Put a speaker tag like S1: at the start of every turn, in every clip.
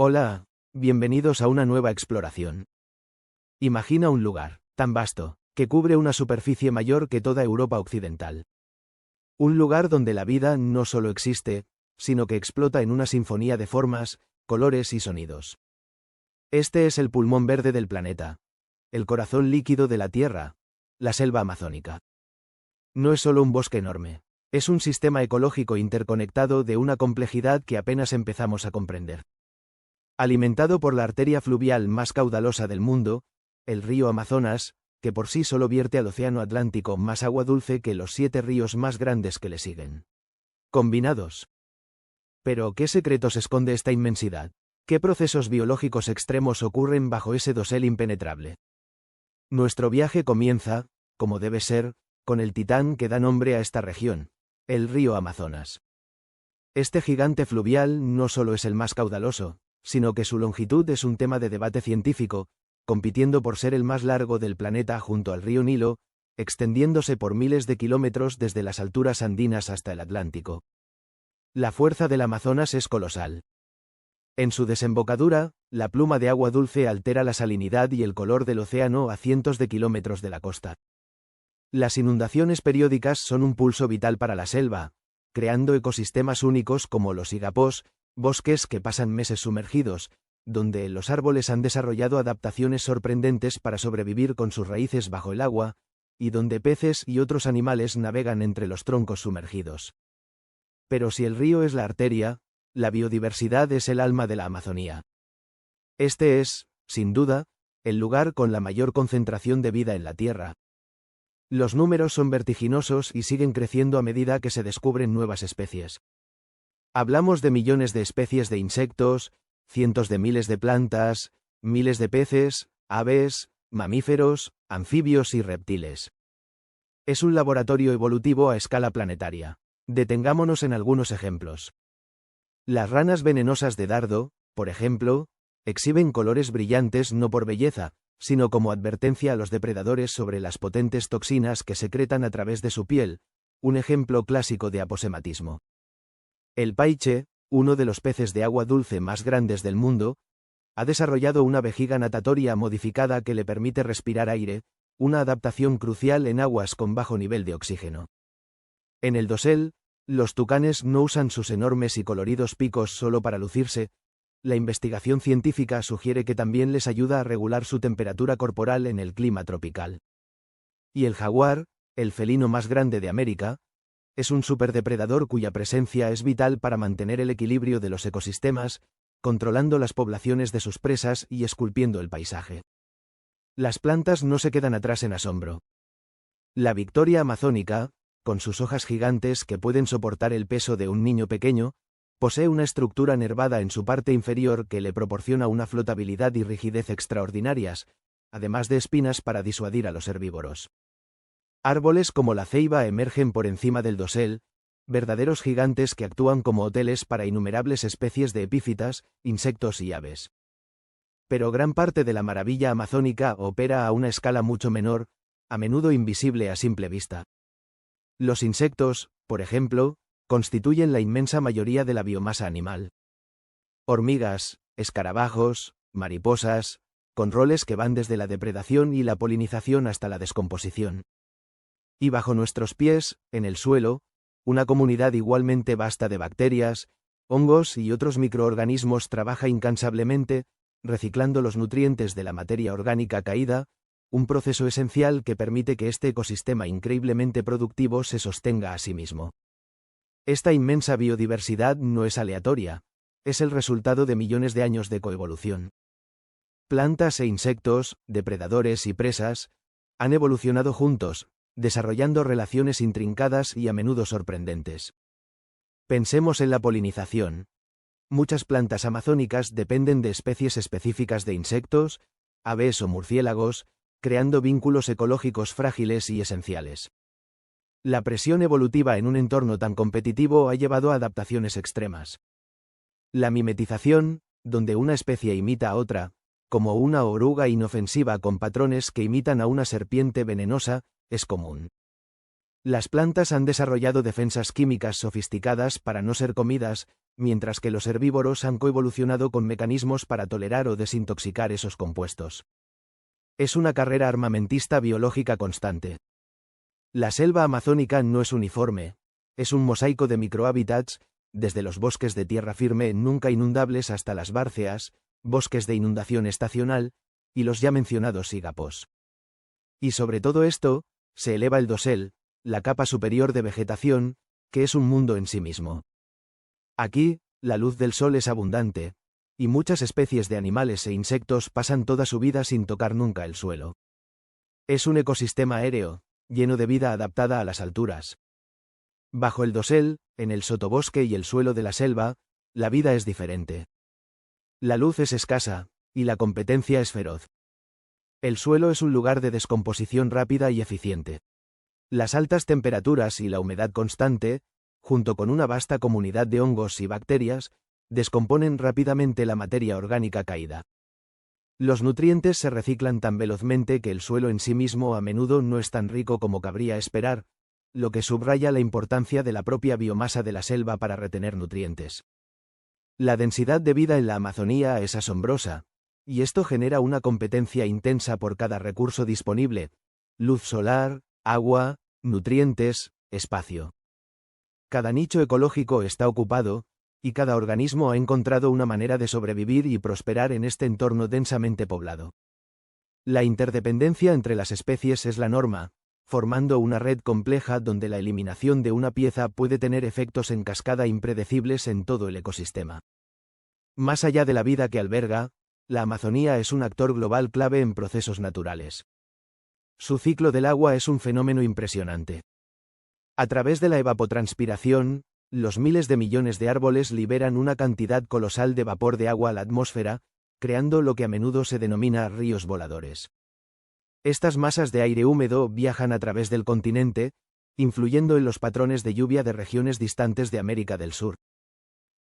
S1: Hola, bienvenidos a una nueva exploración. Imagina un lugar, tan vasto, que cubre una superficie mayor que toda Europa occidental. Un lugar donde la vida no solo existe, sino que explota en una sinfonía de formas, colores y sonidos. Este es el pulmón verde del planeta, el corazón líquido de la Tierra, la selva amazónica. No es solo un bosque enorme, es un sistema ecológico interconectado de una complejidad que apenas empezamos a comprender. Alimentado por la arteria fluvial más caudalosa del mundo, el río Amazonas, que por sí solo vierte al océano Atlántico más agua dulce que los 7 ríos más grandes que le siguen. Combinados. Pero, ¿qué secretos esconde esta inmensidad? ¿Qué procesos biológicos extremos ocurren bajo ese dosel impenetrable? Nuestro viaje comienza, como debe ser, con el titán que da nombre a esta región, el río Amazonas. Este gigante fluvial no solo es el más caudaloso, sino que su longitud es un tema de debate científico, compitiendo por ser el más largo del planeta junto al río Nilo, extendiéndose por miles de kilómetros desde las alturas andinas hasta el Atlántico. La fuerza del Amazonas es colosal. En su desembocadura, la pluma de agua dulce altera la salinidad y el color del océano a cientos de kilómetros de la costa. Las inundaciones periódicas son un pulso vital para la selva, creando ecosistemas únicos como los igapós, bosques que pasan meses sumergidos, donde los árboles han desarrollado adaptaciones sorprendentes para sobrevivir con sus raíces bajo el agua, y donde peces y otros animales navegan entre los troncos sumergidos. Pero si el río es la arteria, la biodiversidad es el alma de la Amazonía. Este es, sin duda, el lugar con la mayor concentración de vida en la Tierra. Los números son vertiginosos y siguen creciendo a medida que se descubren nuevas especies. Hablamos de millones de especies de insectos, cientos de miles de plantas, miles de peces, aves, mamíferos, anfibios y reptiles. Es un laboratorio evolutivo a escala planetaria. Detengámonos en algunos ejemplos. Las ranas venenosas de dardo, por ejemplo, exhiben colores brillantes no por belleza, sino como advertencia a los depredadores sobre las potentes toxinas que secretan a través de su piel, un ejemplo clásico de aposematismo. El paiche, uno de los peces de agua dulce más grandes del mundo, ha desarrollado una vejiga natatoria modificada que le permite respirar aire, una adaptación crucial en aguas con bajo nivel de oxígeno. En el dosel, los tucanes no usan sus enormes y coloridos picos solo para lucirse, la investigación científica sugiere que también les ayuda a regular su temperatura corporal en el clima tropical. Y el jaguar, el felino más grande de América, es un superdepredador cuya presencia es vital para mantener el equilibrio de los ecosistemas, controlando las poblaciones de sus presas y esculpiendo el paisaje. Las plantas no se quedan atrás en asombro. La victoria amazónica, con sus hojas gigantes que pueden soportar el peso de un niño pequeño, posee una estructura nervada en su parte inferior que le proporciona una flotabilidad y rigidez extraordinarias, además de espinas para disuadir a los herbívoros. Árboles como la ceiba emergen por encima del dosel, verdaderos gigantes que actúan como hoteles para innumerables especies de epífitas, insectos y aves. Pero gran parte de la maravilla amazónica opera a una escala mucho menor, a menudo invisible a simple vista. Los insectos, por ejemplo, constituyen la inmensa mayoría de la biomasa animal. Hormigas, escarabajos, mariposas, con roles que van desde la depredación y la polinización hasta la descomposición. Y bajo nuestros pies, en el suelo, una comunidad igualmente vasta de bacterias, hongos y otros microorganismos trabaja incansablemente, reciclando los nutrientes de la materia orgánica caída, un proceso esencial que permite que este ecosistema increíblemente productivo se sostenga a sí mismo. Esta inmensa biodiversidad no es aleatoria, es el resultado de millones de años de coevolución. Plantas e insectos, depredadores y presas, han evolucionado juntos, desarrollando relaciones intrincadas y a menudo sorprendentes. Pensemos en la polinización. Muchas plantas amazónicas dependen de especies específicas de insectos, aves o murciélagos, creando vínculos ecológicos frágiles y esenciales. La presión evolutiva en un entorno tan competitivo ha llevado a adaptaciones extremas. La mimetización, donde una especie imita a otra, como una oruga inofensiva con patrones que imitan a una serpiente venenosa, es común. Las plantas han desarrollado defensas químicas sofisticadas para no ser comidas, mientras que los herbívoros han coevolucionado con mecanismos para tolerar o desintoxicar esos compuestos. Es una carrera armamentista biológica constante. La selva amazónica no es uniforme, es un mosaico de microhábitats, desde los bosques de tierra firme nunca inundables hasta las bárceas, bosques de inundación estacional, y los ya mencionados ígapos. Y sobre todo esto, se eleva el dosel, la capa superior de vegetación, que es un mundo en sí mismo. Aquí, la luz del sol es abundante, y muchas especies de animales e insectos pasan toda su vida sin tocar nunca el suelo. Es un ecosistema aéreo, lleno de vida adaptada a las alturas. Bajo el dosel, en el sotobosque y el suelo de la selva, la vida es diferente. La luz es escasa, y la competencia es feroz. El suelo es un lugar de descomposición rápida y eficiente. Las altas temperaturas y la humedad constante, junto con una vasta comunidad de hongos y bacterias, descomponen rápidamente la materia orgánica caída. Los nutrientes se reciclan tan velozmente que el suelo en sí mismo a menudo no es tan rico como cabría esperar, lo que subraya la importancia de la propia biomasa de la selva para retener nutrientes. La densidad de vida en la Amazonía es asombrosa, y esto genera una competencia intensa por cada recurso disponible: luz solar, agua, nutrientes, espacio. Cada nicho ecológico está ocupado, y cada organismo ha encontrado una manera de sobrevivir y prosperar en este entorno densamente poblado. La interdependencia entre las especies es la norma, formando una red compleja donde la eliminación de una pieza puede tener efectos en cascada impredecibles en todo el ecosistema. Más allá de la vida que alberga, la Amazonía es un actor global clave en procesos naturales. Su ciclo del agua es un fenómeno impresionante. A través de la evapotranspiración, los miles de millones de árboles liberan una cantidad colosal de vapor de agua a la atmósfera, creando lo que a menudo se denomina ríos voladores. Estas masas de aire húmedo viajan a través del continente, influyendo en los patrones de lluvia de regiones distantes de América del Sur.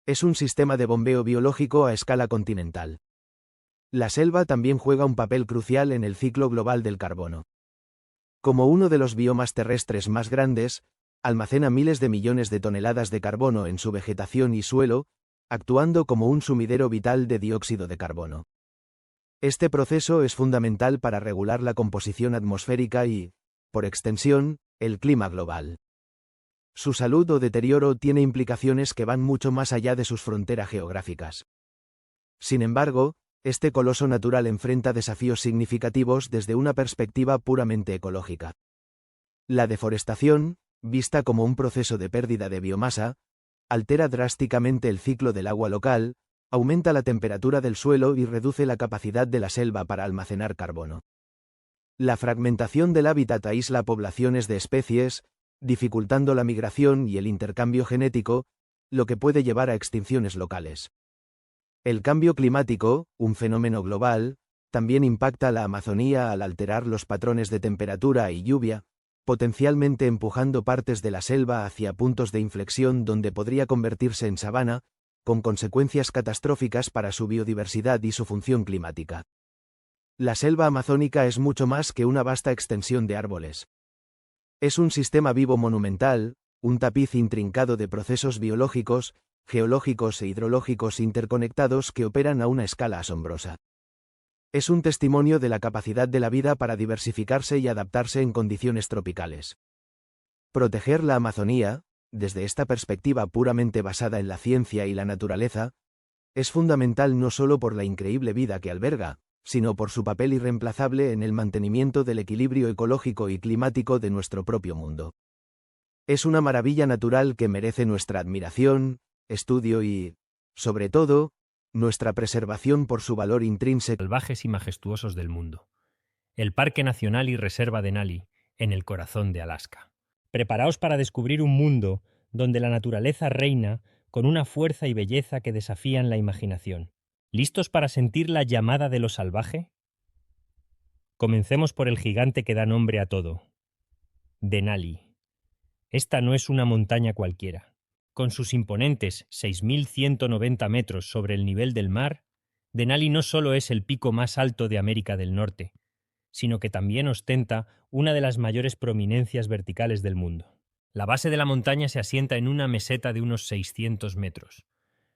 S1: Es un sistema de bombeo biológico a escala continental. La selva también juega un papel crucial en el ciclo global del carbono. Como uno de los biomas terrestres más grandes, almacena miles de millones de toneladas de carbono en su vegetación y suelo, actuando como un sumidero vital de dióxido de carbono. Este proceso es fundamental para regular la composición atmosférica y, por extensión, el clima global. Su salud o deterioro tiene implicaciones que van mucho más allá de sus fronteras geográficas. Sin embargo, este coloso natural enfrenta desafíos significativos desde una perspectiva puramente ecológica. La deforestación, vista como un proceso de pérdida de biomasa, altera drásticamente el ciclo del agua local, aumenta la temperatura del suelo y reduce la capacidad de la selva para almacenar carbono. La fragmentación del hábitat aísla poblaciones de especies, dificultando la migración y el intercambio genético, lo que puede llevar a extinciones locales. El cambio climático, un fenómeno global, también impacta a la Amazonía al alterar los patrones de temperatura y lluvia, potencialmente empujando partes de la selva hacia puntos de inflexión donde podría convertirse en sabana, con consecuencias catastróficas para su biodiversidad y su función climática. La selva amazónica es mucho más que una vasta extensión de árboles. Es un sistema vivo monumental, un tapiz intrincado de procesos biológicos, geológicos e hidrológicos interconectados que operan a una escala asombrosa. Es un testimonio de la capacidad de la vida para diversificarse y adaptarse en condiciones tropicales. Proteger la Amazonía, desde esta perspectiva puramente basada en la ciencia y la naturaleza, es fundamental no solo por la increíble vida que alberga, sino por su papel irreemplazable en el mantenimiento del equilibrio ecológico y climático de nuestro propio mundo. Es una maravilla natural que merece nuestra admiración, estudio y, sobre todo, nuestra preservación por su valor intrínseco.
S2: Salvajes y majestuosos del mundo. El Parque Nacional y Reserva Denali, en el corazón de Alaska. Preparaos para descubrir un mundo donde la naturaleza reina con una fuerza y belleza que desafían la imaginación. ¿Listos para sentir la llamada de lo salvaje? Comencemos por el gigante que da nombre a todo. Denali. Esta no es una montaña cualquiera. Con sus imponentes 6.190 metros sobre el nivel del mar, Denali no solo es el pico más alto de América del Norte, sino que también ostenta una de las mayores prominencias verticales del mundo. La base de la montaña se asienta en una meseta de unos 600 metros.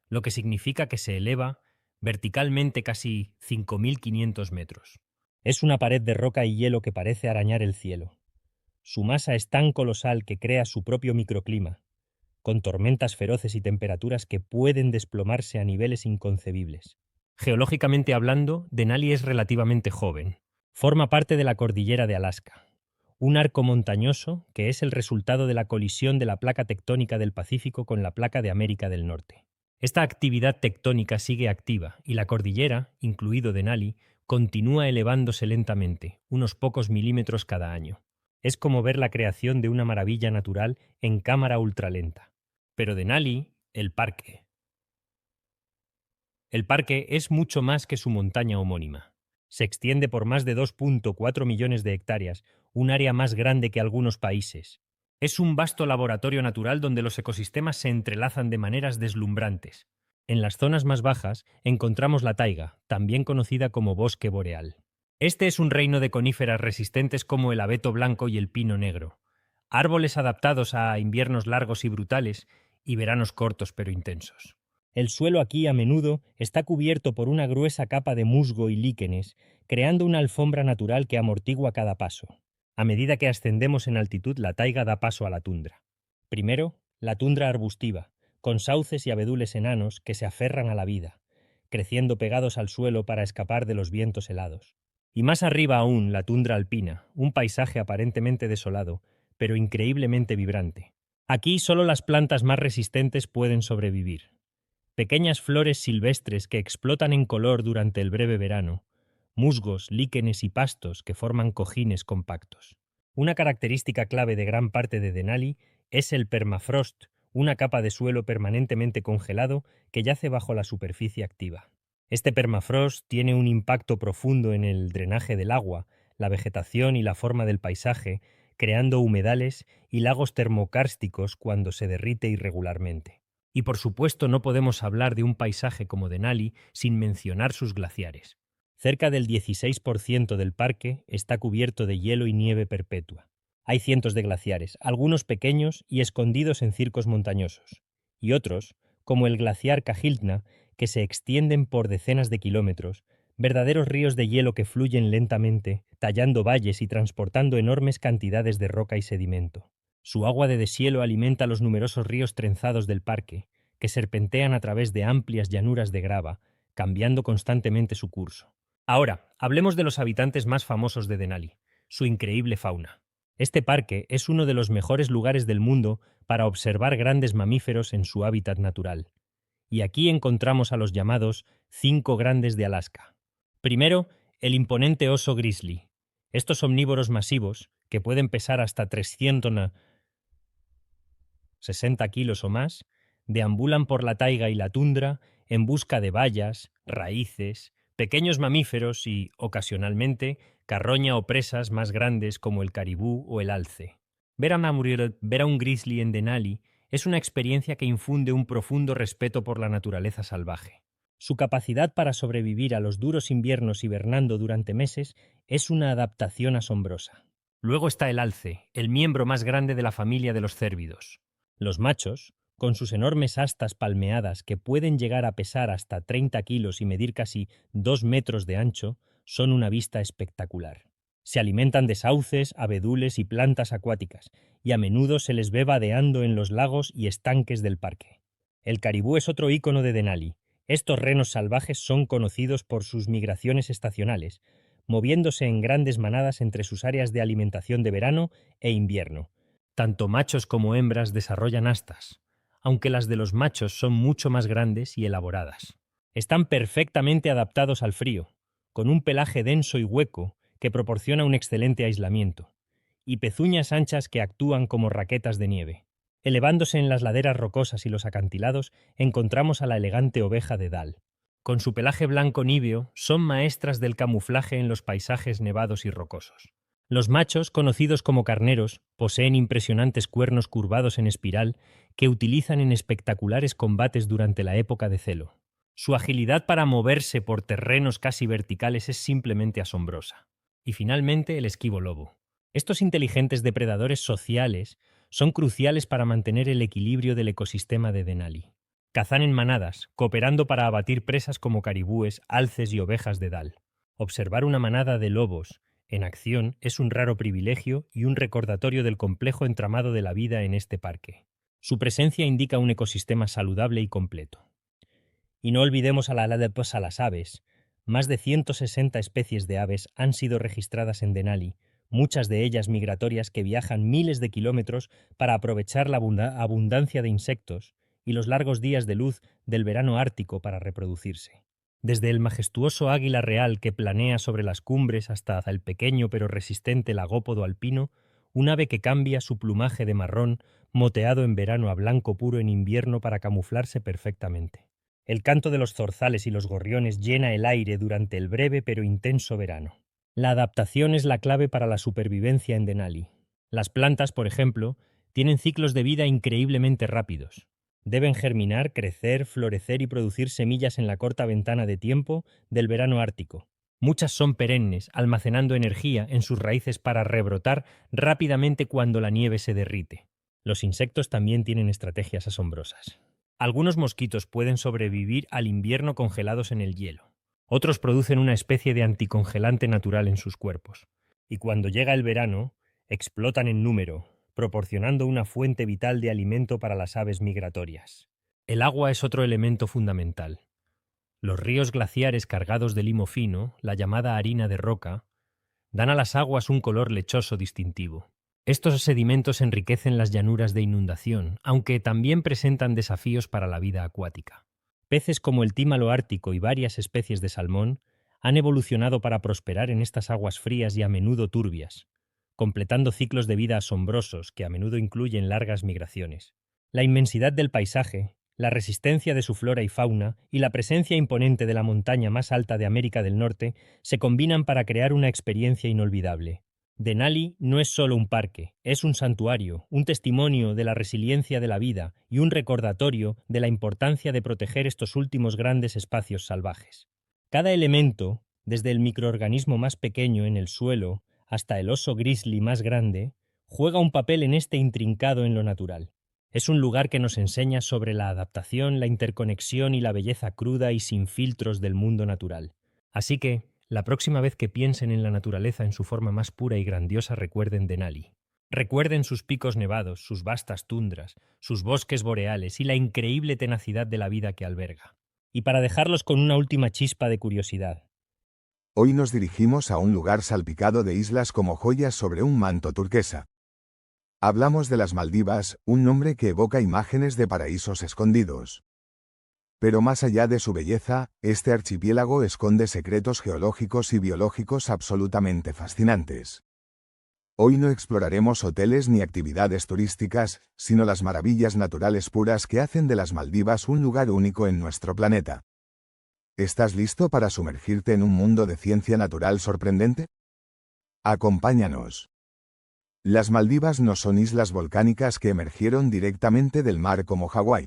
S2: lo que significa que se eleva verticalmente casi 5.500 metros. Es una pared de roca y hielo que parece arañar el cielo. Su masa es tan colosal que crea su propio microclima, con tormentas feroces y temperaturas que pueden desplomarse a niveles inconcebibles. Geológicamente hablando, Denali es relativamente joven. Forma parte de la cordillera de Alaska, un arco montañoso que es el resultado de la colisión de la placa tectónica del Pacífico con la placa de América del Norte. Esta actividad tectónica sigue activa y la cordillera, incluido Denali, continúa elevándose lentamente, unos pocos milímetros cada año. Es como ver la creación de una maravilla natural en cámara ultralenta. Pero Denali, el parque. El parque es mucho más que su montaña homónima. Se extiende por más de 2,4 millones de hectáreas, un área más grande que algunos países. Es un vasto laboratorio natural donde los ecosistemas se entrelazan de maneras deslumbrantes. En las zonas más bajas encontramos la taiga, también conocida como bosque boreal. Este es un reino de coníferas resistentes como el abeto blanco y el pino negro. Árboles adaptados a inviernos largos y brutales y veranos cortos pero intensos. El suelo aquí a menudo está cubierto por una gruesa capa de musgo y líquenes, creando una alfombra natural que amortigua cada paso. A medida que ascendemos en altitud, la taiga da paso a la tundra. Primero, la tundra arbustiva, con sauces y abedules enanos que se aferran a la vida, creciendo pegados al suelo para escapar de los vientos helados. Y más arriba aún, la tundra alpina, un paisaje aparentemente desolado, pero increíblemente vibrante. Aquí solo las plantas más resistentes pueden sobrevivir. Pequeñas flores silvestres que explotan en color durante el breve verano, musgos, líquenes y pastos que forman cojines compactos. Una característica clave de gran parte de Denali es el permafrost, una capa de suelo permanentemente congelado que yace bajo la superficie activa. Este permafrost tiene un impacto profundo en el drenaje del agua, la vegetación y la forma del paisaje, creando humedales y lagos termocársticos cuando se derrite irregularmente. Y por supuesto no podemos hablar de un paisaje como Denali sin mencionar sus glaciares. Cerca del 16% del parque está cubierto de hielo y nieve perpetua. Hay cientos de glaciares, algunos pequeños y escondidos en circos montañosos, y otros, como el glaciar Cajiltna, que se extienden por decenas de kilómetros, verdaderos ríos de hielo que fluyen lentamente, tallando valles y transportando enormes cantidades de roca y sedimento. Su agua de deshielo alimenta los numerosos ríos trenzados del parque, que serpentean a través de amplias llanuras de grava, cambiando constantemente su curso. Ahora, hablemos de los habitantes más famosos de Denali, su increíble fauna. Este parque es uno de los mejores lugares del mundo para observar grandes mamíferos en su hábitat natural. Y aquí encontramos a los llamados 5 grandes de Alaska. Primero, el imponente oso grizzly. Estos omnívoros masivos, que pueden pesar hasta 360 kilos o más, deambulan por la taiga y la tundra en busca de bayas, raíces, pequeños mamíferos y, ocasionalmente, carroña o presas más grandes como el caribú o el alce. Ver a un grizzly en Denali es una experiencia que infunde un profundo respeto por la naturaleza salvaje. Su capacidad para sobrevivir a los duros inviernos hibernando durante meses es una adaptación asombrosa. Luego está el alce, el miembro más grande de la familia de los cérvidos. Los machos, con sus enormes astas palmeadas que pueden llegar a pesar hasta 30 kilos y medir casi 2 metros de ancho, son una vista espectacular. Se alimentan de sauces, abedules y plantas acuáticas, y a menudo se les ve vadeando en los lagos y estanques del parque. El caribú es otro ícono de Denali. Estos renos salvajes son conocidos por sus migraciones estacionales, moviéndose en grandes manadas entre sus áreas de alimentación de verano e invierno. Tanto machos como hembras desarrollan astas, aunque las de los machos son mucho más grandes y elaboradas. Están perfectamente adaptados al frío, con un pelaje denso y hueco que proporciona un excelente aislamiento, y pezuñas anchas que actúan como raquetas de nieve. Elevándose en las laderas rocosas y los acantilados, encontramos a la elegante oveja de Dall. Con su pelaje blanco níveo, son maestras del camuflaje en los paisajes nevados y rocosos. Los machos, conocidos como carneros, poseen impresionantes cuernos curvados en espiral que utilizan en espectaculares combates durante la época de celo. Su agilidad para moverse por terrenos casi verticales es simplemente asombrosa. Y finalmente el esquivo lobo. Estos inteligentes depredadores sociales son cruciales para mantener el equilibrio del ecosistema de Denali. Cazan en manadas, cooperando para abatir presas como caribúes, alces y ovejas de Dal. Observar una manada de lobos en acción es un raro privilegio y un recordatorio del complejo entramado de la vida en este parque. Su presencia indica un ecosistema saludable y completo. Y no olvidemos a las aves. Más de 160 especies de aves han sido registradas en Denali, muchas de ellas migratorias que viajan miles de kilómetros para aprovechar la abundancia de insectos y los largos días de luz del verano ártico para reproducirse. Desde el majestuoso águila real que planea sobre las cumbres hasta el pequeño pero resistente lagópodo alpino, un ave que cambia su plumaje de marrón, moteado en verano a blanco puro en invierno para camuflarse perfectamente. El canto de los zorzales y los gorriones llena el aire durante el breve pero intenso verano. La adaptación es la clave para la supervivencia en Denali. Las plantas, por ejemplo, tienen ciclos de vida increíblemente rápidos. Deben germinar, crecer, florecer y producir semillas en la corta ventana de tiempo del verano ártico. Muchas son perennes, almacenando energía en sus raíces para rebrotar rápidamente cuando la nieve se derrite. Los insectos también tienen estrategias asombrosas. Algunos mosquitos pueden sobrevivir al invierno congelados en el hielo. Otros producen una especie de anticongelante natural en sus cuerpos. Y cuando llega el verano, explotan en número, proporcionando una fuente vital de alimento para las aves migratorias. El agua es otro elemento fundamental. Los ríos glaciares cargados de limo fino, la llamada harina de roca, dan a las aguas un color lechoso distintivo. Estos sedimentos enriquecen las llanuras de inundación, aunque también presentan desafíos para la vida acuática. Peces como el tímalo ártico y varias especies de salmón han evolucionado para prosperar en estas aguas frías y a menudo turbias, completando ciclos de vida asombrosos que a menudo incluyen largas migraciones. La inmensidad del paisaje, la resistencia de su flora y fauna y la presencia imponente de la montaña más alta de América del Norte se combinan para crear una experiencia inolvidable. Denali no es solo un parque, es un santuario, un testimonio de la resiliencia de la vida y un recordatorio de la importancia de proteger estos últimos grandes espacios salvajes. Cada elemento, desde el microorganismo más pequeño en el suelo hasta el oso grizzly más grande, juega un papel en este intrincado en lo natural. Es un lugar que nos enseña sobre la adaptación, la interconexión y la belleza cruda y sin filtros del mundo natural. Así que, la próxima vez que piensen en la naturaleza en su forma más pura y grandiosa, recuerden Denali. Recuerden sus picos nevados, sus vastas tundras, sus bosques boreales y la increíble tenacidad de la vida que alberga. Y para dejarlos con una última chispa de curiosidad.
S3: Hoy nos dirigimos a un lugar salpicado de islas como joyas sobre un manto turquesa. Hablamos de las Maldivas, un nombre que evoca imágenes de paraísos escondidos. Pero más allá de su belleza, este archipiélago esconde secretos geológicos y biológicos absolutamente fascinantes. Hoy no exploraremos hoteles ni actividades turísticas, sino las maravillas naturales puras que hacen de las Maldivas un lugar único en nuestro planeta. ¿Estás listo para sumergirte en un mundo de ciencia natural sorprendente? Acompáñanos. Las Maldivas no son islas volcánicas que emergieron directamente del mar como Hawái.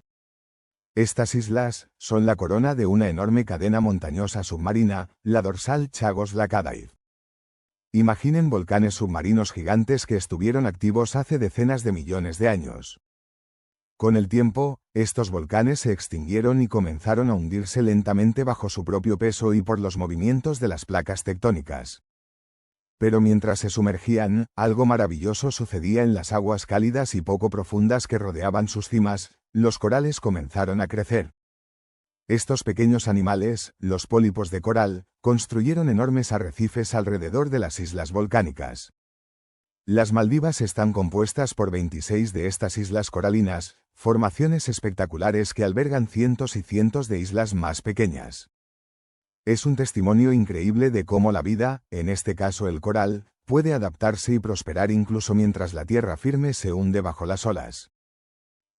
S3: Estas islas son la corona de una enorme cadena montañosa submarina, la dorsal Chagos Laccadive. Imaginen volcanes submarinos gigantes que estuvieron activos hace decenas de millones de años. Con el tiempo, estos volcanes se extinguieron y comenzaron a hundirse lentamente bajo su propio peso y por los movimientos de las placas tectónicas. Pero mientras se sumergían, algo maravilloso sucedía en las aguas cálidas y poco profundas que rodeaban sus cimas. Los corales comenzaron a crecer. Estos pequeños animales, los pólipos de coral, construyeron enormes arrecifes alrededor de las islas volcánicas. Las Maldivas están compuestas por 26 de estas islas coralinas, formaciones espectaculares que albergan cientos y cientos de islas más pequeñas. Es un testimonio increíble de cómo la vida, en este caso el coral, puede adaptarse y prosperar incluso mientras la tierra firme se hunde bajo las olas.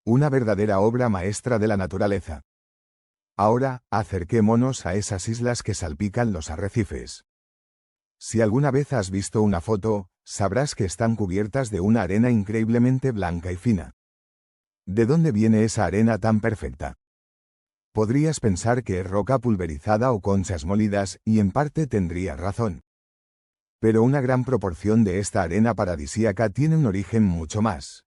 S3: Una verdadera obra maestra de la naturaleza. Ahora, acerquémonos a esas islas que salpican los arrecifes. Si alguna vez has visto una foto, sabrás que están cubiertas de una arena increíblemente blanca y fina. ¿De dónde viene esa arena tan perfecta? Podrías pensar que es roca pulverizada o conchas molidas, y en parte tendrías razón. Pero una gran proporción de esta arena paradisíaca tiene un origen mucho más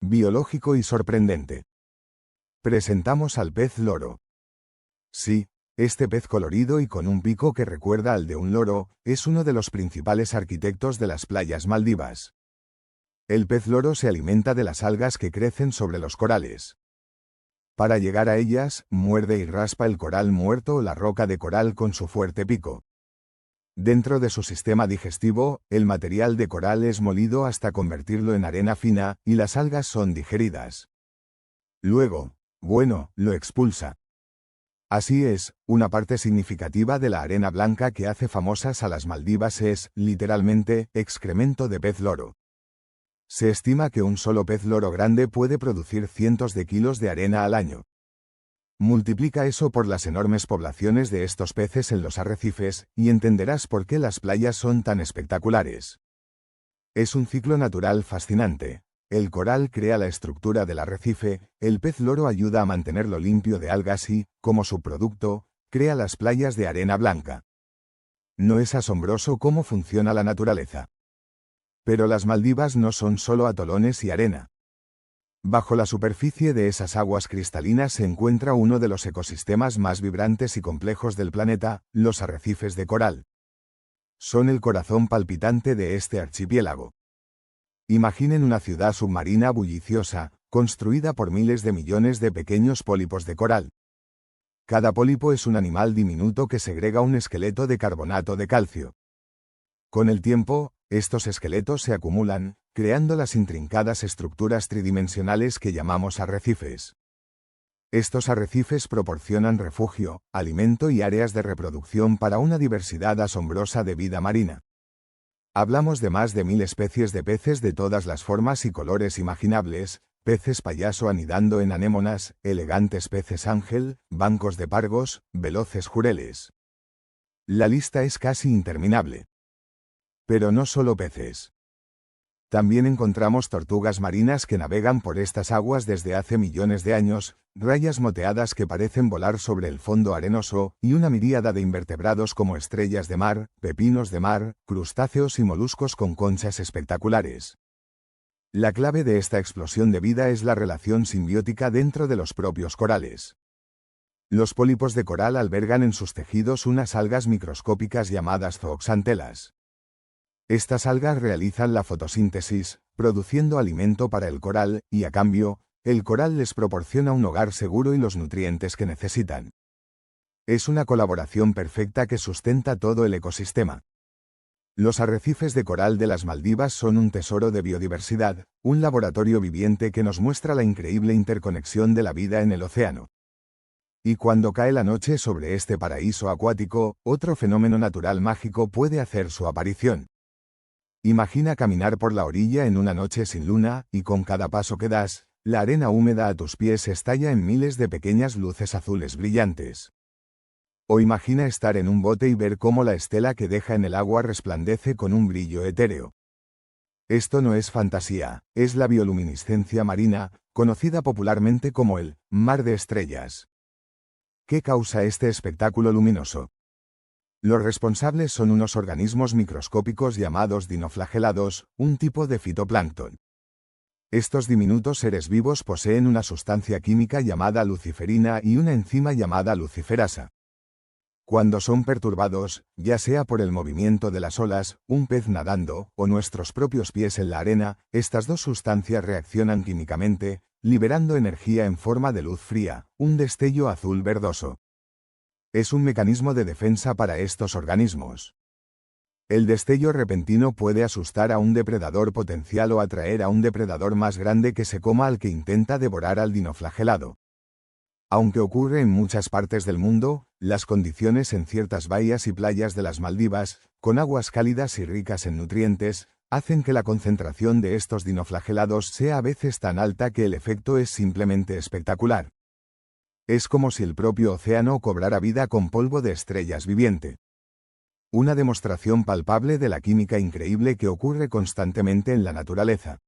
S3: biológico y sorprendente. Presentamos al pez loro. Sí, este pez colorido y con un pico que recuerda al de un loro, es uno de los principales arquitectos de las playas Maldivas. El pez loro se alimenta de las algas que crecen sobre los corales. Para llegar a ellas, muerde y raspa el coral muerto o la roca de coral con su fuerte pico. Dentro de su sistema digestivo, el material de coral es molido hasta convertirlo en arena fina, y las algas son digeridas. Luego, lo expulsa. Así es, una parte significativa de la arena blanca que hace famosas a las Maldivas es, literalmente, excremento de pez loro. Se estima que un solo pez loro grande puede producir cientos de kilos de arena al año. Multiplica eso por las enormes poblaciones de estos peces en los arrecifes, y entenderás por qué las playas son tan espectaculares. Es un ciclo natural fascinante. El coral crea la estructura del arrecife, el pez loro ayuda a mantenerlo limpio de algas y, como subproducto, crea las playas de arena blanca. ¿No es asombroso cómo funciona la naturaleza? Pero las Maldivas no son solo atolones y arena. Bajo la superficie de esas aguas cristalinas se encuentra uno de los ecosistemas más vibrantes y complejos del planeta, los arrecifes de coral. Son el corazón palpitante de este archipiélago. Imaginen una ciudad submarina bulliciosa, construida por miles de millones de pequeños pólipos de coral. Cada pólipo es un animal diminuto que segrega un esqueleto de carbonato de calcio. Con el tiempo, estos esqueletos se acumulan, creando las intrincadas estructuras tridimensionales que llamamos arrecifes. Estos arrecifes proporcionan refugio, alimento y áreas de reproducción para una diversidad asombrosa de vida marina. Hablamos de más de 1000 especies de peces de todas las formas y colores imaginables, peces payaso anidando en anémonas, elegantes peces ángel, bancos de pargos, veloces jureles. La lista es casi interminable. Pero no solo peces. También encontramos tortugas marinas que navegan por estas aguas desde hace millones de años, rayas moteadas que parecen volar sobre el fondo arenoso, y una miríada de invertebrados como estrellas de mar, pepinos de mar, crustáceos y moluscos con conchas espectaculares. La clave de esta explosión de vida es la relación simbiótica dentro de los propios corales. Los pólipos de coral albergan en sus tejidos unas algas microscópicas llamadas zooxantelas. Estas algas realizan la fotosíntesis, produciendo alimento para el coral, y a cambio, el coral les proporciona un hogar seguro y los nutrientes que necesitan. Es una colaboración perfecta que sustenta todo el ecosistema. Los arrecifes de coral de las Maldivas son un tesoro de biodiversidad, un laboratorio viviente que nos muestra la increíble interconexión de la vida en el océano. Y cuando cae la noche sobre este paraíso acuático, otro fenómeno natural mágico puede hacer su aparición. Imagina caminar por la orilla en una noche sin luna, y con cada paso que das, la arena húmeda a tus pies estalla en miles de pequeñas luces azules brillantes. O imagina estar en un bote y ver cómo la estela que deja en el agua resplandece con un brillo etéreo. Esto no es fantasía, es la bioluminiscencia marina, conocida popularmente como el mar de estrellas. ¿Qué causa este espectáculo luminoso? Los responsables son unos organismos microscópicos llamados dinoflagelados, un tipo de fitoplancton. Estos diminutos seres vivos poseen una sustancia química llamada luciferina y una enzima llamada luciferasa. Cuando son perturbados, ya sea por el movimiento de las olas, un pez nadando, o nuestros propios pies en la arena, estas dos sustancias reaccionan químicamente, liberando energía en forma de luz fría, un destello azul verdoso. Es un mecanismo de defensa para estos organismos. El destello repentino puede asustar a un depredador potencial o atraer a un depredador más grande que se coma al que intenta devorar al dinoflagelado. Aunque ocurre en muchas partes del mundo, las condiciones en ciertas bahías y playas de las Maldivas, con aguas cálidas y ricas en nutrientes, hacen que la concentración de estos dinoflagelados sea a veces tan alta que el efecto es simplemente espectacular. Es como si el propio océano cobrara vida con polvo de estrellas viviente. Una demostración palpable de la química increíble que ocurre constantemente en la naturaleza.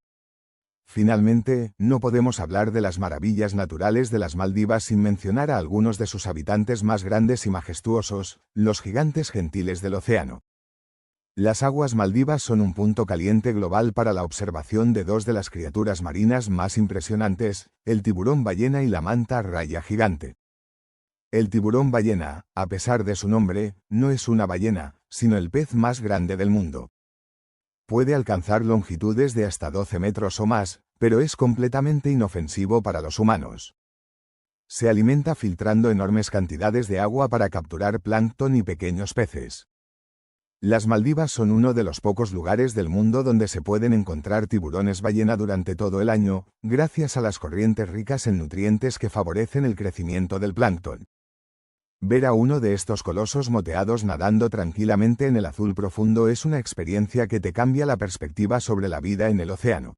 S3: Finalmente, no podemos hablar de las maravillas naturales de las Maldivas sin mencionar a algunos de sus habitantes más grandes y majestuosos, los gigantes gentiles del océano. Las aguas Maldivas son un punto caliente global para la observación de dos de las criaturas marinas más impresionantes, el tiburón ballena y la manta raya gigante. El tiburón ballena, a pesar de su nombre, no es una ballena, sino el pez más grande del mundo. Puede alcanzar longitudes de hasta 12 metros o más, pero es completamente inofensivo para los humanos. Se alimenta filtrando enormes cantidades de agua para capturar plancton y pequeños peces. Las Maldivas son uno de los pocos lugares del mundo donde se pueden encontrar tiburones ballena durante todo el año, gracias a las corrientes ricas en nutrientes que favorecen el crecimiento del plancton. Ver a uno de estos colosos moteados nadando tranquilamente en el azul profundo es una experiencia que te cambia la perspectiva sobre la vida en el océano.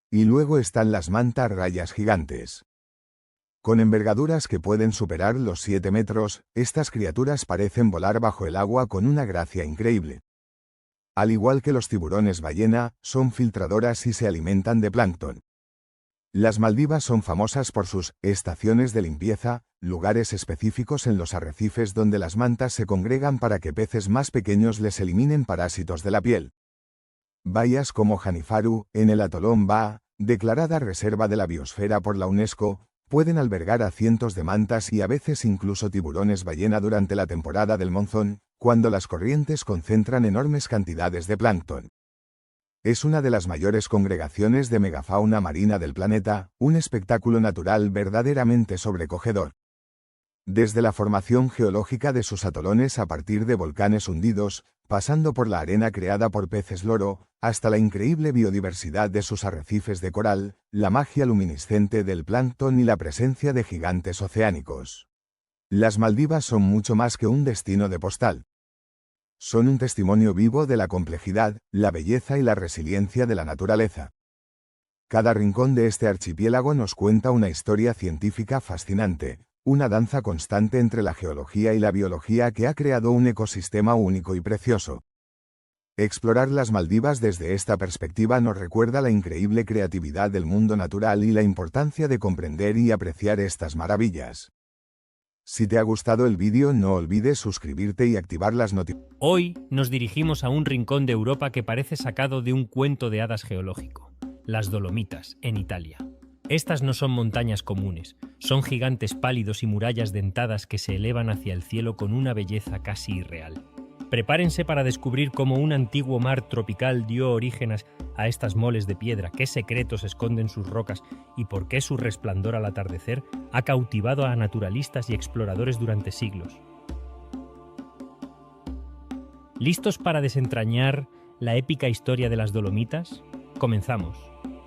S3: Y luego están las mantas rayas gigantes. Con envergaduras que pueden superar los 7 metros, estas criaturas parecen volar bajo el agua con una gracia increíble. Al igual que los tiburones ballena, son filtradoras y se alimentan de plancton. Las Maldivas son famosas por sus estaciones de limpieza, lugares específicos en los arrecifes donde las mantas se congregan para que peces más pequeños les eliminen parásitos de la piel. Bahías como Hanifaru, en el atolón Baa, declarada Reserva de la Biosfera por la UNESCO, pueden albergar a cientos de mantas y a veces incluso tiburones ballena durante la temporada del monzón, cuando las corrientes concentran enormes cantidades de plancton. Es una de las mayores congregaciones de megafauna marina del planeta, un espectáculo natural verdaderamente sobrecogedor. Desde la formación geológica de sus atolones a partir de volcanes hundidos, pasando por la arena creada por peces loro, hasta la increíble biodiversidad de sus arrecifes de coral, la magia luminiscente del plancton y la presencia de gigantes oceánicos. Las Maldivas son mucho más que un destino de postal. Son un testimonio vivo de la complejidad, la belleza y la resiliencia de la naturaleza. Cada rincón de este archipiélago nos cuenta una historia científica fascinante, una danza constante entre la geología y la biología que ha creado un ecosistema único y precioso. Explorar las Maldivas desde esta perspectiva nos recuerda la increíble creatividad del mundo natural y la importancia de comprender y apreciar estas maravillas. Si te ha gustado el vídeo, no olvides suscribirte y activar las notificaciones.
S2: Hoy nos dirigimos a un rincón de Europa que parece sacado de un cuento de hadas geológico, las Dolomitas, en Italia. Estas no son montañas comunes, son gigantes pálidos y murallas dentadas que se elevan hacia el cielo con una belleza casi irreal. Prepárense para descubrir cómo un antiguo mar tropical dio origen a estas moles de piedra, qué secretos esconden sus rocas y por qué su resplandor al atardecer ha cautivado a naturalistas y exploradores durante siglos. ¿Listos para desentrañar la épica historia de las Dolomitas? Comenzamos.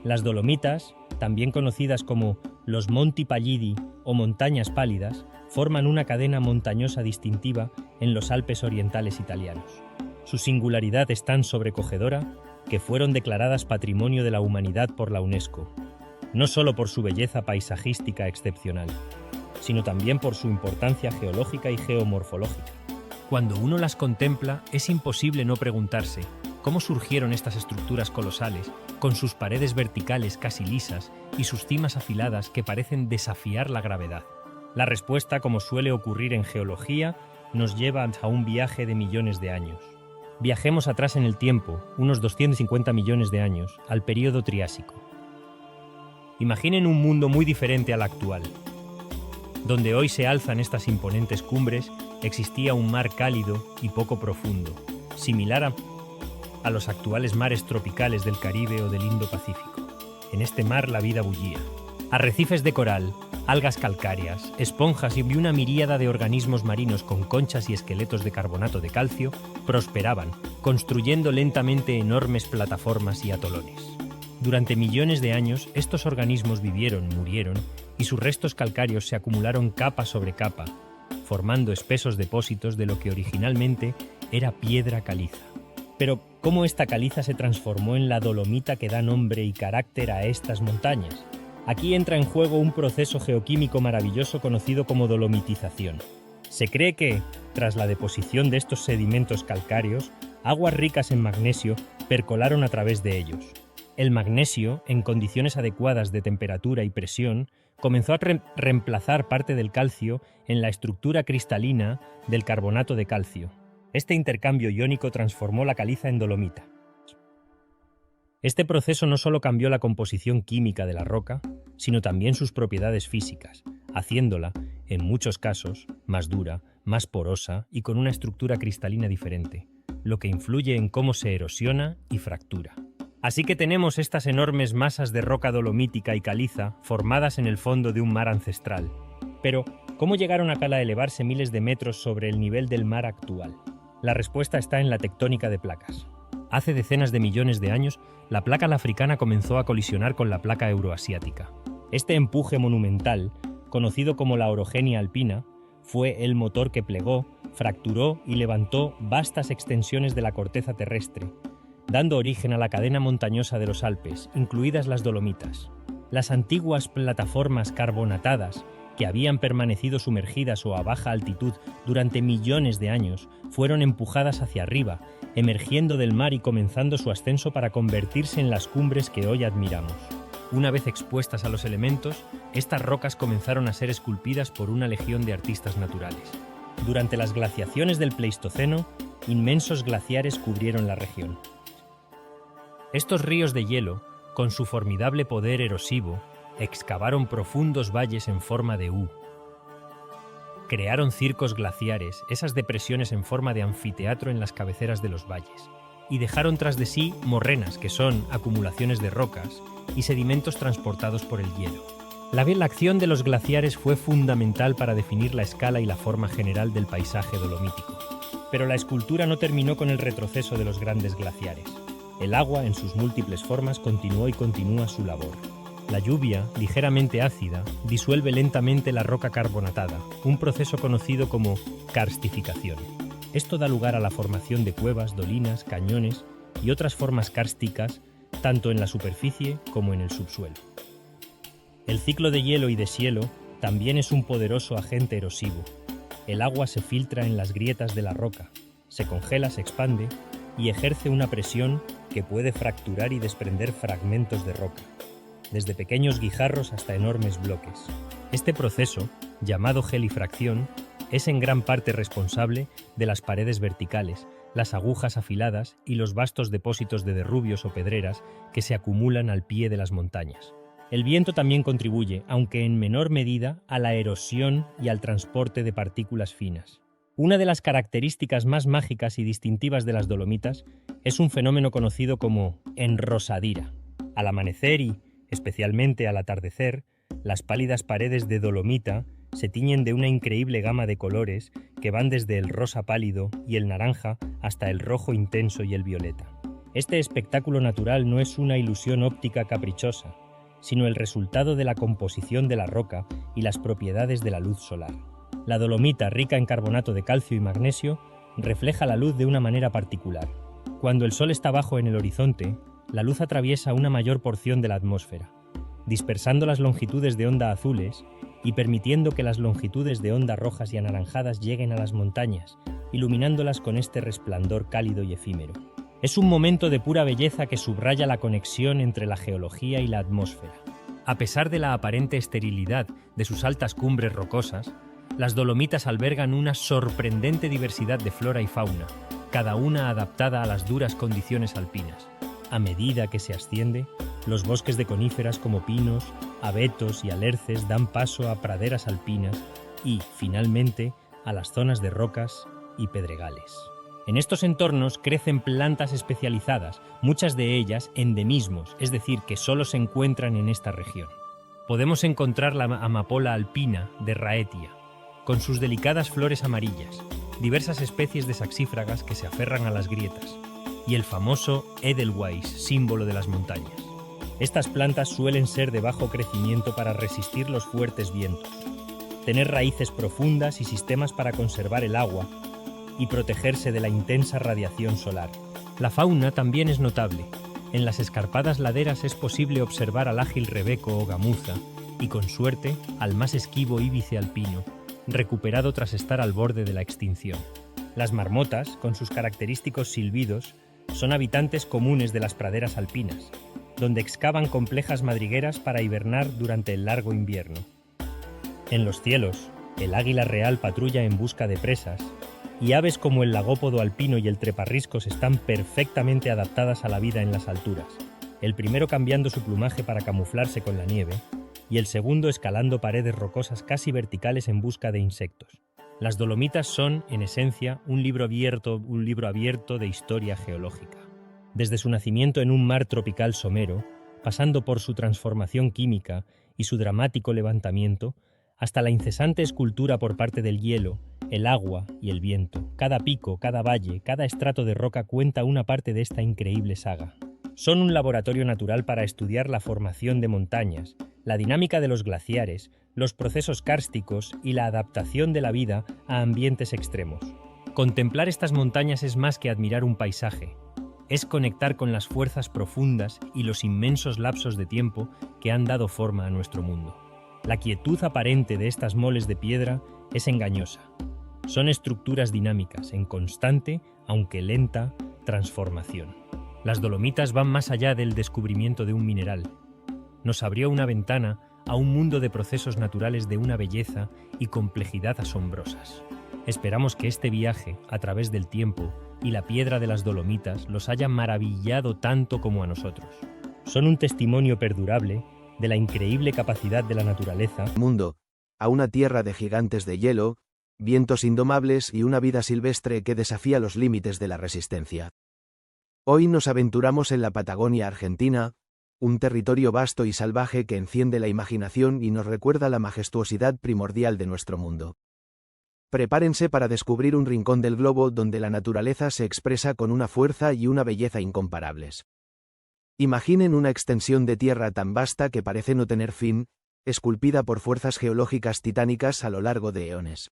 S2: Las Dolomitas, también conocidas como los Monti Pallidi o montañas pálidas, forman una cadena montañosa distintiva en los Alpes orientales italianos. Su singularidad es tan sobrecogedora que fueron declaradas Patrimonio de la Humanidad por la UNESCO, no solo por su belleza paisajística excepcional, sino también por su importancia geológica y geomorfológica. Cuando uno las contempla, es imposible no preguntarse cómo surgieron estas estructuras colosales, con sus paredes verticales casi lisas y sus cimas afiladas que parecen desafiar la gravedad. La respuesta, como suele ocurrir en geología, nos lleva a un viaje de millones de años. Viajemos atrás en el tiempo, unos 250 millones de años, al período Triásico. Imaginen un mundo muy diferente al actual. Donde hoy se alzan estas imponentes cumbres, existía un mar cálido y poco profundo, similar a los actuales mares tropicales del Caribe o del Indo-Pacífico. En este mar la vida bullía. Arrecifes de coral, algas calcáreas, esponjas y una miríada de organismos marinos con conchas y esqueletos de carbonato de calcio prosperaban, construyendo lentamente enormes plataformas y atolones. Durante millones de años, estos organismos vivieron, murieron, y sus restos calcáreos se acumularon capa sobre capa, formando espesos depósitos de lo que originalmente era piedra caliza. Pero, ¿cómo esta caliza se transformó en la dolomita que da nombre y carácter a estas montañas? Aquí entra en juego un proceso geoquímico maravilloso conocido como dolomitización. Se cree que, tras la deposición de estos sedimentos calcáreos, aguas ricas en magnesio percolaron a través de ellos. El magnesio, en condiciones adecuadas de temperatura y presión, comenzó a reemplazar parte del calcio en la estructura cristalina del carbonato de calcio. Este intercambio iónico transformó la caliza en dolomita. Este proceso no solo cambió la composición química de la roca, sino también sus propiedades físicas, haciéndola, en muchos casos, más dura, más porosa y con una estructura cristalina diferente, lo que influye en cómo se erosiona y fractura. Así que tenemos estas enormes masas de roca dolomítica y caliza formadas en el fondo de un mar ancestral. Pero, ¿cómo llegaron a elevarse miles de metros sobre el nivel del mar actual? La respuesta está en la tectónica de placas. Hace decenas de millones de años, la placa africana comenzó a colisionar con la placa euroasiática. Este empuje monumental, conocido como la orogenia alpina, fue el motor que plegó, fracturó y levantó vastas extensiones de la corteza terrestre, dando origen a la cadena montañosa de los Alpes, incluidas las Dolomitas. Las antiguas plataformas carbonatadas, que habían permanecido sumergidas o a baja altitud durante millones de años, fueron empujadas hacia arriba, emergiendo del mar y comenzando su ascenso para convertirse en las cumbres que hoy admiramos. Una vez expuestas a los elementos, estas rocas comenzaron a ser esculpidas por una legión de artistas naturales. Durante las glaciaciones del Pleistoceno, inmensos glaciares cubrieron la región. Estos ríos de hielo, con su formidable poder erosivo, excavaron profundos valles en forma de U. Crearon circos glaciares, esas depresiones en forma de anfiteatro en las cabeceras de los valles, y dejaron tras de sí morrenas, que son acumulaciones de rocas y sedimentos transportados por el hielo. La acción de los glaciares fue fundamental para definir la escala y la forma general del paisaje dolomítico. Pero la escultura no terminó con el retroceso de los grandes glaciares. El agua, en sus múltiples formas, continuó y continúa su labor. La lluvia, ligeramente ácida, disuelve lentamente la roca carbonatada, un proceso conocido como karstificación. Esto da lugar a la formación de cuevas, dolinas, cañones y otras formas kársticas, tanto en la superficie como en el subsuelo. El ciclo de hielo y deshielo también es un poderoso agente erosivo. El agua se filtra en las grietas de la roca, se congela, se expande y ejerce una presión que puede fracturar y desprender fragmentos de roca, desde pequeños guijarros hasta enormes bloques. Este proceso, llamado gelifracción, es en gran parte responsable de las paredes verticales, las agujas afiladas y los vastos depósitos de derrubios o pedreras que se acumulan al pie de las montañas. El viento también contribuye, aunque en menor medida, a la erosión y al transporte de partículas finas. Una de las características más mágicas y distintivas de las Dolomitas es un fenómeno conocido como enrosadira. Al amanecer y, especialmente al atardecer, las pálidas paredes de dolomita se tiñen de una increíble gama de colores que van desde el rosa pálido y el naranja hasta el rojo intenso y el violeta. Este espectáculo natural no es una ilusión óptica caprichosa, sino el resultado de la composición de la roca y las propiedades de la luz solar. La dolomita, rica en carbonato de calcio y magnesio, refleja la luz de una manera particular. Cuando el sol está bajo en el horizonte, la luz atraviesa una mayor porción de la atmósfera, dispersando las longitudes de onda azules y permitiendo que las longitudes de onda rojas y anaranjadas lleguen a las montañas, iluminándolas con este resplandor cálido y efímero. Es un momento de pura belleza que subraya la conexión entre la geología y la atmósfera. A pesar de la aparente esterilidad de sus altas cumbres rocosas, las Dolomitas albergan una sorprendente diversidad de flora y fauna, cada una adaptada a las duras condiciones alpinas. A medida que se asciende, los bosques de coníferas como pinos, abetos y alerces dan paso a praderas alpinas y, finalmente, a las zonas de rocas y pedregales. En estos entornos crecen plantas especializadas, muchas de ellas endemismos, es decir, que solo se encuentran en esta región. Podemos encontrar la amapola alpina de Raetia, con sus delicadas flores amarillas, diversas especies de saxífragas que se aferran a las grietas, y el famoso Edelweiss, símbolo de las montañas. Estas plantas suelen ser de bajo crecimiento para resistir los fuertes vientos, tener raíces profundas y sistemas para conservar el agua y protegerse de la intensa radiación solar. La fauna también es notable. En las escarpadas laderas es posible observar al ágil rebeco o gamuza y, con suerte, al más esquivo íbice alpino, recuperado tras estar al borde de la extinción. Las marmotas, con sus característicos silbidos, son habitantes comunes de las praderas alpinas, donde excavan complejas madrigueras para hibernar durante el largo invierno. En los cielos, el águila real patrulla en busca de presas, y aves como el lagópodo alpino y el treparriscos están perfectamente adaptadas a la vida en las alturas, el primero cambiando su plumaje para camuflarse con la nieve, y el segundo escalando paredes rocosas casi verticales en busca de insectos. Las Dolomitas son, en esencia, un libro abierto de historia geológica. Desde su nacimiento en un mar tropical somero, pasando por su transformación química y su dramático levantamiento, hasta la incesante escultura por parte del hielo, el agua y el viento. Cada pico, cada valle, cada estrato de roca cuenta una parte de esta increíble saga. Son un laboratorio natural para estudiar la formación de montañas, la dinámica de los glaciares, los procesos kársticos y la adaptación de la vida a ambientes extremos. Contemplar estas montañas es más que admirar un paisaje. Es conectar con las fuerzas profundas y los inmensos lapsos de tiempo que han dado forma a nuestro mundo. La quietud aparente de estas moles de piedra es engañosa. Son estructuras dinámicas, en constante, aunque lenta, transformación. Las Dolomitas van más allá del descubrimiento de un mineral. Nos abrió una ventana a un mundo de procesos naturales de una belleza y complejidad asombrosas. Esperamos que este viaje, a través del tiempo, y la piedra de las Dolomitas los haya maravillado tanto como a nosotros. Son un testimonio perdurable de la increíble capacidad de la naturaleza.
S1: Mundo, a una tierra de gigantes de hielo, vientos indomables y una vida silvestre que desafía los límites de la resistencia. Hoy nos aventuramos en la Patagonia Argentina, un territorio vasto y salvaje que enciende la imaginación y nos recuerda la majestuosidad primordial de nuestro mundo. Prepárense para descubrir un rincón del globo donde la naturaleza se expresa con una fuerza y una belleza incomparables. Imaginen una extensión de tierra tan vasta que parece no tener fin, esculpida por fuerzas geológicas titánicas a lo largo de eones.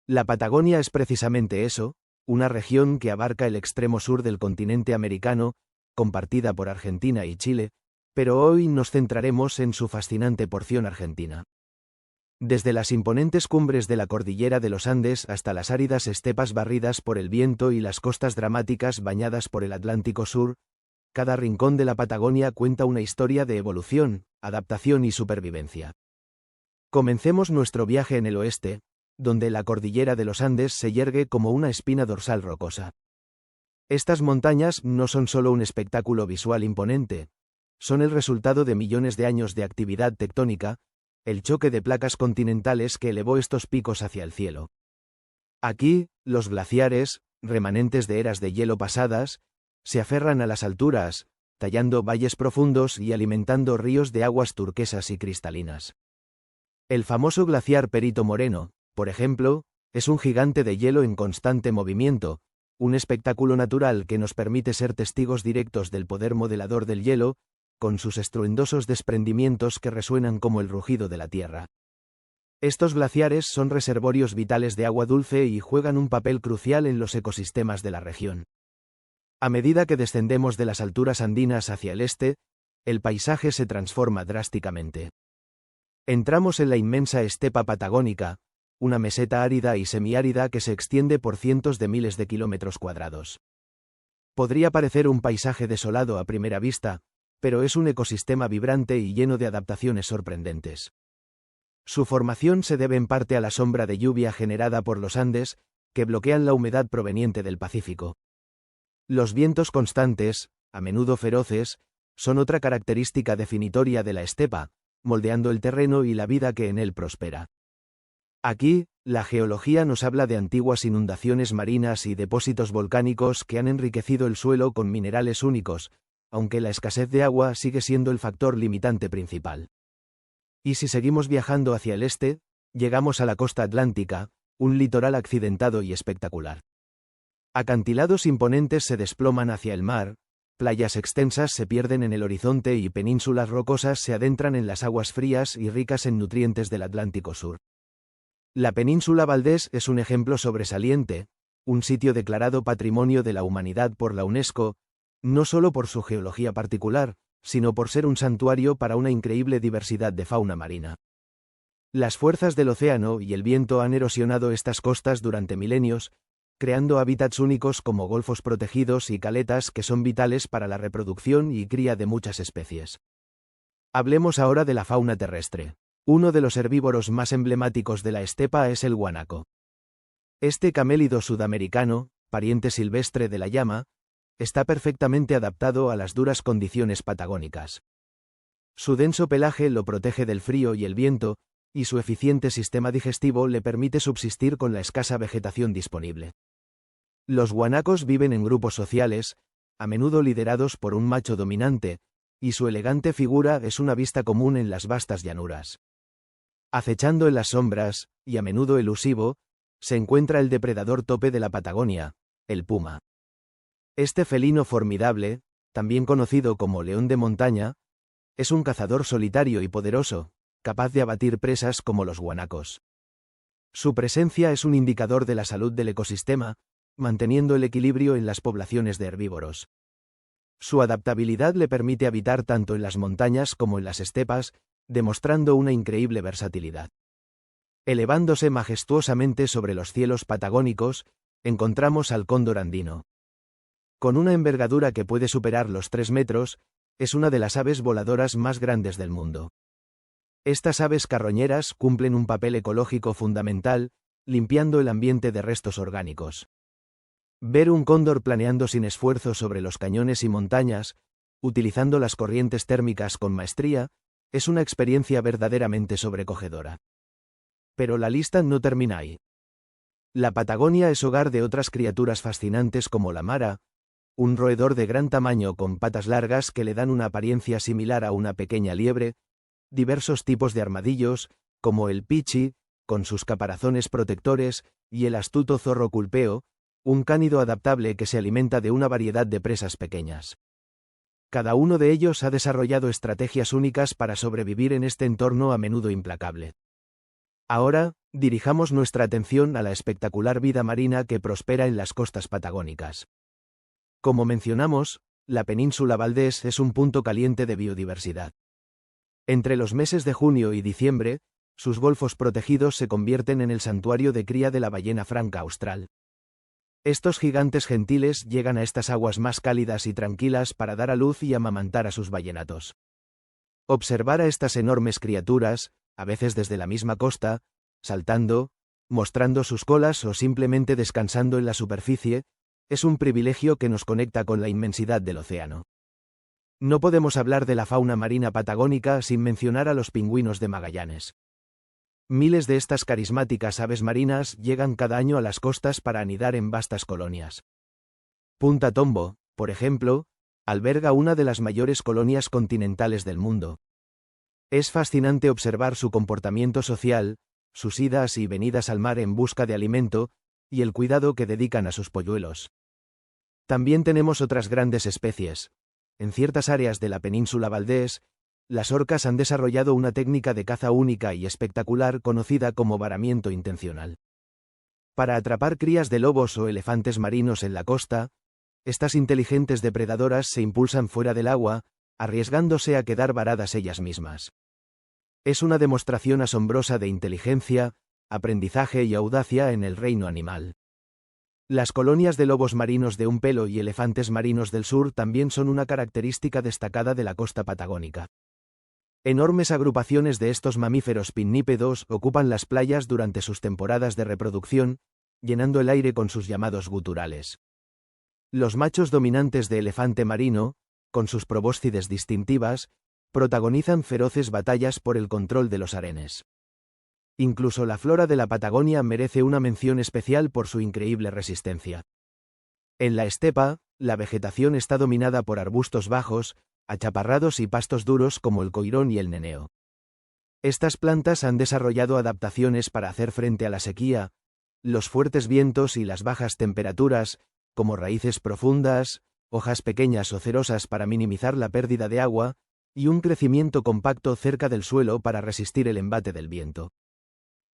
S1: La Patagonia es precisamente eso, una región que abarca el extremo sur del continente americano, compartida por Argentina y Chile, pero hoy nos centraremos en su fascinante porción argentina. Desde las imponentes cumbres de la cordillera de los Andes hasta las áridas estepas barridas por el viento y las costas dramáticas bañadas por el Atlántico Sur, cada rincón de la Patagonia cuenta una historia de evolución, adaptación y supervivencia. Comencemos nuestro viaje en el oeste, donde la cordillera de los Andes se yergue como una espina dorsal rocosa. Estas montañas no son solo un espectáculo visual imponente, son el resultado de millones de años de actividad tectónica, el choque de placas continentales que elevó estos picos hacia el cielo. Aquí, los glaciares, remanentes de eras de hielo pasadas, se aferran a las alturas, tallando valles profundos y alimentando ríos de aguas turquesas y cristalinas. El famoso glaciar Perito Moreno, por ejemplo, es un gigante de hielo en constante movimiento, un espectáculo natural que nos permite ser testigos directos del poder modelador del hielo, con sus estruendosos desprendimientos que resuenan como el rugido de la tierra. Estos glaciares son reservorios vitales de agua dulce y juegan un papel crucial en los ecosistemas de la región. A medida que descendemos de las alturas andinas hacia el este, el paisaje se transforma drásticamente. Entramos en la inmensa estepa patagónica, una meseta árida y semiárida que se extiende por cientos de miles de kilómetros cuadrados. Podría parecer un paisaje desolado a primera vista, pero es un ecosistema vibrante y lleno de adaptaciones sorprendentes. Su formación se debe en parte a la sombra de lluvia generada por los Andes, que bloquean la humedad proveniente del Pacífico. Los vientos constantes, a menudo feroces, son otra característica definitoria de la estepa, moldeando el terreno y la vida que en él prospera. Aquí, la geología nos habla de antiguas inundaciones marinas y depósitos volcánicos que han enriquecido el suelo con minerales únicos, aunque la escasez de agua sigue siendo el factor limitante principal. Y si seguimos viajando hacia el este, llegamos a la costa atlántica, un litoral accidentado y espectacular. Acantilados imponentes se desploman hacia el mar, playas extensas se pierden en el horizonte y penínsulas rocosas se adentran en las aguas frías y ricas en nutrientes del Atlántico Sur. La península Valdés es un ejemplo sobresaliente, un sitio declarado Patrimonio de la Humanidad por la UNESCO, no solo por su geología particular, sino por ser un santuario para una increíble diversidad de fauna marina. Las fuerzas del océano y el viento han erosionado estas costas durante milenios, creando hábitats únicos como golfos protegidos y caletas que son vitales para la reproducción y cría de muchas especies. Hablemos ahora de la fauna terrestre. Uno de los herbívoros más emblemáticos de la estepa es el guanaco. Este camélido sudamericano, pariente silvestre de la llama, está perfectamente adaptado a las duras condiciones patagónicas. Su denso pelaje lo protege del frío y el viento, y su eficiente sistema digestivo le permite subsistir con la escasa vegetación disponible. Los guanacos viven en grupos sociales, a menudo liderados por un macho dominante, y su elegante figura es una vista común en las vastas llanuras. Acechando en las sombras, y a menudo elusivo, se encuentra el depredador tope de la Patagonia, el puma. Este felino formidable, también conocido como león de montaña, es un cazador solitario y poderoso, capaz de abatir presas como los guanacos. Su presencia es un indicador de la salud del ecosistema, manteniendo el equilibrio en las poblaciones de herbívoros. Su adaptabilidad le permite habitar tanto en las montañas como en las estepas, demostrando una increíble versatilidad. Elevándose majestuosamente sobre los cielos patagónicos, encontramos al cóndor andino. Con una envergadura que puede superar los 3 metros, es una de las aves voladoras más grandes del mundo. Estas aves carroñeras cumplen un papel ecológico fundamental, limpiando el ambiente de restos orgánicos. Ver un cóndor planeando sin esfuerzo sobre los cañones y montañas, utilizando las corrientes térmicas con maestría, es una experiencia verdaderamente sobrecogedora. Pero la lista no termina ahí. La Patagonia es hogar de otras criaturas fascinantes como la mara, un roedor de gran tamaño con patas largas que le dan una apariencia similar a una pequeña liebre, diversos tipos de armadillos, como el pichi, con sus caparazones protectores, y el astuto zorro culpeo, un cánido adaptable que se alimenta de una variedad de presas pequeñas. Cada uno de ellos ha desarrollado estrategias únicas para sobrevivir en este entorno a menudo implacable. Ahora, dirijamos nuestra atención a la espectacular vida marina que prospera en las costas patagónicas. Como mencionamos, la península Valdés es un punto caliente de biodiversidad. Entre los meses de junio y diciembre, sus golfos protegidos se convierten en el santuario de cría de la ballena franca austral. Estos gigantes gentiles llegan a estas aguas más cálidas y tranquilas para dar a luz y amamantar a sus ballenatos. Observar a estas enormes criaturas, a veces desde la misma costa, saltando, mostrando sus colas o simplemente descansando en la superficie, es un privilegio que nos conecta con la inmensidad del océano. No podemos hablar de la fauna marina patagónica sin mencionar a los pingüinos de Magallanes. Miles de estas carismáticas aves marinas llegan cada año a las costas para anidar en vastas colonias. Punta Tombo, por ejemplo, alberga una de las mayores colonias continentales del mundo. Es fascinante observar su comportamiento social, sus idas y venidas al mar en busca de alimento, y el cuidado que dedican a sus polluelos. También tenemos otras grandes especies. En ciertas áreas de la península Valdés, las orcas han desarrollado una técnica de caza única y espectacular conocida como varamiento intencional. Para atrapar crías de lobos o elefantes marinos en la costa, estas inteligentes depredadoras se impulsan fuera del agua, arriesgándose a quedar varadas ellas mismas. Es una demostración asombrosa de inteligencia, aprendizaje y audacia en el reino animal. Las colonias de lobos marinos de un pelo y elefantes marinos del sur también son una característica destacada de la costa patagónica. Enormes agrupaciones de estos mamíferos pinnípedos ocupan las playas durante sus temporadas de reproducción, llenando el aire con sus llamados guturales. Los machos dominantes de elefante marino, con sus probóscides distintivas, protagonizan feroces batallas por el control de los harenes. Incluso la flora de la Patagonia merece una mención especial por su increíble resistencia. En la estepa, la vegetación está dominada por arbustos bajos, achaparrados y pastos duros como el coirón y el neneo. Estas plantas han desarrollado adaptaciones para hacer frente a la sequía, los fuertes vientos y las bajas temperaturas, como raíces profundas, hojas pequeñas o cerosas para minimizar la pérdida de agua, y un crecimiento compacto cerca del suelo para resistir el embate del viento.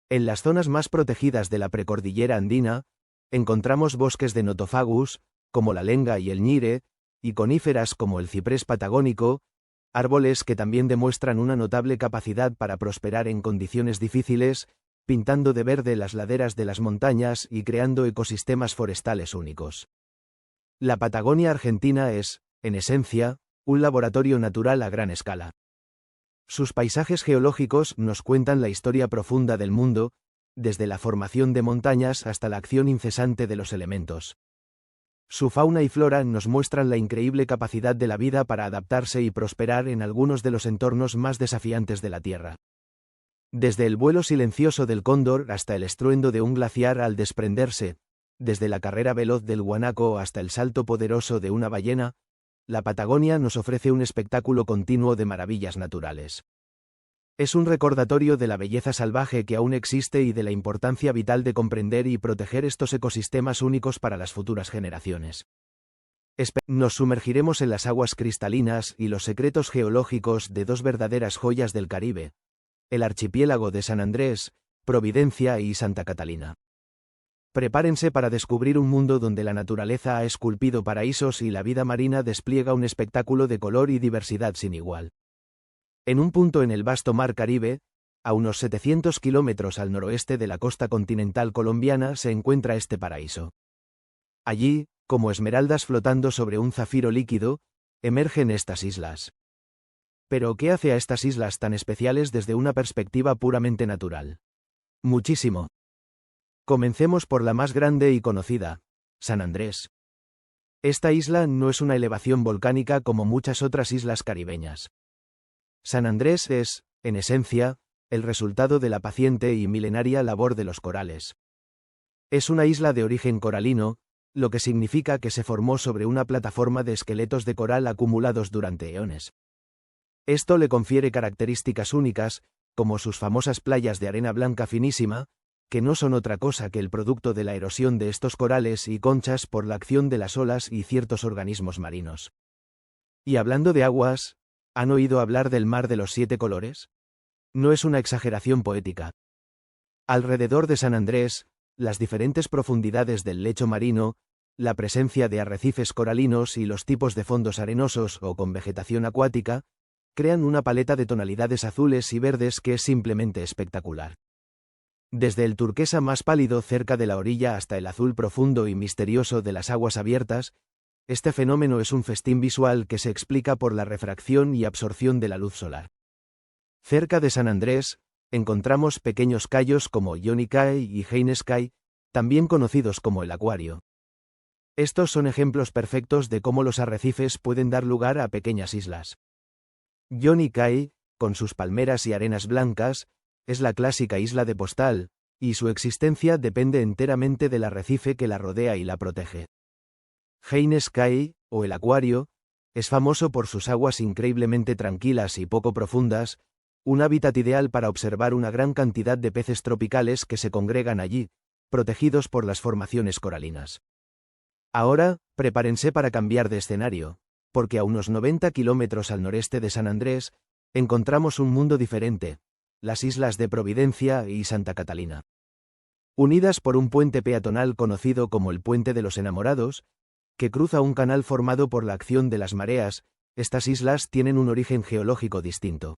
S1: En las zonas más protegidas de la precordillera andina, encontramos bosques de Nothofagus, como la lenga y el ñire, y coníferas como el ciprés patagónico, árboles que también demuestran una notable capacidad para prosperar en condiciones difíciles, pintando de verde las laderas de las montañas y creando ecosistemas forestales únicos. La Patagonia argentina es, en esencia, un laboratorio natural a gran escala. Sus paisajes geológicos nos cuentan la historia profunda del mundo, desde la formación de montañas hasta la acción incesante de los elementos. Su fauna y flora nos muestran la increíble capacidad de la vida para adaptarse y prosperar en algunos de los entornos más desafiantes de la Tierra. Desde el vuelo silencioso del cóndor hasta el estruendo de un glaciar al desprenderse, desde la carrera veloz del guanaco hasta el salto poderoso de una ballena, la Patagonia nos ofrece un espectáculo continuo de maravillas naturales. Es un recordatorio de la belleza salvaje que aún existe y de la importancia vital de comprender y proteger estos ecosistemas únicos para las futuras generaciones. Nos sumergiremos en las aguas cristalinas y los secretos geológicos de dos verdaderas joyas del Caribe, el archipiélago de San Andrés, Providencia y Santa Catalina. Prepárense para descubrir un mundo donde la naturaleza ha esculpido paraísos y la vida marina despliega un espectáculo de color y diversidad sin igual. En un punto en el vasto mar Caribe, a unos 700 kilómetros al noroeste de la costa continental colombiana se encuentra este paraíso. Allí, como esmeraldas flotando sobre un zafiro líquido, emergen estas islas. Pero ¿qué hace a estas islas tan especiales desde una perspectiva puramente natural? Muchísimo. Comencemos por la más grande y conocida, San Andrés. Esta isla no es una elevación volcánica como muchas otras islas caribeñas. San Andrés es, en esencia, el resultado de la paciente y milenaria labor de los corales. Es una isla de origen coralino, lo que significa que se formó sobre una plataforma de esqueletos de coral acumulados durante eones. Esto le confiere características únicas, como sus famosas playas de arena blanca finísima, que no son otra cosa que el producto de la erosión de estos corales y conchas por la acción de las olas y ciertos organismos marinos. Y hablando de aguas, ¿han oído hablar del mar de los 7 colores? No es una exageración poética. Alrededor de San Andrés, las diferentes profundidades del lecho marino, la presencia de arrecifes coralinos y los tipos de fondos arenosos o con vegetación acuática, crean una paleta de tonalidades azules y verdes que es simplemente espectacular. Desde el turquesa más pálido cerca de la orilla hasta el azul profundo y misterioso de las aguas abiertas, este fenómeno es un festín visual que se explica por la refracción y absorción de la luz solar. Cerca de San Andrés, encontramos pequeños cayos como Johnny Cay y Haynes Cay, también conocidos como el Acuario. Estos son ejemplos perfectos de cómo los arrecifes pueden dar lugar a pequeñas islas. Johnny Cay, con sus palmeras y arenas blancas, es la clásica isla de postal, y su existencia depende enteramente del arrecife que la rodea y la protege. Haynes Cay, o el Acuario, es famoso por sus aguas increíblemente tranquilas y poco profundas, un hábitat ideal para observar una gran cantidad de peces tropicales que se congregan allí, protegidos por las formaciones coralinas. Ahora, prepárense para cambiar de escenario, porque a unos 90 kilómetros al noreste de San Andrés, encontramos un mundo diferente, las islas de Providencia y Santa Catalina. Unidas por un puente peatonal conocido como el Puente de los Enamorados, que cruza un canal formado por la acción de las mareas, estas islas tienen un origen geológico distinto.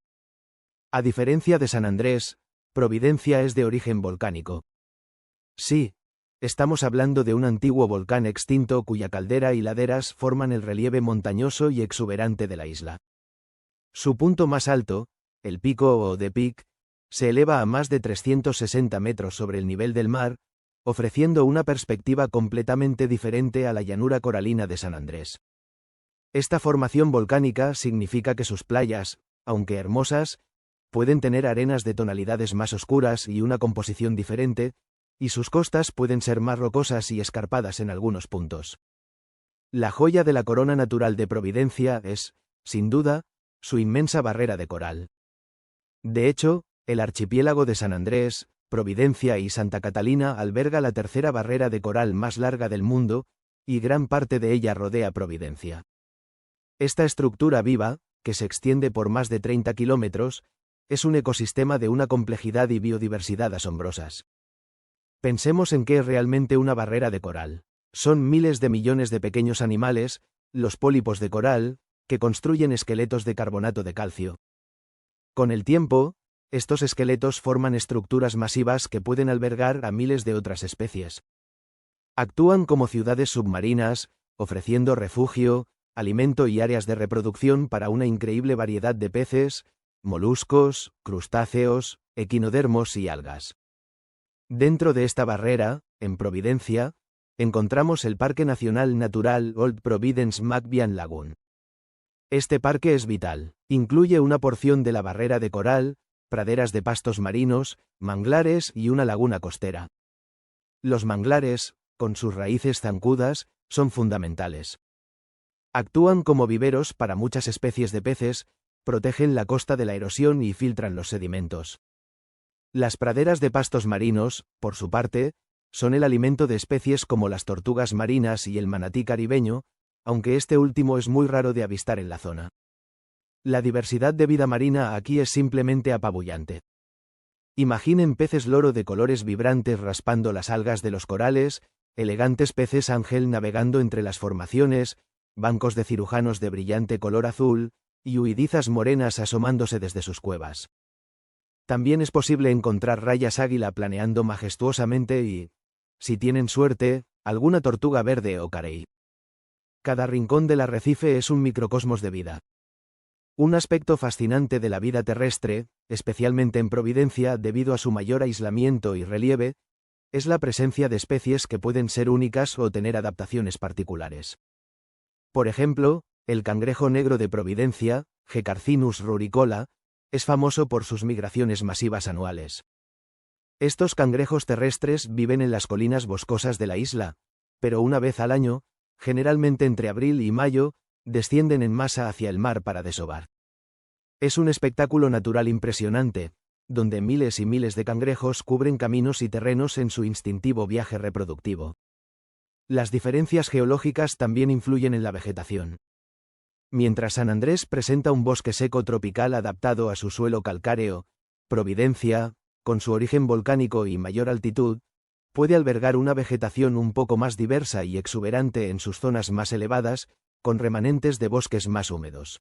S1: A diferencia de San Andrés, Providencia es de origen volcánico. Sí, estamos hablando de un antiguo volcán extinto cuya caldera y laderas forman el relieve montañoso y exuberante de la isla. Su punto más alto, el pico o The Peak, se eleva a más de 360 metros sobre el nivel del mar, ofreciendo una perspectiva completamente diferente a la llanura coralina de San Andrés. Esta formación volcánica significa que sus playas, aunque hermosas, pueden tener arenas de tonalidades más oscuras y una composición diferente, y sus costas pueden ser más rocosas y escarpadas en algunos puntos. La joya de la corona natural de Providencia es, sin duda, su inmensa barrera de coral. De hecho, el archipiélago de San Andrés, Providencia y Santa Catalina alberga la tercera barrera de coral más larga del mundo, y gran parte de ella rodea Providencia. Esta estructura viva, que se extiende por más de 30 kilómetros, es un ecosistema de una complejidad y biodiversidad asombrosas. Pensemos en qué es realmente una barrera de coral. Son miles de millones de pequeños animales, los pólipos de coral, que construyen esqueletos de carbonato de calcio. Con el tiempo, estos esqueletos forman estructuras masivas que pueden albergar a miles de otras especies. Actúan como ciudades submarinas, ofreciendo refugio, alimento y áreas de reproducción para una increíble variedad de peces, moluscos, crustáceos, equinodermos y algas. Dentro de esta barrera, en Providencia, encontramos el Parque Nacional Natural Old Providence-Macbian Lagoon. Este parque es vital, incluye una porción de la barrera de coral, praderas de pastos marinos, manglares y una laguna costera. Los manglares, con sus raíces zancudas, son fundamentales. Actúan como viveros para muchas especies de peces, protegen la costa de la erosión y filtran los sedimentos. Las praderas de pastos marinos, por su parte, son el alimento de especies como las tortugas marinas y el manatí caribeño, aunque este último es muy raro de avistar en la zona. La diversidad de vida marina aquí es simplemente apabullante. Imaginen peces loro de colores vibrantes raspando las algas de los corales, elegantes peces ángel navegando entre las formaciones, bancos de cirujanos de brillante color azul, y huidizas morenas asomándose desde sus cuevas. También es posible encontrar rayas águila planeando majestuosamente y, si tienen suerte, alguna tortuga verde o carey. Cada rincón del arrecife es un microcosmos de vida. Un aspecto fascinante de la vida terrestre, especialmente en Providencia debido a su mayor aislamiento y relieve, es la presencia de especies que pueden ser únicas o tener adaptaciones particulares. Por ejemplo, el cangrejo negro de Providencia, Gecarcinus ruricola, es famoso por sus migraciones masivas anuales. Estos cangrejos terrestres viven en las colinas boscosas de la isla, pero una vez al año, generalmente entre abril y mayo, descienden en masa hacia el mar para desovar. Es un espectáculo natural impresionante, donde miles y miles de cangrejos cubren caminos y terrenos en su instintivo viaje reproductivo. Las diferencias geológicas también influyen en la vegetación. Mientras San Andrés presenta un bosque seco tropical adaptado a su suelo calcáreo, Providencia, con su origen volcánico y mayor altitud, puede albergar una vegetación un poco más diversa y exuberante en sus zonas más elevadas, con remanentes de bosques más húmedos.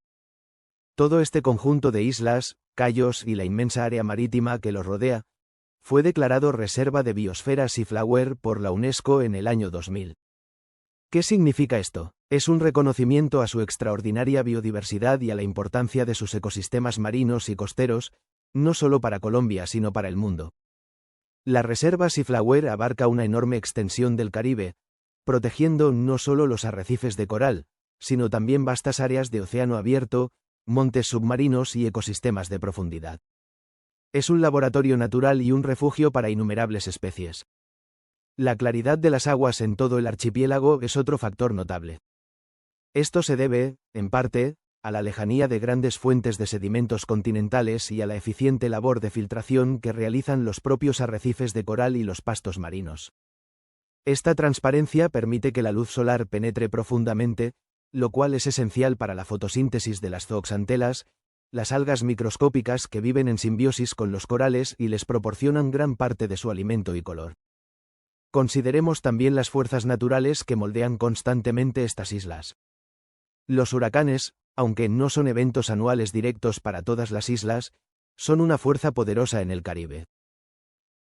S1: Todo este conjunto de islas, cayos y la inmensa área marítima que los rodea, fue declarado Reserva de Biosfera Seaflower por la UNESCO en el año 2000. ¿Qué significa esto? Es un reconocimiento a su extraordinaria biodiversidad y a la importancia de sus ecosistemas marinos y costeros, no solo para Colombia sino para el mundo. La Reserva Seaflower abarca una enorme extensión del Caribe, protegiendo no solo los arrecifes de coral, sino también vastas áreas de océano abierto, montes submarinos y ecosistemas de profundidad. Es un laboratorio natural y un refugio para innumerables especies. La claridad de las aguas en todo el archipiélago es otro factor notable. Esto se debe, en parte, a la lejanía de grandes fuentes de sedimentos continentales y a la eficiente labor de filtración que realizan los propios arrecifes de coral y los pastos marinos. Esta transparencia permite que la luz solar penetre profundamente, lo cual es esencial para la fotosíntesis de las zooxantelas, las algas microscópicas que viven en simbiosis con los corales y les proporcionan gran parte de su alimento y color. Consideremos también las fuerzas naturales que moldean constantemente estas islas. Los huracanes, aunque no son eventos anuales directos para todas las islas, son una fuerza poderosa en el Caribe.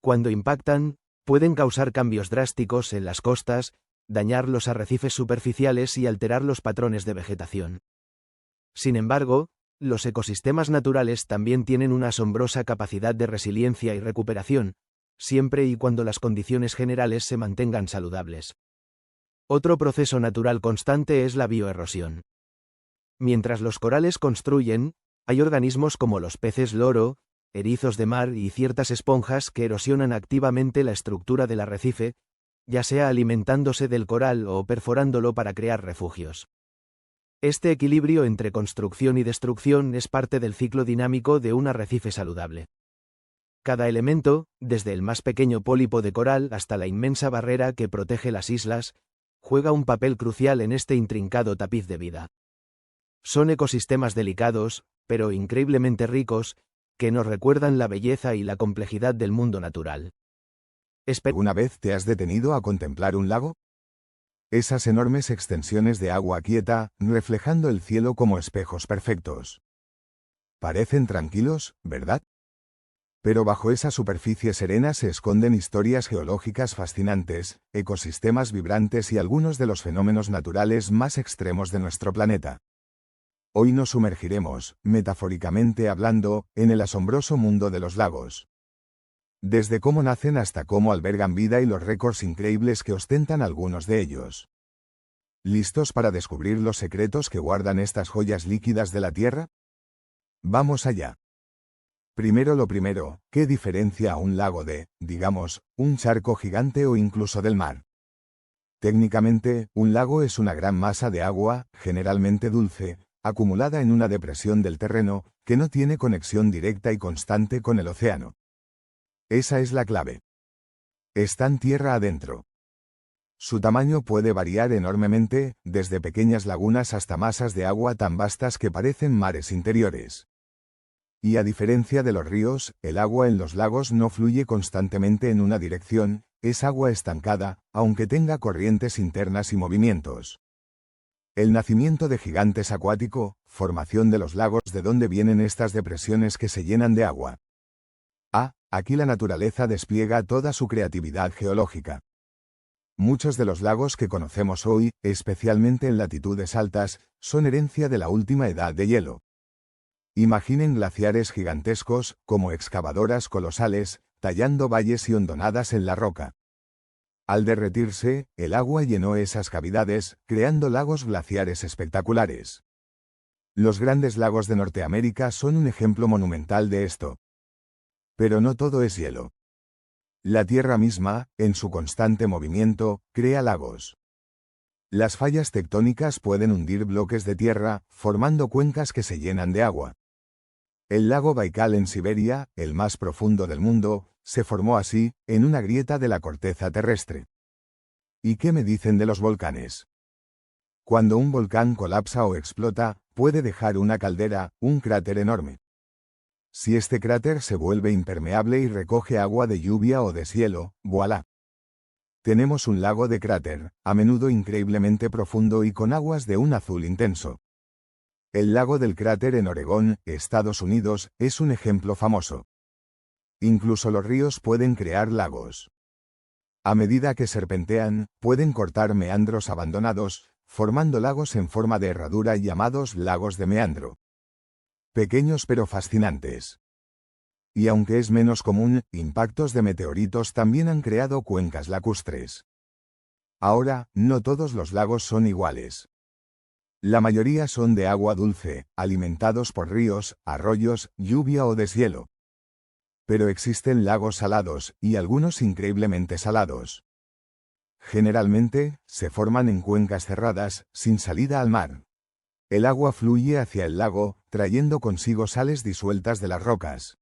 S1: Cuando impactan, pueden causar cambios drásticos en las costas, dañar los arrecifes superficiales y alterar los patrones de vegetación. Sin embargo, los ecosistemas naturales también tienen una asombrosa capacidad de resiliencia y recuperación, siempre y cuando las condiciones generales se mantengan saludables. Otro proceso natural constante es la bioerosión. Mientras los corales construyen, hay organismos como los peces loro, erizos de mar y ciertas esponjas que erosionan activamente la estructura del arrecife, ya sea alimentándose del coral o perforándolo para crear refugios. Este equilibrio entre construcción y destrucción es parte del ciclo dinámico de un arrecife saludable. Cada elemento, desde el más pequeño pólipo de coral hasta la inmensa barrera que protege las islas, juega un papel crucial en este intrincado tapiz de vida. Son ecosistemas delicados, pero increíblemente ricos, que nos recuerdan la belleza y la complejidad del mundo natural.
S3: ¿Alguna vez te has detenido a contemplar un lago? Esas enormes extensiones de agua quieta, reflejando el cielo como espejos perfectos. Parecen tranquilos, ¿verdad? Pero bajo esa superficie serena se esconden historias geológicas fascinantes, ecosistemas vibrantes y algunos de los fenómenos naturales más extremos de nuestro planeta. Hoy nos sumergiremos, metafóricamente hablando, en el asombroso mundo de los lagos. desde cómo nacen hasta cómo albergan vida y los récords increíbles que ostentan algunos de ellos. ¿Listos para descubrir los secretos que guardan estas joyas líquidas de la Tierra? Vamos allá. Primero lo primero, ¿qué diferencia a un lago de, digamos, un charco gigante o incluso del mar? Técnicamente, un lago es una gran masa de agua, generalmente dulce, acumulada en una depresión del terreno, que no tiene conexión directa y constante con el océano. Esa es la clave. Están tierra adentro. Su tamaño puede variar enormemente, desde pequeñas lagunas hasta masas de agua tan vastas que parecen mares interiores. Y a diferencia de los ríos, el agua en los lagos no fluye constantemente en una dirección, es agua estancada, aunque tenga corrientes internas y movimientos. El nacimiento de gigantes acuático, formación de los lagos, de donde vienen estas depresiones que se llenan de agua. Aquí la naturaleza despliega toda su creatividad geológica. Muchos de los lagos que conocemos hoy, especialmente en latitudes altas, son herencia de la última edad de hielo. Imaginen glaciares gigantescos, como excavadoras colosales, tallando valles y hondonadas en la roca. Al derretirse, el agua llenó esas cavidades, creando lagos glaciares espectaculares. Los grandes lagos de Norteamérica son un ejemplo monumental de esto. Pero no todo es hielo. La Tierra misma, en su constante movimiento, crea lagos. Las fallas tectónicas pueden hundir bloques de tierra, formando cuencas que se llenan de agua. El lago Baikal en Siberia, el más profundo del mundo, se formó así, en una grieta de la corteza terrestre. ¿Y qué me dicen de los volcanes? Cuando un volcán colapsa o explota, puede dejar una caldera, un cráter enorme. Si este cráter se vuelve impermeable y recoge agua de lluvia o deshielo, ¡voilá! Tenemos un lago de cráter, a menudo increíblemente profundo y con aguas de un azul intenso. El lago del cráter en Oregón, Estados Unidos, es un ejemplo famoso. Incluso los ríos pueden crear lagos. A medida que serpentean, pueden cortar meandros abandonados, formando lagos en forma de herradura llamados lagos de meandro. Pequeños pero fascinantes. Y aunque es menos común, impactos de meteoritos también han creado cuencas lacustres. Ahora, no todos los lagos son iguales. La mayoría son de agua dulce, alimentados por ríos, arroyos, lluvia o deshielo. Pero existen lagos salados, y algunos increíblemente salados. Generalmente, se forman en cuencas cerradas, sin salida al mar. El agua fluye hacia el lago, trayendo consigo sales disueltas de las rocas.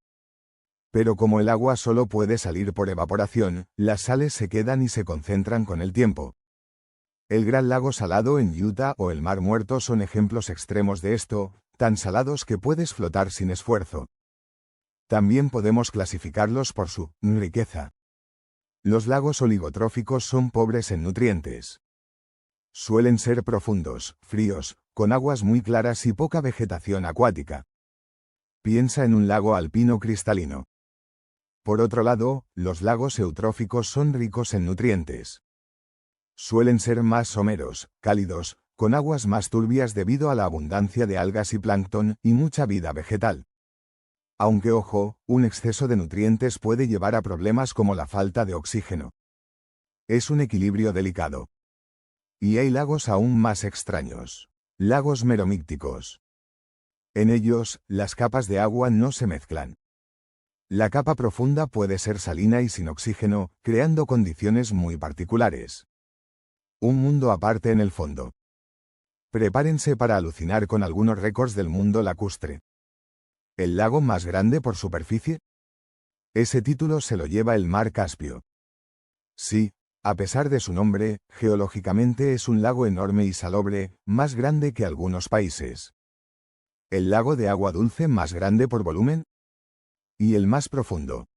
S3: Pero como el agua solo puede salir por evaporación, las sales se quedan y se concentran con el tiempo. El Gran Lago Salado en Utah o el Mar Muerto son ejemplos extremos de esto, tan salados que puedes flotar sin esfuerzo. También podemos clasificarlos por su riqueza. Los lagos oligotróficos son pobres en nutrientes. Suelen ser profundos, fríos, con aguas muy claras y poca vegetación acuática. Piensa en un lago alpino cristalino. Por otro lado, los lagos eutróficos son ricos en nutrientes. Suelen ser más someros, cálidos, con aguas más turbias debido a la abundancia de algas y plancton y mucha vida vegetal. Aunque ojo, un exceso de nutrientes puede llevar a problemas como la falta de oxígeno. Es un equilibrio delicado. Y hay lagos aún más extraños. Lagos meromícticos. En ellos, las capas de agua no se mezclan. La capa profunda puede ser salina y sin oxígeno, creando condiciones muy particulares. Un mundo aparte en el fondo. Prepárense para alucinar con algunos récords del mundo lacustre. ¿El lago más grande por superficie? Ese título se lo lleva el mar Caspio. Sí, a pesar de su nombre, geológicamente es un lago enorme y salobre, más grande que algunos países. ¿El lago de agua dulce más grande por volumen? ¿Y el más profundo?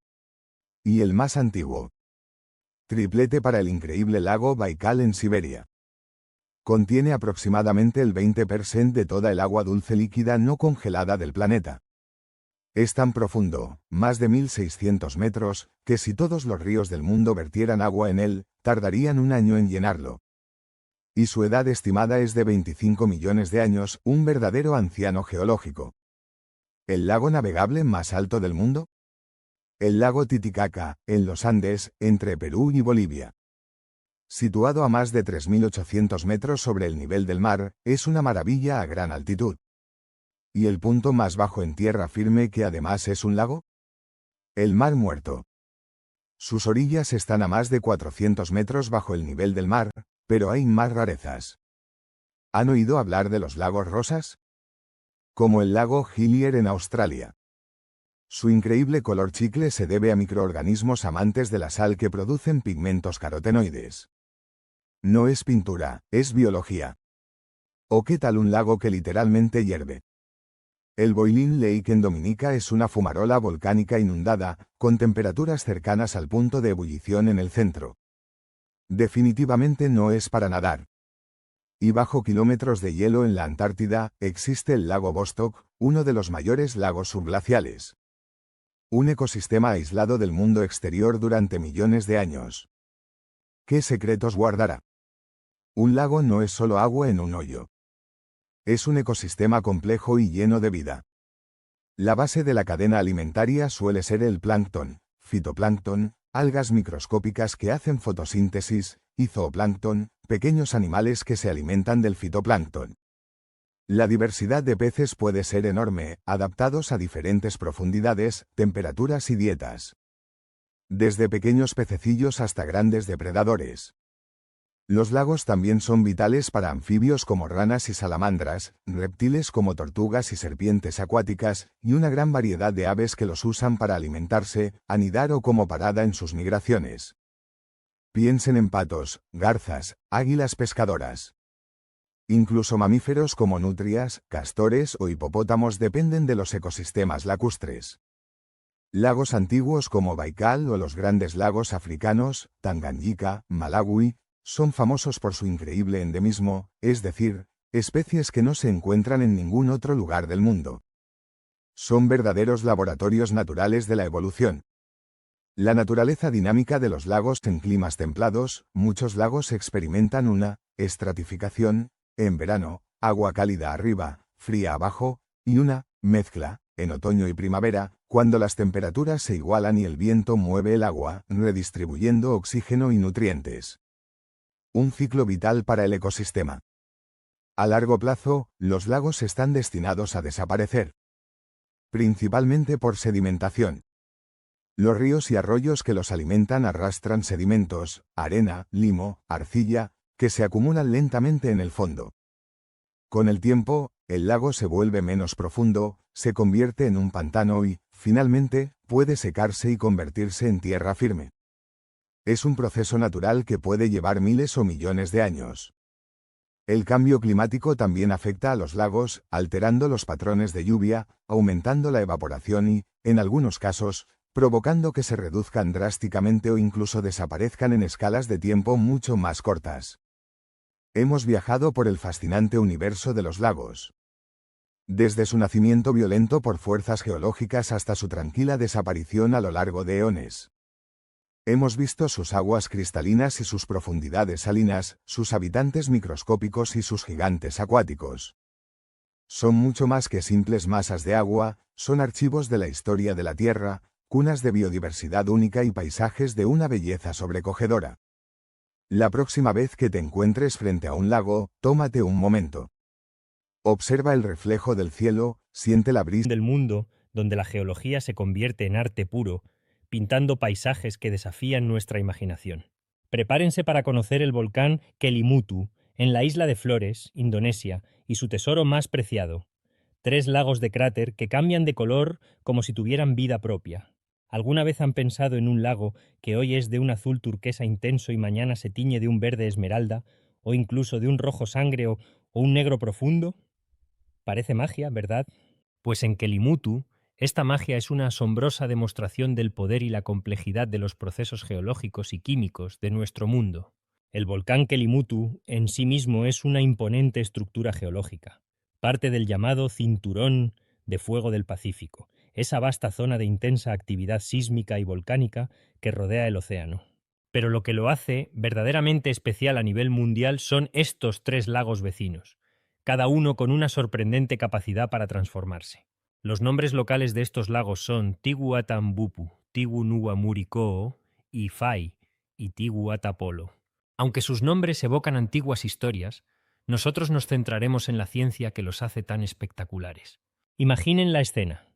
S3: ¿Y el más antiguo? Triplete para el increíble lago Baikal en Siberia. Contiene aproximadamente el 20% de toda el agua dulce líquida no congelada del planeta. Es tan profundo, más de 1.600 metros, que si todos los ríos del mundo vertieran agua en él, tardarían un año en llenarlo. Y su edad estimada es de 25 millones de años, un verdadero anciano geológico. ¿El lago navegable más alto del mundo? El lago Titicaca, en los Andes, entre Perú y Bolivia. Situado a más de 3.800 metros sobre el nivel del mar, es una maravilla a gran altitud. ¿Y el punto más bajo en tierra firme que además es un lago? El Mar Muerto. Sus orillas están a más de 400 metros bajo el nivel del mar, pero hay más rarezas. ¿Han oído hablar de los lagos rosas? Como el lago Hillier en Australia. Su increíble color chicle se debe a microorganismos amantes de la sal que producen pigmentos carotenoides. No es pintura, es biología. ¿O qué tal un lago que literalmente hierve? El Boiling Lake en Dominica es una fumarola volcánica inundada, con temperaturas cercanas al punto de ebullición en el centro. Definitivamente no es para nadar. Y bajo kilómetros de hielo en la Antártida, existe el lago Vostok, uno de los mayores lagos subglaciales. Un ecosistema aislado del mundo exterior durante millones de años. ¿Qué secretos guardará? Un lago no es solo agua en un hoyo. Es un ecosistema complejo y lleno de vida. La base de la cadena alimentaria suele ser el plancton, fitoplancton, algas microscópicas que hacen fotosíntesis, y zooplancton, pequeños animales que se alimentan del fitoplancton. La diversidad de peces puede ser enorme, adaptados a diferentes profundidades, temperaturas y dietas. Desde pequeños pececillos hasta grandes depredadores. Los lagos también son vitales para anfibios como ranas y salamandras, reptiles como tortugas y serpientes acuáticas, y una gran variedad de aves que los usan para alimentarse, anidar o como parada en sus migraciones. Piensen en patos, garzas, águilas pescadoras. Incluso mamíferos como nutrias, castores o hipopótamos dependen de los ecosistemas lacustres. Lagos antiguos como Baikal o los grandes lagos africanos, Tanganyika, Malawi, son famosos por su increíble endemismo, es decir, especies que no se encuentran en ningún otro lugar del mundo. Son verdaderos laboratorios naturales de la evolución. La naturaleza dinámica de los lagos en climas templados, muchos lagos experimentan una estratificación, en verano, agua cálida arriba, fría abajo, y una mezcla, en otoño y primavera, cuando las temperaturas se igualan y el viento mueve el agua, redistribuyendo oxígeno y nutrientes. Un ciclo vital para el ecosistema. A largo plazo, los lagos están destinados a desaparecer. Principalmente por sedimentación. Los ríos y arroyos que los alimentan arrastran sedimentos, arena, limo, arcilla, que se acumulan lentamente en el fondo. Con el tiempo, el lago se vuelve menos profundo, se convierte en un pantano y, finalmente, puede secarse y convertirse en tierra firme. Es un proceso natural que puede llevar miles o millones de años. El cambio climático también afecta a los lagos, alterando los patrones de lluvia, aumentando la evaporación y, en algunos casos, provocando que se reduzcan drásticamente o incluso desaparezcan en escalas de tiempo mucho más cortas. Hemos viajado por el fascinante universo de los lagos. Desde su nacimiento violento por fuerzas geológicas hasta su tranquila desaparición a lo largo de eones. Hemos visto sus aguas cristalinas y sus profundidades salinas, sus habitantes microscópicos y sus gigantes acuáticos. Son mucho más que simples masas de agua, son archivos de la historia de la Tierra, cunas de biodiversidad única y paisajes de una belleza sobrecogedora. La próxima vez que te encuentres frente a un lago, tómate un momento. Observa el reflejo del cielo, siente la brisa
S2: del mundo, donde la geología se convierte en arte puro, pintando paisajes que desafían nuestra imaginación. Prepárense para conocer el volcán Kelimutu, en la isla de Flores, Indonesia, y su tesoro más preciado. 3 lagos de cráter que cambian de color como si tuvieran vida propia. ¿Alguna vez han pensado en un lago que hoy es de un azul turquesa intenso y mañana se tiñe de un verde esmeralda, o incluso de un rojo sangre o un negro profundo? Parece magia, ¿verdad? Pues en Kelimutu, esta magia es una asombrosa demostración del poder y la complejidad de los procesos geológicos y químicos de nuestro mundo. El volcán Kelimutu en sí mismo es una imponente estructura geológica, parte del llamado Cinturón de Fuego del Pacífico, esa vasta zona de intensa actividad sísmica y volcánica que rodea el océano. Pero lo que lo hace verdaderamente especial a nivel mundial son estos 3 lagos vecinos, cada uno con una sorprendente capacidad para transformarse. Los nombres locales de estos lagos son Tiguatambupu, Tigu Nuwa Murikoo y Fai y Tigu Atapolo. Aunque sus nombres evocan antiguas historias, nosotros nos centraremos en la ciencia que los hace tan espectaculares. Imaginen la escena.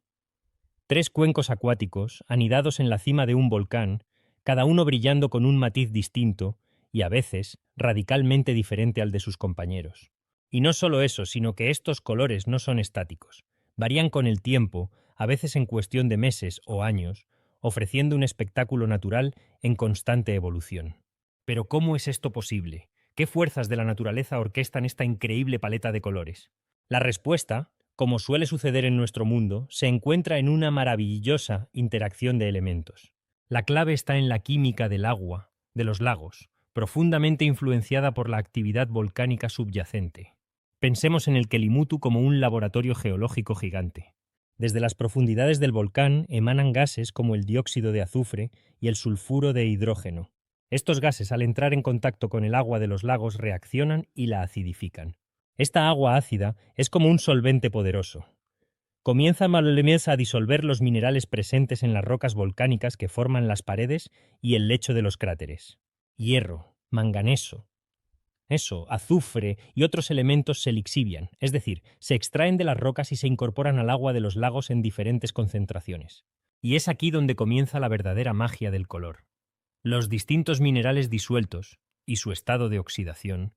S2: 3 cuencos acuáticos, anidados en la cima de un volcán, cada uno brillando con un matiz distinto y, a veces, radicalmente diferente al de sus compañeros. Y no solo eso, sino que estos colores no son estáticos. Varían con el tiempo, a veces en cuestión de meses o años, ofreciendo un espectáculo natural en constante evolución. Pero ¿cómo es esto posible? ¿Qué fuerzas de la naturaleza orquestan esta increíble paleta de colores? La respuesta, como suele suceder en nuestro mundo, se encuentra en una maravillosa interacción de elementos. La clave está en la química del agua, de los lagos, profundamente influenciada por la actividad volcánica subyacente. Pensemos en el Kelimutu como un laboratorio geológico gigante. Desde las profundidades del volcán emanan gases como el dióxido de azufre y el sulfuro de hidrógeno. Estos gases, al entrar en contacto con el agua de los lagos, reaccionan y la acidifican. Esta agua ácida es como un solvente poderoso. Comienza a disolver los minerales presentes en las rocas volcánicas que forman las paredes y el lecho de los cráteres. Hierro, manganeso, azufre y otros elementos se lixivian, es decir, se extraen de las rocas y se incorporan al agua de los lagos en diferentes concentraciones. Y es aquí donde comienza la verdadera magia del color. Los distintos minerales disueltos y su estado de oxidación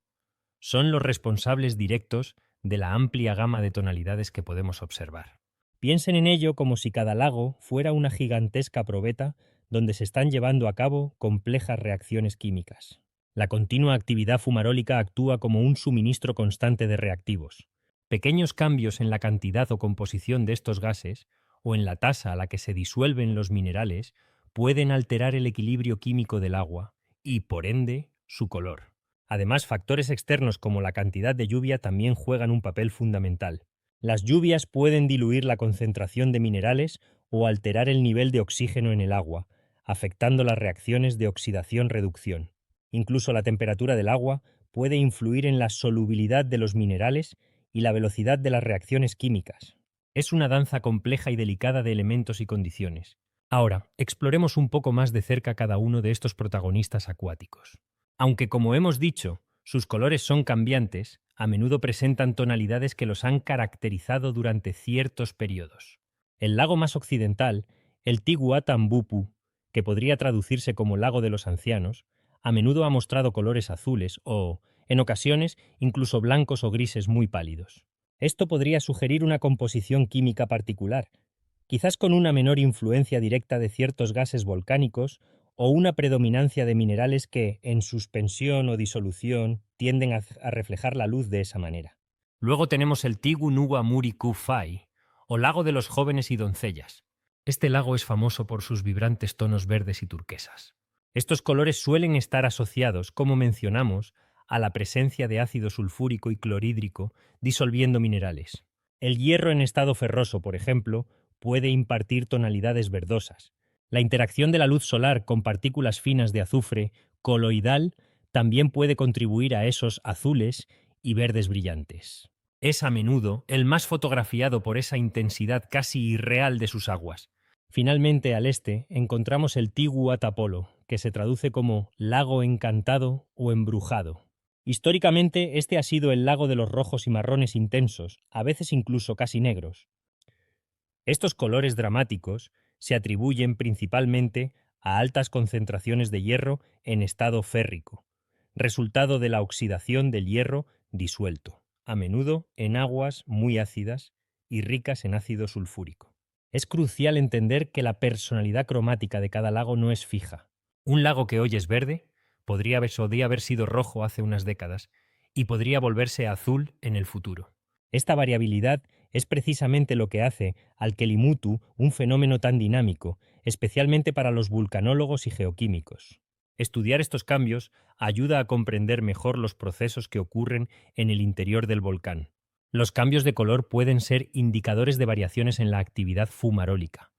S2: son los responsables directos de la amplia gama de tonalidades que podemos observar. Piensen en ello como si cada lago fuera una gigantesca probeta donde se están llevando a cabo complejas reacciones químicas. La continua actividad fumarólica actúa como un suministro constante de reactivos. Pequeños cambios en la cantidad o composición de estos gases, o en la tasa a la que se disuelven los minerales, pueden alterar el equilibrio químico del agua y, por ende, su color. Además, factores externos como la cantidad de lluvia también juegan un papel fundamental. Las lluvias pueden diluir la concentración de minerales o alterar el nivel de oxígeno en el agua, afectando las reacciones de oxidación-reducción. Incluso la temperatura del agua puede influir en la solubilidad de los minerales y la velocidad de las reacciones químicas. Es una danza compleja y delicada de elementos y condiciones. Ahora, exploremos un poco más de cerca cada uno de estos protagonistas acuáticos. Aunque, como hemos dicho, sus colores son cambiantes, a menudo presentan tonalidades que los han caracterizado durante ciertos periodos. El lago más occidental, el Tiguatambupu, que podría traducirse como lago de los ancianos, a menudo ha mostrado colores azules o, en ocasiones, incluso blancos o grises muy pálidos. Esto podría sugerir una composición química particular, quizás con una menor influencia directa de ciertos gases volcánicos o una predominancia de minerales que, en suspensión o disolución, tienden a reflejar la luz de esa manera. Luego tenemos el Tigu Nuwa Muriku Fai, o lago de los jóvenes y doncellas. Este lago es famoso por sus vibrantes tonos verdes y turquesas. Estos colores suelen estar asociados, como mencionamos, a la presencia de ácido sulfúrico y clorhídrico disolviendo minerales. El hierro en estado ferroso, por ejemplo, puede impartir tonalidades verdosas. La interacción de la luz solar con partículas finas de azufre coloidal también puede contribuir a esos azules y verdes brillantes. Es a menudo el más fotografiado por esa intensidad casi irreal de sus aguas. Finalmente, al este, encontramos el Tigu Atapolo, que se traduce como lago encantado o embrujado. Históricamente, este ha sido el lago de los rojos y marrones intensos, a veces incluso casi negros. Estos colores dramáticos se atribuyen principalmente a altas concentraciones de hierro en estado férrico, resultado de la oxidación del hierro disuelto, a menudo en aguas muy ácidas y ricas en ácido sulfúrico. Es crucial entender que la personalidad cromática de cada lago no es fija. Un lago que hoy es verde podría haber sido rojo hace unas décadas y podría volverse azul en el futuro. Esta variabilidad es precisamente lo que hace al Kelimutu un fenómeno tan dinámico, especialmente para los vulcanólogos y geoquímicos. Estudiar estos cambios ayuda a comprender mejor los procesos que ocurren en el interior del volcán. Los cambios de color pueden ser indicadores de variaciones en la actividad fumarólica,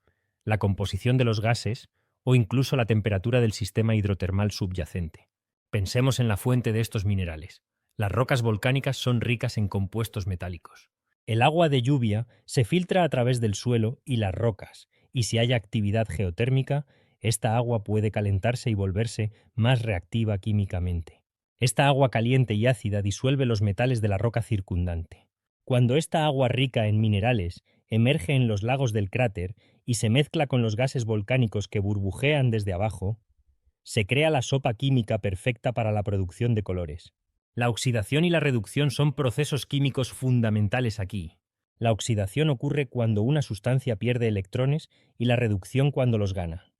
S2: la composición de los gases o incluso la temperatura del sistema hidrotermal subyacente. Pensemos en la fuente de estos minerales. Las rocas volcánicas son ricas en compuestos metálicos. El agua de lluvia se filtra a través del suelo y las rocas, y si hay actividad geotérmica, esta agua puede calentarse y volverse más reactiva químicamente. Esta agua caliente y ácida disuelve los metales de la roca circundante. Cuando esta agua rica en minerales emerge en los lagos del cráter y se mezcla con los gases volcánicos que burbujean desde abajo, se crea la sopa química perfecta para la producción de colores. La oxidación y la reducción son procesos químicos fundamentales aquí. La oxidación ocurre cuando una sustancia pierde electrones y la reducción cuando los gana.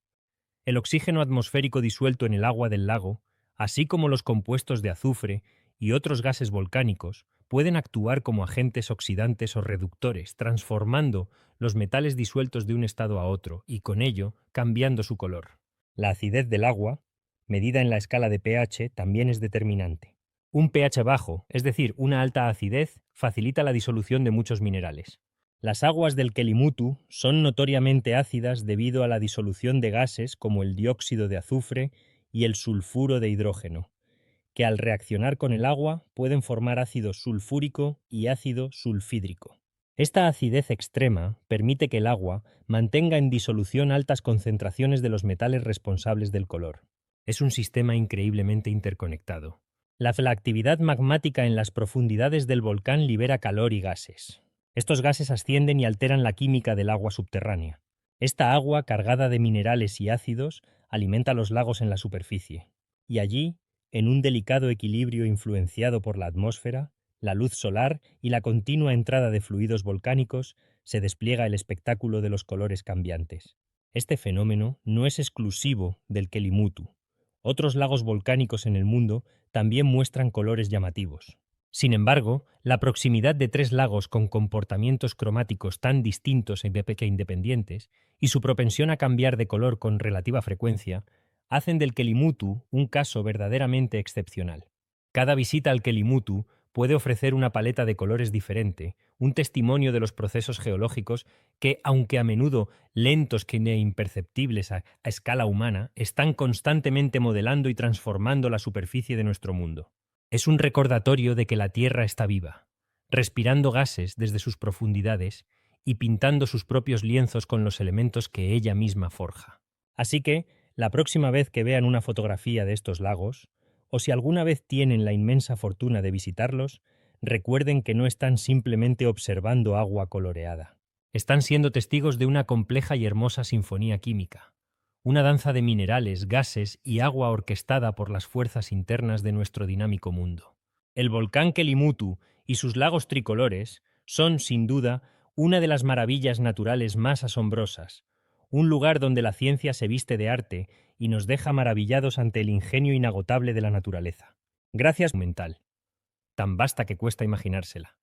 S2: El oxígeno atmosférico disuelto en el agua del lago, así como los compuestos de azufre y otros gases volcánicos, pueden actuar como agentes oxidantes o reductores, transformando los metales disueltos de un estado a otro y, con ello, cambiando su color. La acidez del agua, medida en la escala de pH, también es determinante. Un pH bajo, es decir, una alta acidez, facilita la disolución de muchos minerales. Las aguas del Kelimutu son notoriamente ácidas debido a la disolución de gases como el dióxido de azufre y el sulfuro de hidrógeno, que al reaccionar con el agua pueden formar ácido sulfúrico y ácido sulfídrico. Esta acidez extrema permite que el agua mantenga en disolución altas concentraciones de los metales responsables del color. Es un sistema increíblemente interconectado. La actividad magmática en las profundidades del volcán libera calor y gases. Estos gases ascienden y alteran la química del agua subterránea. Esta agua, cargada de minerales y ácidos, alimenta los lagos en la superficie. Y allí, en un delicado equilibrio influenciado por la atmósfera, la luz solar y la continua entrada de fluidos volcánicos, se despliega el espectáculo de los colores cambiantes. Este fenómeno no es exclusivo del Kelimutu. Otros lagos volcánicos en el mundo también muestran colores llamativos. Sin embargo, la proximidad de tres lagos con comportamientos cromáticos tan distintos e independientes y su propensión a cambiar de color con relativa frecuencia hacen del Kelimutu un caso verdaderamente excepcional. Cada visita al Kelimutu puede ofrecer una paleta de colores diferente, un testimonio de los procesos geológicos que, aunque a menudo lentos e imperceptibles a escala humana, están constantemente modelando y transformando la superficie de nuestro mundo. Es un recordatorio de que la Tierra está viva, respirando gases desde sus profundidades y pintando sus propios lienzos con los elementos que ella misma forja. Así que, la próxima vez que vean una fotografía de estos lagos, o si alguna vez tienen la inmensa fortuna de visitarlos, recuerden que no están simplemente observando agua coloreada. Están siendo testigos de una compleja y hermosa sinfonía química, una danza de minerales, gases y agua orquestada por las fuerzas internas de nuestro dinámico mundo. El volcán Kelimutu y sus lagos tricolores son, sin duda, una de las maravillas naturales más asombrosas, un lugar donde la ciencia se viste de arte y nos deja maravillados ante el ingenio inagotable de la naturaleza. Gracias mental, tan vasta que cuesta imaginársela.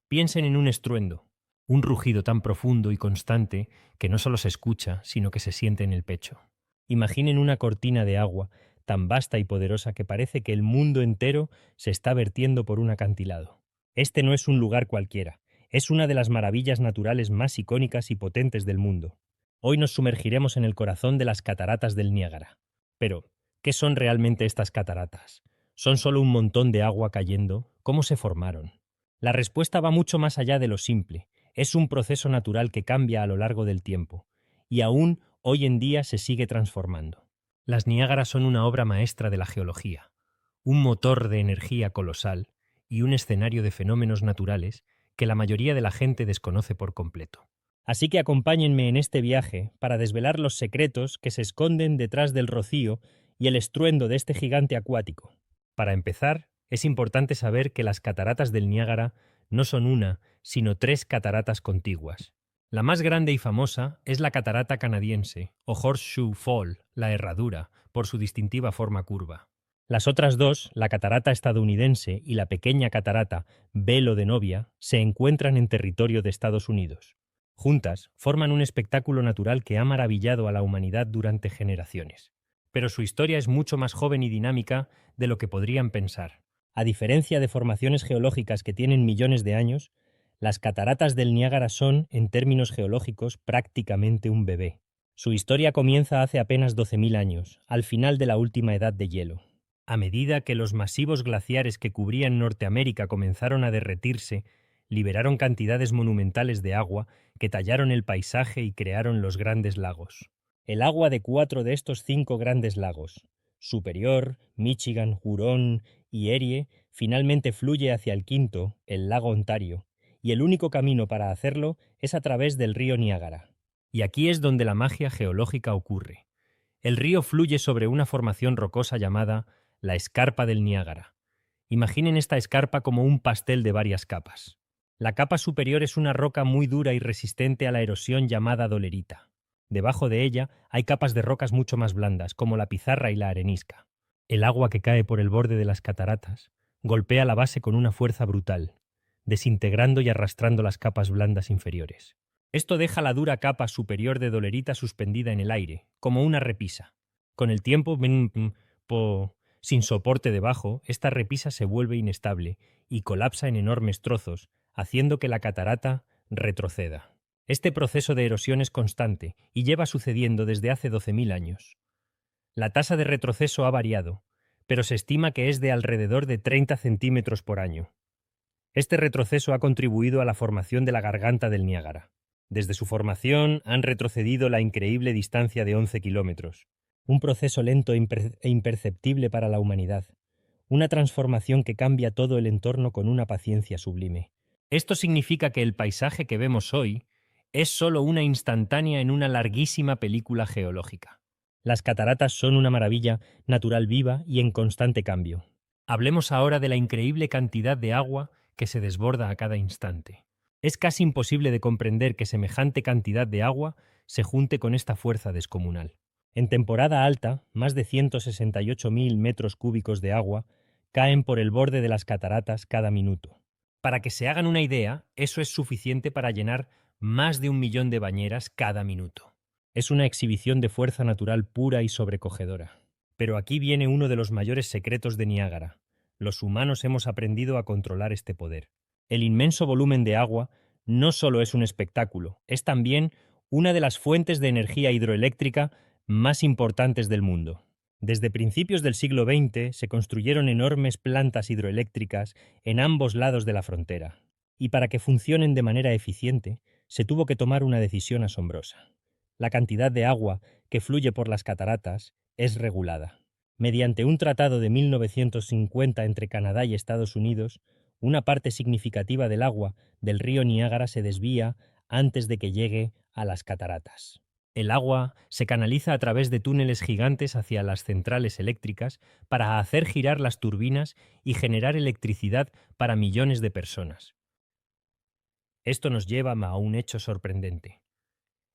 S2: Piensen en un estruendo, un rugido tan profundo y constante que no solo se escucha, sino que se siente en el pecho. Imaginen una cortina de agua tan vasta y poderosa que parece que el mundo entero se está vertiendo por un acantilado. Este no es un lugar cualquiera, es una de las maravillas naturales más icónicas y potentes del mundo. Hoy nos sumergiremos en el corazón de las cataratas del Niágara. Pero, ¿qué son realmente estas cataratas? ¿Son solo un montón de agua cayendo? ¿Cómo se formaron? La respuesta va mucho más allá de lo simple. Es un proceso natural que cambia a lo largo del tiempo, y aún hoy en día se sigue transformando. Las Niágaras son una obra maestra de la geología, un motor de energía colosal y un escenario de fenómenos naturales que la mayoría de la gente desconoce por completo. Así que acompáñenme en este viaje para desvelar los secretos que se esconden detrás del rocío y el estruendo de este gigante acuático. Para empezar, es importante saber que las cataratas del Niágara no son una, sino tres cataratas contiguas. La más grande y famosa es la catarata canadiense, o Horseshoe Fall, la herradura, por su distintiva forma curva. Las otras dos, la catarata estadounidense y la pequeña catarata Velo de Novia, se encuentran en territorio de Estados Unidos. Juntas, forman un espectáculo natural que ha maravillado a la humanidad durante generaciones. Pero su historia es mucho más joven y dinámica de lo que podrían pensar. A diferencia de formaciones geológicas que tienen millones de años, las cataratas del Niágara son, en términos geológicos, prácticamente un bebé. Su historia comienza hace apenas 12.000 años, al final de la última edad de hielo. A medida que los masivos glaciares que cubrían Norteamérica comenzaron a derretirse, liberaron cantidades monumentales de agua que tallaron el paisaje y crearon los grandes lagos. El agua de 4 de estos 5 grandes lagos, Superior, Michigan, Huron y Erie, finalmente fluye hacia el quinto, el lago Ontario, y el único camino para hacerlo es a través del río Niágara. Y aquí es donde la magia geológica ocurre. El río fluye sobre una formación rocosa llamada la Escarpa del Niágara. Imaginen esta escarpa como un pastel de varias capas. La capa superior es una roca muy dura y resistente a la erosión llamada dolerita. Debajo de ella hay capas de rocas mucho más blandas, como la pizarra y la arenisca. El agua que cae por el borde de las cataratas golpea la base con una fuerza brutal, desintegrando y arrastrando las capas blandas inferiores. Esto deja la dura capa superior de dolerita suspendida en el aire, como una repisa. Con el tiempo, sin soporte debajo, esta repisa se vuelve inestable y colapsa en enormes trozos, haciendo que la catarata retroceda. Este proceso de erosión es constante y lleva sucediendo desde hace 12.000 años. La tasa de retroceso ha variado, pero se estima que es de alrededor de 30 centímetros por año. Este retroceso ha contribuido a la formación de la garganta del Niágara. Desde su formación han retrocedido la increíble distancia de 11 kilómetros. Un proceso lento e imperceptible para la humanidad. Una transformación que cambia todo el entorno con una paciencia sublime. Esto significa que el paisaje que vemos hoy es solo una instantánea en una larguísima película geológica. Las cataratas son una maravilla natural viva y en constante cambio. Hablemos ahora de la increíble cantidad de agua que se desborda a cada instante. Es casi imposible de comprender que semejante cantidad de agua se junte con esta fuerza descomunal. En temporada alta, más de 168.000 metros cúbicos de agua caen por el borde de las cataratas cada minuto. Para que se hagan una idea, eso es suficiente para llenar más de 1 millón de bañeras cada minuto. Es una exhibición de fuerza natural pura y sobrecogedora. Pero aquí viene uno de los mayores secretos de Niágara. Los humanos hemos aprendido a controlar este poder. El inmenso volumen de agua no solo es un espectáculo, es también una de las fuentes de energía hidroeléctrica más importantes del mundo. Desde principios del siglo XX se construyeron enormes plantas hidroeléctricas en ambos lados de la frontera. Y para que funcionen de manera eficiente, se tuvo que tomar una decisión asombrosa. La cantidad de agua que fluye por las cataratas es regulada. Mediante un tratado de 1950 entre Canadá y Estados Unidos, una parte significativa del agua del río Niágara se desvía antes de que llegue a las cataratas. El agua se canaliza a través de túneles gigantes hacia las centrales eléctricas para hacer girar las turbinas y generar electricidad para millones de personas. Esto nos lleva a un hecho sorprendente.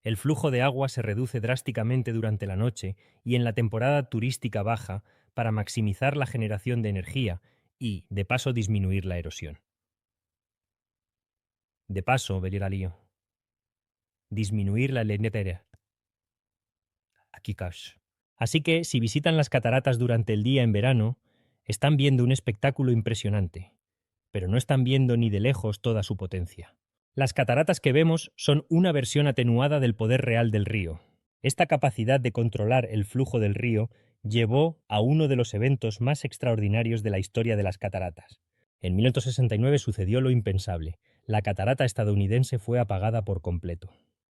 S2: El flujo de agua se reduce drásticamente durante la noche y en la temporada turística baja para maximizar la generación de energía y, de paso, disminuir la erosión. De paso, disminuir la lentera. Aquí cash. Así que, si visitan las cataratas durante el día en verano, están viendo un espectáculo impresionante, pero no están viendo ni de lejos toda su potencia. Las cataratas que vemos son una versión atenuada del poder real del río. Esta capacidad de controlar el flujo del río llevó a uno de los eventos más extraordinarios de la historia de las cataratas. En 1969 sucedió lo impensable. La catarata estadounidense fue apagada por completo.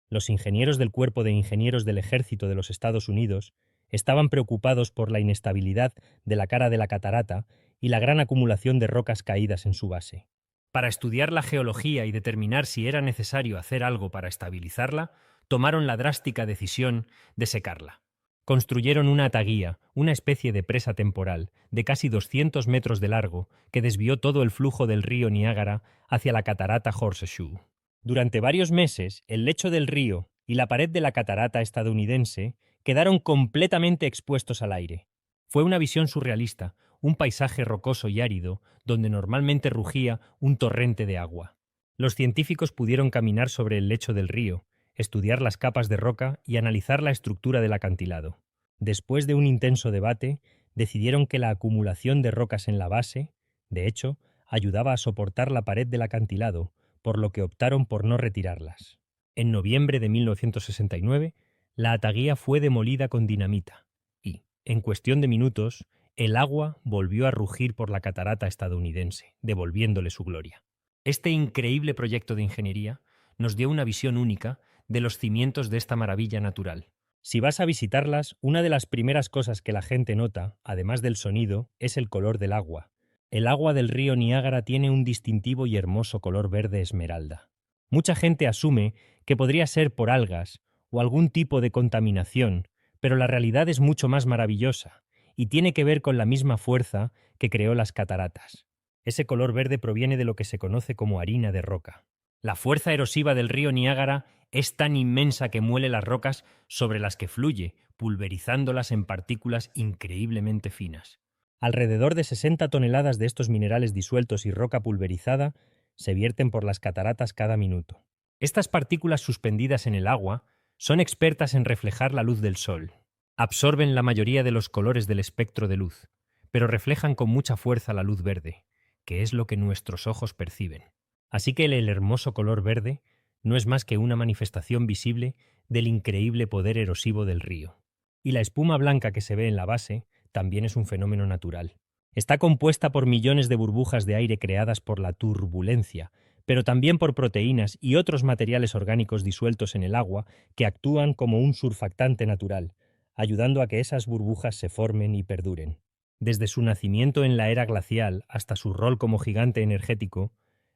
S2: Los ingenieros del Cuerpo de Ingenieros del Ejército de los Estados Unidos estaban preocupados por la inestabilidad de la cara de la catarata y la gran acumulación de rocas caídas en su base. Para estudiar la geología y determinar si era necesario hacer algo para estabilizarla, tomaron la drástica decisión de secarla. Construyeron una ataguía, una especie de presa temporal, de casi 200 metros de largo, que desvió todo el flujo del río Niágara hacia la catarata Horseshoe. Durante varios meses, el lecho del río y la pared de la catarata estadounidense quedaron completamente expuestos al aire. Fue una visión surrealista, un paisaje rocoso y árido, donde normalmente rugía un torrente de agua. Los científicos pudieron caminar sobre el lecho del río, estudiar las capas de roca y analizar la estructura del acantilado. Después de un intenso debate, decidieron que la acumulación de rocas en la base, de hecho, ayudaba a soportar la pared del acantilado, por lo que optaron por no retirarlas. En noviembre de 1969, la ataguía fue demolida con dinamita y, en cuestión de minutos, el agua volvió a rugir por la catarata estadounidense, devolviéndole su gloria. Este increíble proyecto de ingeniería nos dio una visión única de los cimientos de esta maravilla natural. Si vas a visitarlas, una de las primeras cosas que la gente nota, además del sonido, es el color del agua. El agua del río Niágara tiene un distintivo y hermoso color verde esmeralda. Mucha gente asume que podría ser por algas o algún tipo de contaminación, pero la realidad es mucho más maravillosa y tiene que ver con la misma fuerza que creó las cataratas. Ese color verde proviene de lo que se conoce como harina de roca. La fuerza erosiva del río Niágara es tan inmensa que muele las rocas sobre las que fluye, pulverizándolas en partículas increíblemente finas. Alrededor de 60 toneladas de estos minerales disueltos y roca pulverizada se vierten por las cataratas cada minuto. Estas partículas suspendidas en el agua son expertas en reflejar la luz del sol. Absorben la mayoría de los colores del espectro de luz, pero reflejan con mucha fuerza la luz verde, que es lo que nuestros ojos perciben. Así que el hermoso color verde no es más que una manifestación visible del increíble poder erosivo del río. Y la espuma blanca que se ve en la base también es un fenómeno natural. Está compuesta por millones de burbujas de aire creadas por la turbulencia, pero también por proteínas y otros materiales orgánicos disueltos en el agua que actúan como un surfactante natural, ayudando a que esas burbujas se formen y perduren. Desde su nacimiento en la era glacial hasta su rol como gigante energético,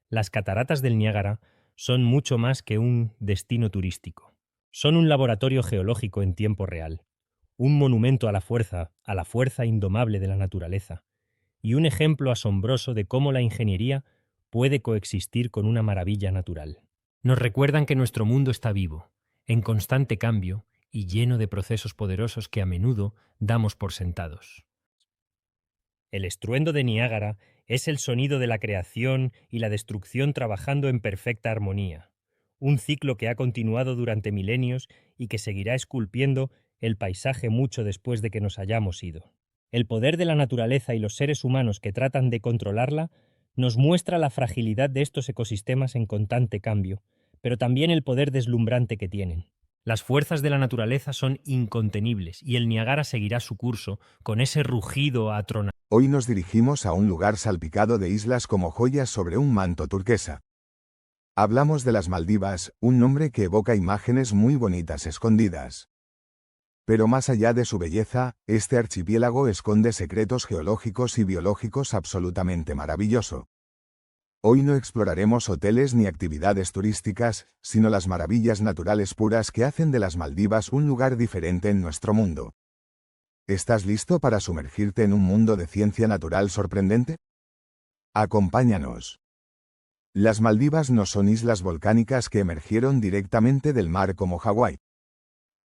S2: las cataratas del Niágara son mucho más que un destino turístico. Son un laboratorio geológico en tiempo real, un monumento a la fuerza indomable de la naturaleza, y un ejemplo asombroso de cómo la ingeniería puede coexistir con una maravilla natural. Nos recuerdan que nuestro mundo está vivo, en constante cambio y lleno de procesos poderosos que a menudo damos por sentados. El estruendo de Niágara es el sonido de la creación y la destrucción trabajando en perfecta armonía, un ciclo que ha continuado durante milenios y que seguirá esculpiendo el paisaje mucho después de que nos hayamos ido. El poder de la naturaleza y los seres humanos que tratan de controlarla nos muestra la fragilidad de estos ecosistemas en constante cambio, pero también el poder deslumbrante que tienen. Las fuerzas de la naturaleza son incontenibles y el Niágara seguirá su curso con ese rugido atronador.
S3: Hoy nos dirigimos a un lugar salpicado de islas como joyas sobre un manto turquesa. Hablamos de las Maldivas, un nombre que evoca imágenes muy bonitas escondidas. Pero más allá de su belleza, este archipiélago esconde secretos geológicos y biológicos absolutamente maravilloso. Hoy no exploraremos hoteles ni actividades turísticas, sino las maravillas naturales puras que hacen de las Maldivas un lugar diferente en nuestro mundo. ¿Estás listo para sumergirte en un mundo de ciencia natural sorprendente? Acompáñanos. Las Maldivas no son islas volcánicas que emergieron directamente del mar como Hawái.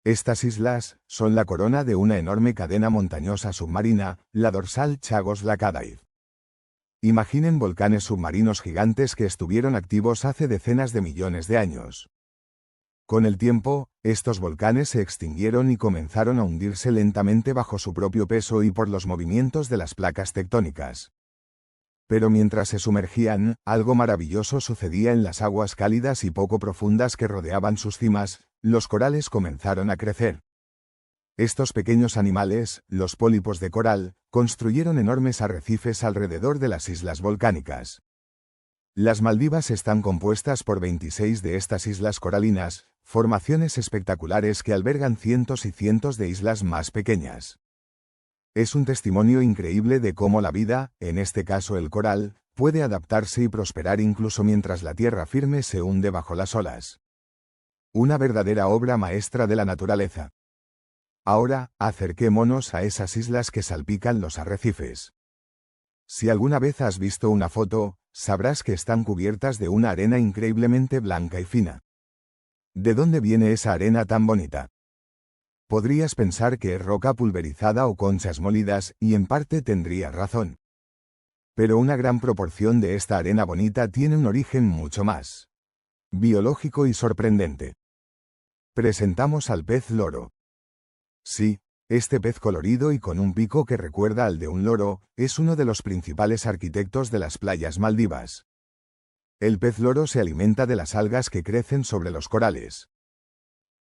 S3: Estas islas son la corona de una enorme cadena montañosa submarina, la dorsal Chagos Laccadive. Imaginen volcanes submarinos gigantes que estuvieron activos hace decenas de millones de años. Con el tiempo, estos volcanes se extinguieron y comenzaron a hundirse lentamente bajo su propio peso y por los movimientos de las placas tectónicas. Pero mientras se sumergían, algo maravilloso sucedía en las aguas cálidas y poco profundas que rodeaban sus cimas, los corales comenzaron a crecer. Estos pequeños animales, los pólipos de coral, construyeron enormes arrecifes alrededor de las islas volcánicas. Las Maldivas están compuestas por 26 de estas islas coralinas, formaciones espectaculares que albergan cientos y cientos de islas más pequeñas. Es un testimonio increíble de cómo la vida, en este caso el coral, puede adaptarse y prosperar incluso mientras la tierra firme se hunde bajo las olas. Una verdadera obra maestra de la naturaleza. Ahora, acerquémonos a esas islas que salpican los arrecifes. Si alguna vez has visto una foto, sabrás que están cubiertas de una arena increíblemente blanca y fina. ¿De dónde viene esa arena tan bonita? Podrías pensar que es roca pulverizada o conchas molidas, y en parte tendrías razón. Pero una gran proporción de esta arena bonita tiene un origen mucho más biológico y sorprendente. Presentamos al pez loro. Sí, este pez colorido y con un pico que recuerda al de un loro, es uno de los principales arquitectos de las playas Maldivas. El pez loro se alimenta de las algas que crecen sobre los corales.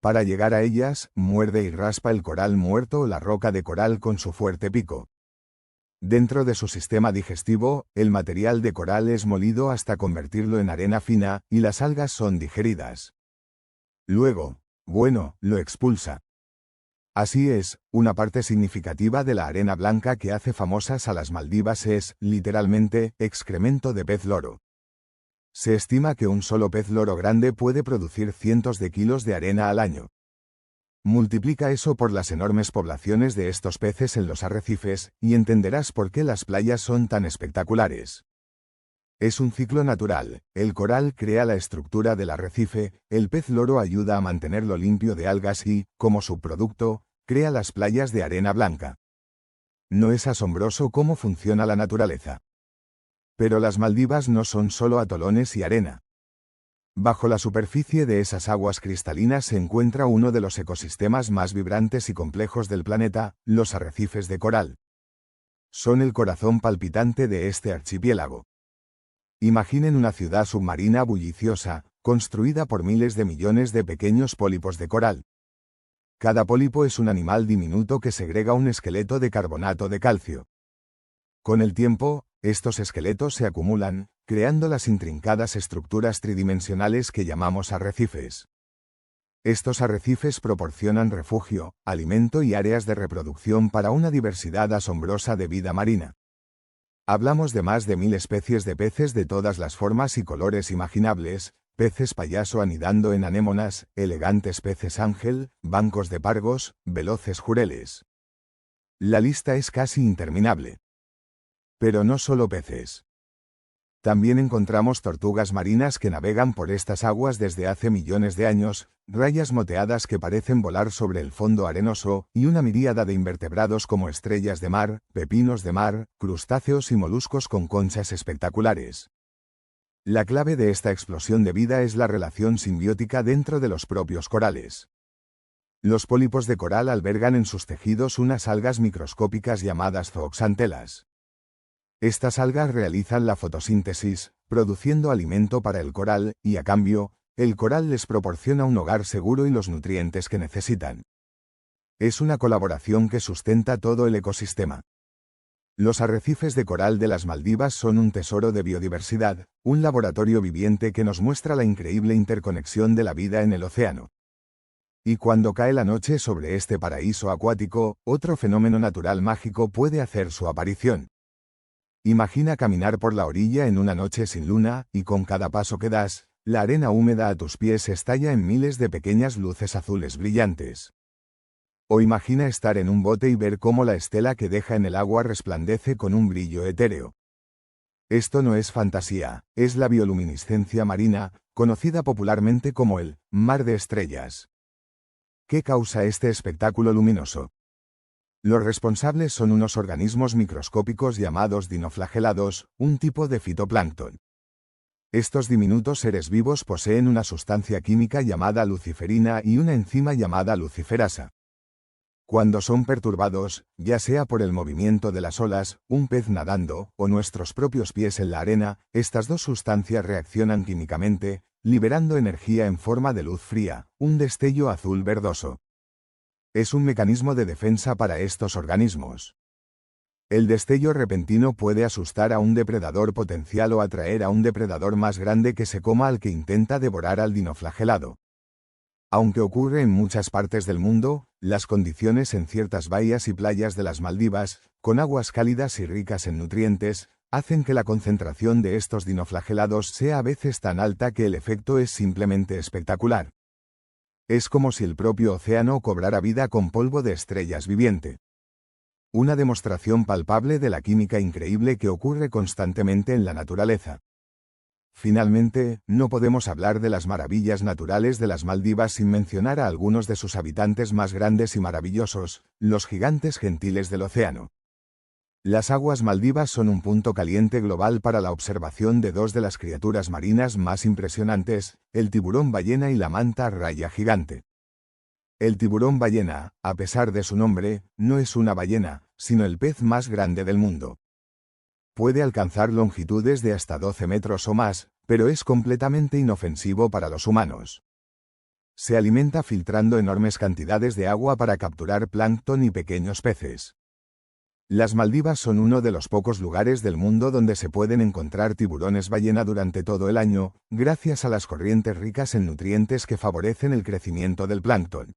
S3: Para llegar a ellas, muerde y raspa el coral muerto o la roca de coral con su fuerte pico. Dentro de su sistema digestivo, el material de coral es molido hasta convertirlo en arena fina, y las algas son digeridas. Luego, lo expulsa. Así es, una parte significativa de la arena blanca que hace famosas a las Maldivas es, literalmente, excremento de pez loro. Se estima que un solo pez loro grande puede producir cientos de kilos de arena al año. Multiplica eso por las enormes poblaciones de estos peces en los arrecifes, y entenderás por qué las playas son tan espectaculares. Es un ciclo natural, el coral crea la estructura del arrecife, el pez loro ayuda a mantenerlo limpio de algas y, como subproducto, crea las playas de arena blanca. ¿No es asombroso cómo funciona la naturaleza? Pero las Maldivas no son solo atolones y arena. Bajo la superficie de esas aguas cristalinas se encuentra uno de los ecosistemas más vibrantes y complejos del planeta, los arrecifes de coral. Son el corazón palpitante de este archipiélago. Imaginen una ciudad submarina bulliciosa, construida por miles de millones de pequeños pólipos de coral. Cada pólipo es un animal diminuto que segrega un esqueleto de carbonato de calcio. Con el tiempo, estos esqueletos se acumulan, creando las intrincadas estructuras tridimensionales que llamamos arrecifes. Estos arrecifes proporcionan refugio, alimento y áreas de reproducción para una diversidad asombrosa de vida marina. Hablamos de más de 1000 especies de peces de todas las formas y colores imaginables, peces payaso anidando en anémonas, elegantes peces ángel, bancos de pargos, veloces jureles. La lista es casi interminable. Pero no solo peces. También encontramos tortugas marinas que navegan por estas aguas desde hace millones de años, rayas moteadas que parecen volar sobre el fondo arenoso, y una miríada de invertebrados como estrellas de mar, pepinos de mar, crustáceos y moluscos con conchas espectaculares. La clave de esta explosión de vida es la relación simbiótica dentro de los propios corales. Los pólipos de coral albergan en sus tejidos unas algas microscópicas llamadas zooxantelas. Estas algas realizan la fotosíntesis, produciendo alimento para el coral, y a cambio, el coral les proporciona un hogar seguro y los nutrientes que necesitan. Es una colaboración que sustenta todo el ecosistema. Los arrecifes de coral de las Maldivas son un tesoro de biodiversidad, un laboratorio viviente que nos muestra la increíble interconexión de la vida en el océano. Y cuando cae la noche sobre este paraíso acuático, otro fenómeno natural mágico puede hacer su aparición. Imagina caminar por la orilla en una noche sin luna, y con cada paso que das, la arena húmeda a tus pies estalla en miles de pequeñas luces azules brillantes. O imagina estar en un bote y ver cómo la estela que deja en el agua resplandece con un brillo etéreo. Esto no es fantasía, es la bioluminiscencia marina, conocida popularmente como el mar de estrellas. ¿Qué causa este espectáculo luminoso? Los responsables son unos organismos microscópicos llamados dinoflagelados, un tipo de fitoplancton. Estos diminutos seres vivos poseen una sustancia química llamada luciferina y una enzima llamada luciferasa. Cuando son perturbados, ya sea por el movimiento de las olas, un pez nadando, o nuestros propios pies en la arena, estas dos sustancias reaccionan químicamente, liberando energía en forma de luz fría, un destello azul verdoso. Es un mecanismo de defensa para estos organismos. El destello repentino puede asustar a un depredador potencial o atraer a un depredador más grande que se coma al que intenta devorar al dinoflagelado. Aunque ocurre en muchas partes del mundo, las condiciones en ciertas bahías y playas de las Maldivas, con aguas cálidas y ricas en nutrientes, hacen que la concentración de estos dinoflagelados sea a veces tan alta que el efecto es simplemente espectacular. Es como si el propio océano cobrara vida con polvo de estrellas viviente. Una demostración palpable de la química increíble que ocurre constantemente en la naturaleza. Finalmente, no podemos hablar de las maravillas naturales de las Maldivas sin mencionar a algunos de sus habitantes más grandes y maravillosos, los gigantes gentiles del océano. Las aguas Maldivas son un punto caliente global para la observación de dos de las criaturas marinas más impresionantes, el tiburón ballena y la manta raya gigante. El tiburón ballena, a pesar de su nombre, no es una ballena, sino el pez más grande del mundo. Puede alcanzar longitudes de hasta 12 metros o más, pero es completamente inofensivo para los humanos. Se alimenta filtrando enormes cantidades de agua para capturar plancton y pequeños peces. Las Maldivas son uno de los pocos lugares del mundo donde se pueden encontrar tiburones ballena durante todo el año, gracias a las corrientes ricas en nutrientes que favorecen el crecimiento del plancton.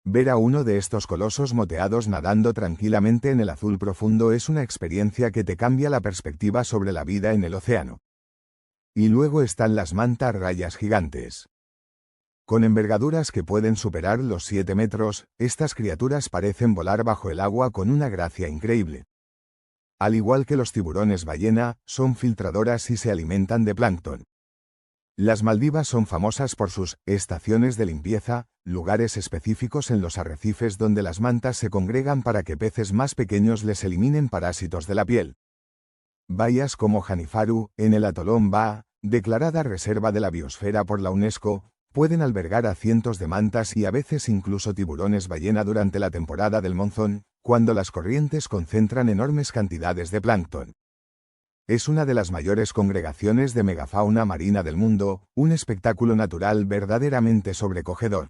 S3: Ver a uno de estos colosos moteados nadando tranquilamente en el azul profundo es una experiencia que te cambia la perspectiva sobre la vida en el océano. Y luego están las mantas rayas gigantes. Con envergaduras que pueden superar los 7 metros, estas criaturas parecen volar bajo el agua con una gracia increíble. Al igual que los tiburones ballena, son filtradoras y se alimentan de plancton. Las Maldivas son famosas por sus estaciones de limpieza, lugares específicos en los arrecifes donde las mantas se congregan para que peces más pequeños les eliminen parásitos de la piel. Bahías como Hanifaru, en el atolón Baa, declarada Reserva de la Biosfera por la UNESCO, pueden albergar a cientos de mantas y a veces incluso tiburones ballena durante la temporada del monzón, cuando las corrientes concentran enormes cantidades de plancton. Es una de las mayores congregaciones de megafauna marina del mundo, un espectáculo natural verdaderamente sobrecogedor.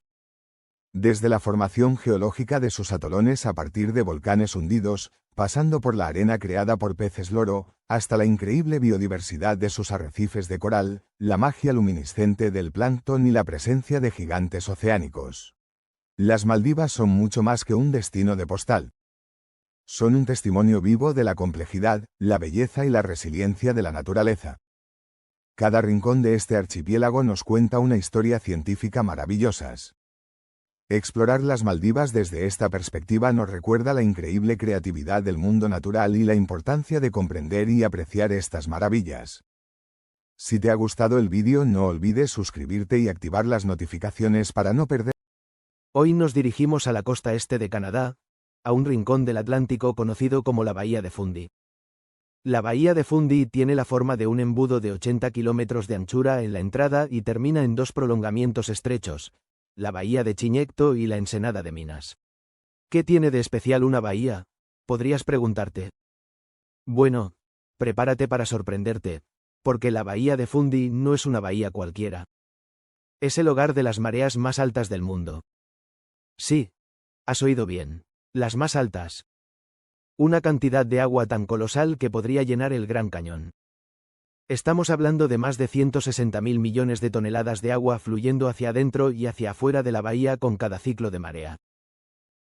S3: Desde la formación geológica de sus atolones a partir de volcanes hundidos, pasando por la arena creada por peces loro, hasta la increíble biodiversidad de sus arrecifes de coral, la magia luminiscente del plancton y la presencia de gigantes oceánicos. Las Maldivas son mucho más que un destino de postal. Son un testimonio vivo de la complejidad, la belleza y la resiliencia de la naturaleza. Cada rincón de este archipiélago nos cuenta una historia científica maravillosa. Explorar las Maldivas desde esta perspectiva nos recuerda la increíble creatividad del mundo natural y la importancia de comprender y apreciar estas maravillas. Si te ha gustado el vídeo, no olvides suscribirte y activar las notificaciones para no perder.
S1: Hoy nos dirigimos a la costa este de Canadá, a un rincón del Atlántico conocido como la Bahía de Fundy. La Bahía de Fundy tiene la forma de un embudo de 80 kilómetros de anchura en la entrada y termina en dos prolongamientos estrechos, la Bahía de Chignecto y la Ensenada de Minas. ¿Qué tiene de especial una bahía?, podrías preguntarte. Bueno, prepárate para sorprenderte, porque la Bahía de Fundy no es una bahía cualquiera. Es el hogar de las mareas más altas del mundo. Sí, has oído bien, las más altas. Una cantidad de agua tan colosal que podría llenar el Gran Cañón. Estamos hablando de más de 160.000 millones de toneladas de agua fluyendo hacia adentro y hacia afuera de la bahía con cada ciclo de marea.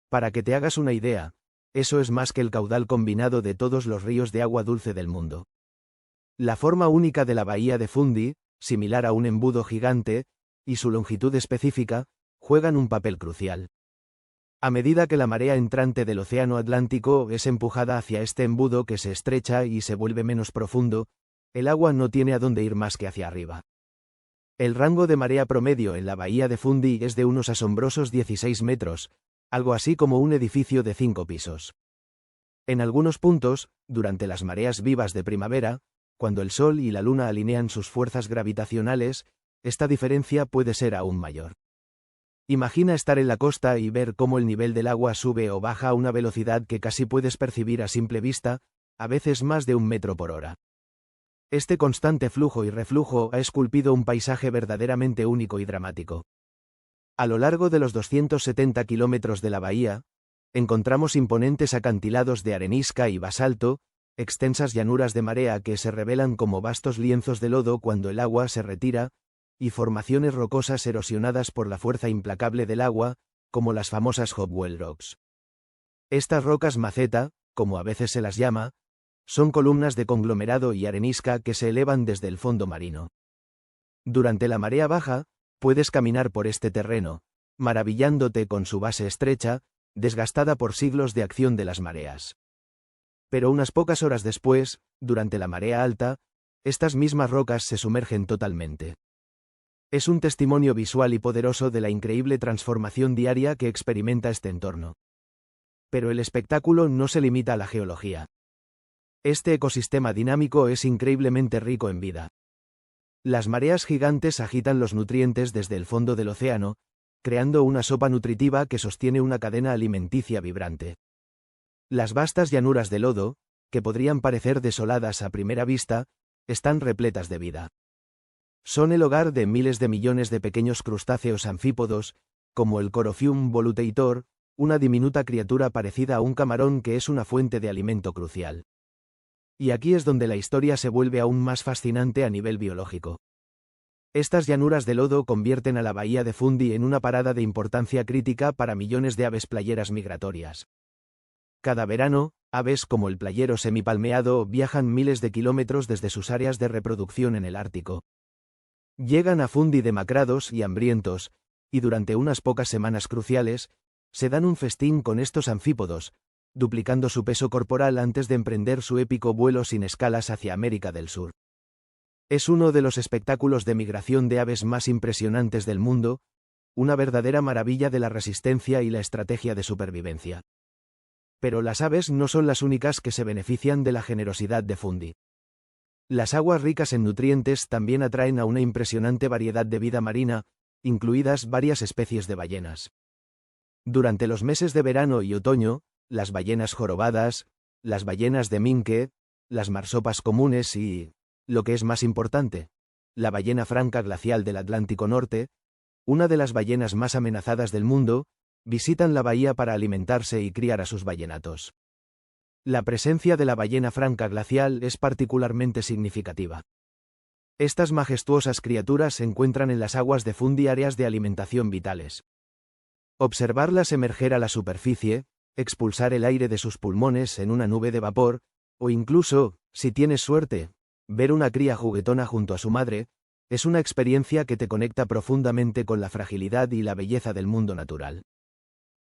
S1: Para que te hagas una idea, eso es más que el caudal combinado de todos los ríos de agua dulce del mundo. La forma única de la Bahía de Fundy, similar a un embudo gigante, y su longitud específica, juegan un papel crucial. A medida que la marea entrante del Océano Atlántico es empujada hacia este embudo que se estrecha y se vuelve menos profundo, el agua no tiene a dónde ir más que hacia arriba. El rango de marea promedio en la Bahía de Fundy es de unos asombrosos 16 metros, algo así como un edificio de 5 pisos. En algunos puntos, durante las mareas vivas de primavera, cuando el Sol y la Luna alinean sus fuerzas gravitacionales, esta diferencia puede ser aún mayor. Imagina estar en la costa y ver cómo el nivel del agua sube o baja a una velocidad que casi puedes percibir a simple vista, a veces más de 1 metro por hora. Este constante flujo y reflujo ha esculpido un paisaje verdaderamente único y dramático. A lo largo de los 270 kilómetros de la bahía, encontramos imponentes acantilados de arenisca y basalto, extensas llanuras de marea que se revelan como vastos lienzos de lodo cuando el agua se retira, y formaciones rocosas erosionadas por la fuerza implacable del agua, como las famosas Hopewell Rocks. Estas rocas maceta, como a veces se las llama, son columnas de conglomerado y arenisca que se elevan desde el fondo marino. Durante la marea baja, puedes caminar por este terreno, maravillándote con su base estrecha, desgastada por siglos de acción de las mareas. Pero unas pocas horas después, durante la marea alta, estas mismas rocas se sumergen totalmente. Es un testimonio visual y poderoso de la increíble transformación diaria que experimenta este entorno. Pero el espectáculo no se limita a la geología. Este ecosistema dinámico es increíblemente rico en vida. Las mareas gigantes agitan los nutrientes desde el fondo del océano, creando una sopa nutritiva que sostiene una cadena alimenticia vibrante. Las vastas llanuras de lodo, que podrían parecer desoladas a primera vista, están repletas de vida. Son el hogar de miles de millones de pequeños crustáceos anfípodos, como el Corophium voluteator, una diminuta criatura parecida a un camarón que es una fuente de alimento crucial. Y aquí es donde la historia se vuelve aún más fascinante a nivel biológico. Estas llanuras de lodo convierten a la bahía de Fundy en una parada de importancia crítica para millones de aves playeras migratorias. Cada verano, aves como el playero semipalmeado viajan miles de kilómetros desde sus áreas de reproducción en el Ártico. Llegan a Fundy demacrados y hambrientos, y durante unas pocas semanas cruciales, se dan un festín con estos anfípodos, duplicando su peso corporal antes de emprender su épico vuelo sin escalas hacia América del Sur. Es uno de los espectáculos de migración de aves más impresionantes del mundo, una verdadera maravilla de la resistencia y la estrategia de supervivencia. Pero las aves no son las únicas que se benefician de la generosidad de Fundy. Las aguas ricas en nutrientes también atraen a una impresionante variedad de vida marina, incluidas varias especies de ballenas. Durante los meses de verano y otoño, las ballenas jorobadas, las ballenas de minke, las marsopas comunes y, lo que es más importante, la ballena franca glacial del Atlántico Norte, una de las ballenas más amenazadas del mundo, visitan la bahía para alimentarse y criar a sus ballenatos. La presencia de la ballena franca glacial es particularmente significativa. Estas majestuosas criaturas se encuentran en las aguas de Fundy áreas de alimentación vitales. Observarlas emerger a la superficie, expulsar el aire de sus pulmones en una nube de vapor, o incluso, si tienes suerte, ver una cría juguetona junto a su madre, es una experiencia que te conecta profundamente con la fragilidad y la belleza del mundo natural.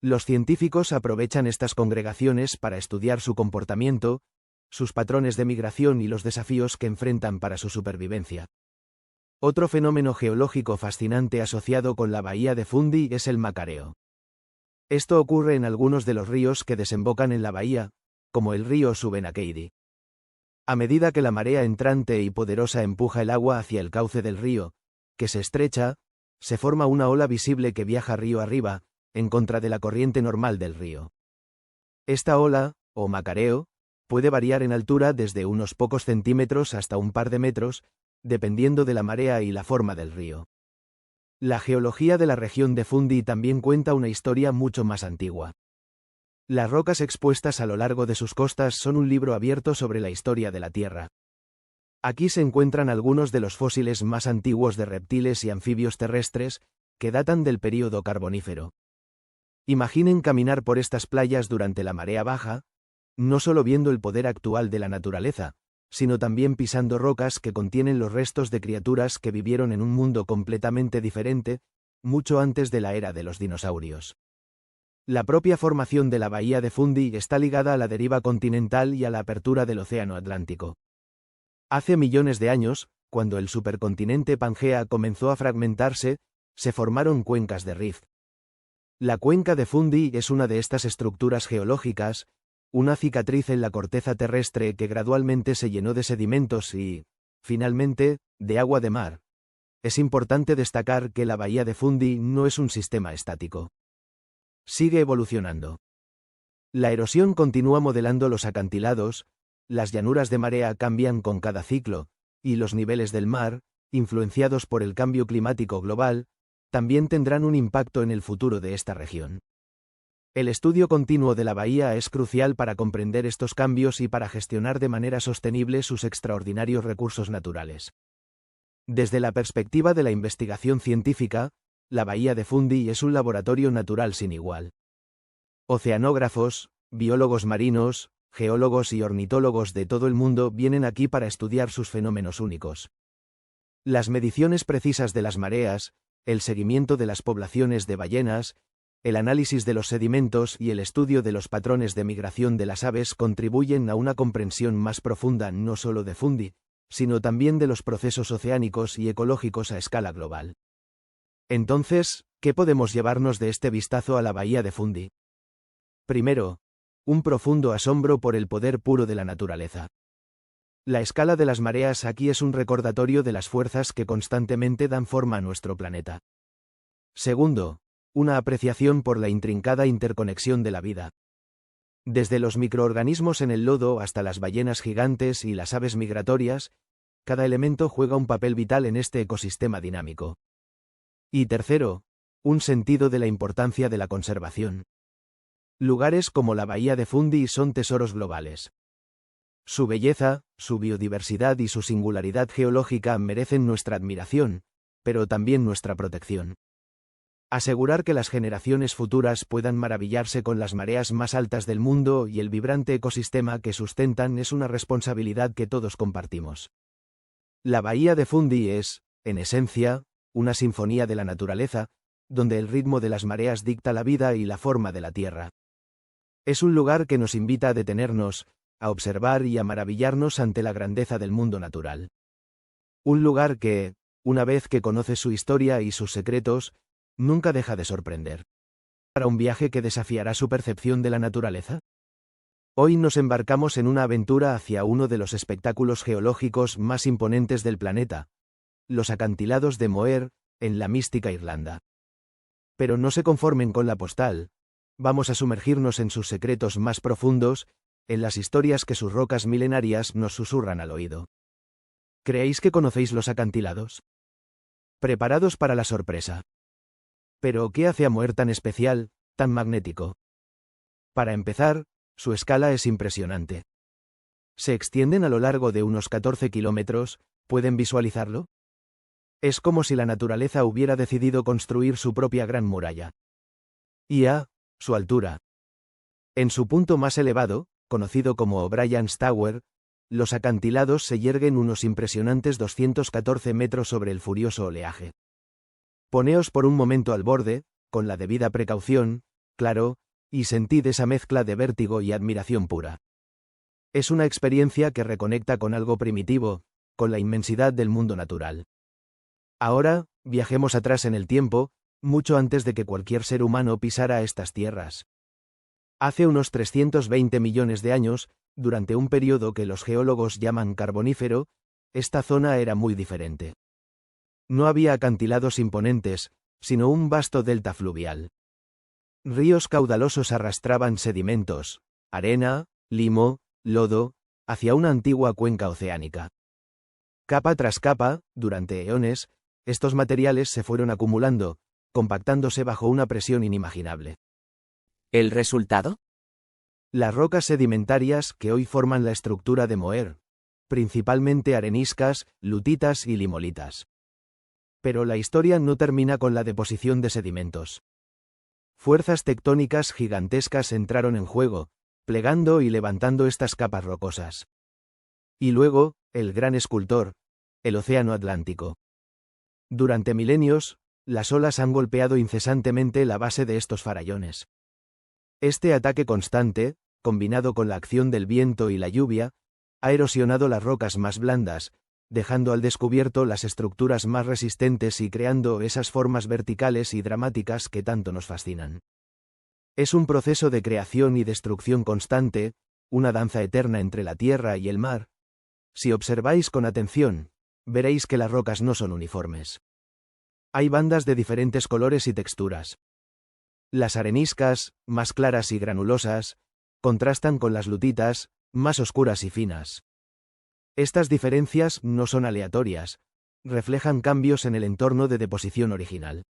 S1: Los científicos aprovechan estas congregaciones para estudiar su comportamiento, sus patrones de migración y los desafíos que enfrentan para su supervivencia. Otro fenómeno geológico fascinante asociado con la bahía de Fundy es el macareo. Esto ocurre en algunos de los ríos que desembocan en la bahía, como el río Subenacadie. A medida que la marea entrante y poderosa empuja el agua hacia el cauce del río, que se estrecha, se forma una ola visible que viaja río arriba, en contra de la corriente normal del río. Esta ola, o macareo, puede variar en altura desde unos pocos centímetros hasta un par de metros, dependiendo de la marea y la forma del río. La geología de la región de Fundy también cuenta una historia mucho más antigua. Las rocas expuestas a lo largo de sus costas son un libro abierto sobre la historia de la Tierra. Aquí se encuentran algunos de los fósiles más antiguos de reptiles y anfibios terrestres, que datan del período carbonífero. Imaginen caminar por estas playas durante la marea baja, no solo viendo el poder actual de la naturaleza, sino también pisando rocas que contienen los restos de criaturas que vivieron en un mundo completamente diferente, mucho antes de la era de los dinosaurios. La propia formación de la bahía de Fundy está ligada a la deriva continental y a la apertura del océano Atlántico. Hace millones de años, cuando el supercontinente Pangea comenzó a fragmentarse, se formaron cuencas de rift. La cuenca de Fundy es una de estas estructuras geológicas, una cicatriz en la corteza terrestre que gradualmente se llenó de sedimentos y, finalmente, de agua de mar. Es importante destacar que la bahía de Fundy no es un sistema estático. Sigue evolucionando. La erosión continúa modelando los acantilados, las llanuras de marea cambian con cada ciclo, y los niveles del mar, influenciados por el cambio climático global, también tendrán un impacto en el futuro de esta región. El estudio continuo de la bahía es crucial para comprender estos cambios y para gestionar de manera sostenible sus extraordinarios recursos naturales. Desde la perspectiva de la investigación científica, la bahía de Fundy es un laboratorio natural sin igual. Oceanógrafos, biólogos marinos, geólogos y ornitólogos de todo el mundo vienen aquí para estudiar sus fenómenos únicos. Las mediciones precisas de las mareas, el seguimiento de las poblaciones de ballenas, el análisis de los sedimentos y el estudio de los patrones de migración de las aves contribuyen a una comprensión más profunda no solo de Fundy, sino también de los procesos oceánicos y ecológicos a escala global. Entonces, ¿qué podemos llevarnos de este vistazo a la bahía de Fundy? Primero, un profundo asombro por el poder puro de la naturaleza. La escala de las mareas aquí es un recordatorio de las fuerzas que constantemente dan forma a nuestro planeta. Segundo, una apreciación por la intrincada interconexión de la vida. Desde los microorganismos en el lodo hasta las ballenas gigantes y las aves migratorias, cada elemento juega un papel vital en este ecosistema dinámico. Y tercero, un sentido de la importancia de la conservación. Lugares como la Bahía de Fundy son tesoros globales. Su belleza, su biodiversidad y su singularidad geológica merecen nuestra admiración, pero también nuestra protección. Asegurar que las generaciones futuras puedan maravillarse con las mareas más altas del mundo y el vibrante ecosistema que sustentan es una responsabilidad que todos compartimos. La Bahía de Fundy es, en esencia, una sinfonía de la naturaleza, donde el ritmo de las mareas dicta la vida y la forma de la Tierra. Es un lugar que nos invita a detenernos, a observar y a maravillarnos ante la grandeza del mundo natural. Un lugar que, una vez que conoces su historia y sus secretos, nunca deja de sorprender. ¿Para un viaje que desafiará su percepción de la naturaleza? Hoy nos embarcamos en una aventura hacia uno de los espectáculos geológicos más imponentes del planeta, los acantilados de Moher, en la mística Irlanda. Pero no se conformen con la postal, vamos a sumergirnos en sus secretos más profundos, en las historias que sus rocas milenarias nos susurran al oído. ¿Creéis que conocéis los acantilados? Preparados para la sorpresa. Pero, ¿qué hace a Moher tan especial, tan magnético? Para empezar, su escala es impresionante. Se extienden a lo largo de unos 14 kilómetros, ¿pueden visualizarlo? Es como si la naturaleza hubiera decidido construir su propia gran muralla. Y su altura. En su punto más elevado, conocido como O'Brien's Tower, los acantilados se yerguen unos impresionantes 214 metros sobre el furioso oleaje. Poneos por un momento al borde, con la debida precaución, claro, y sentid esa mezcla de vértigo y admiración pura. Es una experiencia que reconecta con algo primitivo, con la inmensidad del mundo natural. Ahora, viajemos atrás en el tiempo, mucho antes de que cualquier ser humano pisara estas tierras. Hace unos 320 millones de años, durante un periodo que los geólogos llaman Carbonífero, esta zona era muy diferente. No había acantilados imponentes, sino un vasto delta fluvial. Ríos caudalosos arrastraban sedimentos, arena, limo, lodo, hacia una antigua cuenca oceánica. Capa tras capa, durante eones, estos materiales se fueron acumulando, compactándose bajo una presión inimaginable.
S4: ¿El resultado?
S1: Las rocas sedimentarias que hoy forman la estructura de Moher, principalmente areniscas, lutitas y limolitas. Pero la historia no termina con la deposición de sedimentos. Fuerzas tectónicas gigantescas entraron en juego, plegando y levantando estas capas rocosas. Y luego, el gran escultor, el Océano Atlántico. Durante milenios, las olas han golpeado incesantemente la base de estos farallones. Este ataque constante, combinado con la acción del viento y la lluvia, ha erosionado las rocas más blandas, dejando al descubierto las estructuras más resistentes y creando esas formas verticales y dramáticas que tanto nos fascinan. Es un proceso de creación y destrucción constante, una danza eterna entre la tierra y el mar. Si observáis con atención, veréis que las rocas no son uniformes. Hay bandas de diferentes colores y texturas. Las areniscas, más claras y granulosas, contrastan con las lutitas, más oscuras y finas. Estas diferencias no son aleatorias, reflejan cambios en el entorno de deposición original.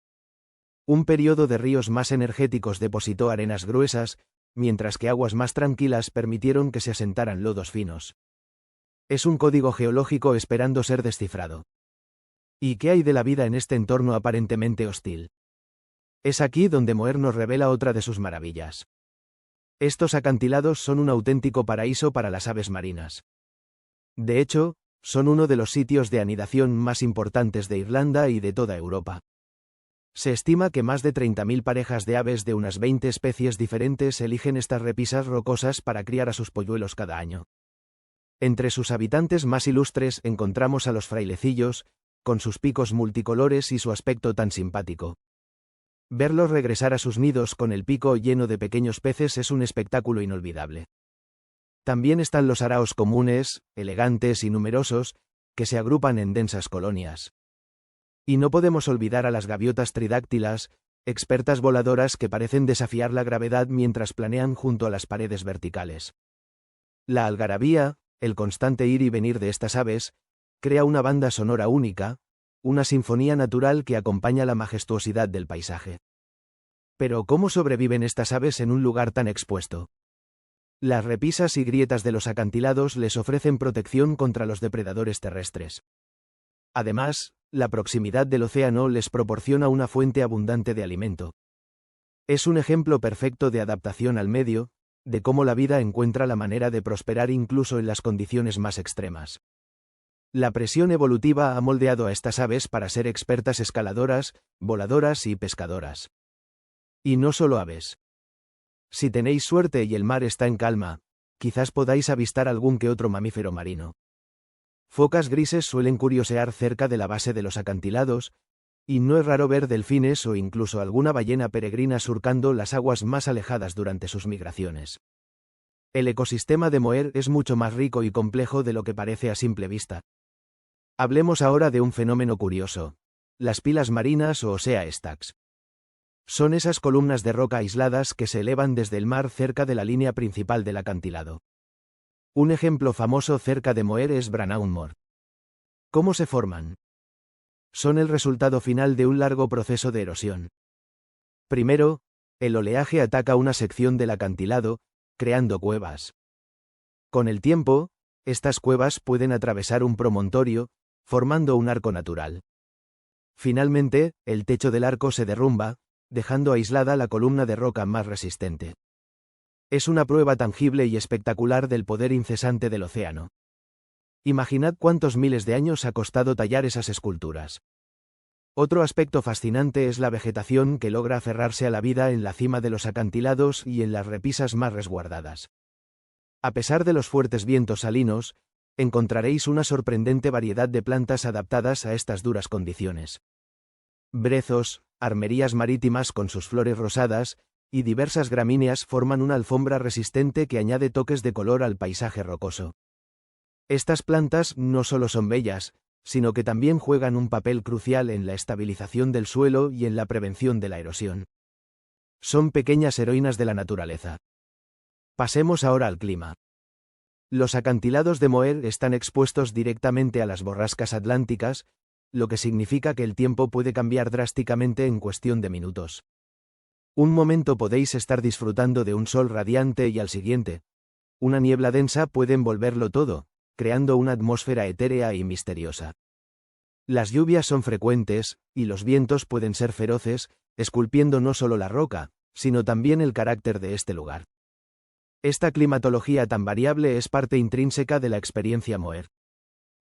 S1: Un periodo de ríos más energéticos depositó arenas gruesas, mientras que aguas más tranquilas permitieron que se asentaran lodos finos. Es un código geológico esperando ser descifrado. ¿Y qué hay de la vida en este entorno aparentemente hostil? Es aquí donde Moher nos revela otra de sus maravillas. Estos acantilados son un auténtico paraíso para las aves marinas. De hecho, son uno de los sitios de anidación más importantes de Irlanda y de toda Europa. Se estima que más de 30.000 parejas de aves de unas 20 especies diferentes eligen estas repisas rocosas para criar a sus polluelos cada año. Entre sus habitantes más ilustres encontramos a los frailecillos, con sus picos multicolores y su aspecto tan simpático. Verlos regresar a sus nidos con el pico lleno de pequeños peces es un espectáculo inolvidable. También están los araos comunes, elegantes y numerosos, que se agrupan en densas colonias. Y no podemos olvidar a las gaviotas tridáctilas, expertas voladoras que parecen desafiar la gravedad mientras planean junto a las paredes verticales. La algarabía, el constante ir y venir de estas aves, crea una banda sonora única, una sinfonía natural que acompaña la majestuosidad del paisaje. Pero ¿cómo sobreviven estas aves en un lugar tan expuesto? Las repisas y grietas de los acantilados les ofrecen protección contra los depredadores terrestres. Además, la proximidad del océano les proporciona una fuente abundante de alimento. Es un ejemplo perfecto de adaptación al medio, de cómo la vida encuentra la manera de prosperar incluso en las condiciones más extremas. La presión evolutiva ha moldeado a estas aves para ser expertas escaladoras, voladoras y pescadoras. Y no solo aves. Si tenéis suerte y el mar está en calma, quizás podáis avistar algún que otro mamífero marino. Focas grises suelen curiosear cerca de la base de los acantilados, y no es raro ver delfines o incluso alguna ballena peregrina surcando las aguas más alejadas durante sus migraciones. El ecosistema de Moher es mucho más rico y complejo de lo que parece a simple vista. Hablemos ahora de un fenómeno curioso: las pilas marinas o sea stacks. Son esas columnas de roca aisladas que se elevan desde el mar cerca de la línea principal del acantilado. Un ejemplo famoso cerca de Moher es Branaun Moor. ¿Cómo se forman? Son el resultado final de un largo proceso de erosión. Primero, el oleaje ataca una sección del acantilado, creando cuevas. Con el tiempo, estas cuevas pueden atravesar un promontorio, formando un arco natural. Finalmente, el techo del arco se derrumba, dejando aislada la columna de roca más resistente. Es una prueba tangible y espectacular del poder incesante del océano. Imaginad cuántos miles de años ha costado tallar esas esculturas. Otro aspecto fascinante es la vegetación que logra aferrarse a la vida en la cima de los acantilados y en las repisas más resguardadas. A pesar de los fuertes vientos salinos, encontraréis una sorprendente variedad de plantas adaptadas a estas duras condiciones. Brezos, armerías marítimas con sus flores rosadas, y diversas gramíneas forman una alfombra resistente que añade toques de color al paisaje rocoso. Estas plantas no solo son bellas, sino que también juegan un papel crucial en la estabilización del suelo y en la prevención de la erosión. Son pequeñas heroínas de la naturaleza. Pasemos ahora al clima. Los acantilados de Moher están expuestos directamente a las borrascas atlánticas, lo que significa que el tiempo puede cambiar drásticamente en cuestión de minutos. Un momento podéis estar disfrutando de un sol radiante y al siguiente, una niebla densa puede envolverlo todo, creando una atmósfera etérea y misteriosa. Las lluvias son frecuentes, y los vientos pueden ser feroces, esculpiendo no solo la roca, sino también el carácter de este lugar. Esta climatología tan variable es parte intrínseca de la experiencia Moher.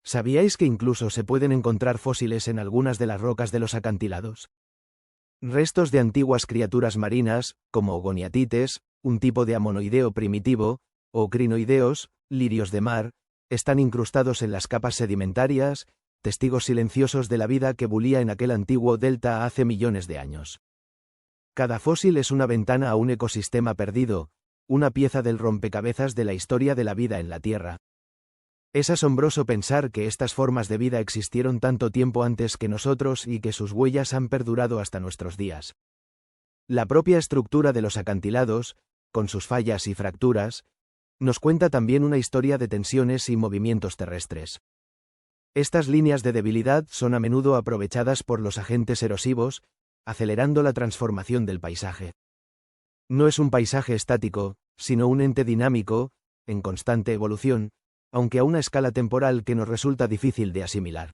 S1: ¿Sabíais que incluso se pueden encontrar fósiles en algunas de las rocas de los acantilados? Restos de antiguas criaturas marinas, como goniatites, un tipo de amonoideo primitivo, o crinoideos, lirios de mar, están incrustados en las capas sedimentarias, testigos silenciosos de la vida que bulía en aquel antiguo delta hace millones de años. Cada fósil es una ventana a un ecosistema perdido, una pieza del rompecabezas de la historia de la vida en la Tierra. Es asombroso pensar que estas formas de vida existieron tanto tiempo antes que nosotros y que sus huellas han perdurado hasta nuestros días. La propia estructura de los acantilados, con sus fallas y fracturas, nos cuenta también una historia de tensiones y movimientos terrestres. Estas líneas de debilidad son a menudo aprovechadas por los agentes erosivos, acelerando la transformación del paisaje. No es un paisaje estático, sino un ente dinámico, en constante evolución, aunque a una escala temporal que nos resulta difícil de asimilar.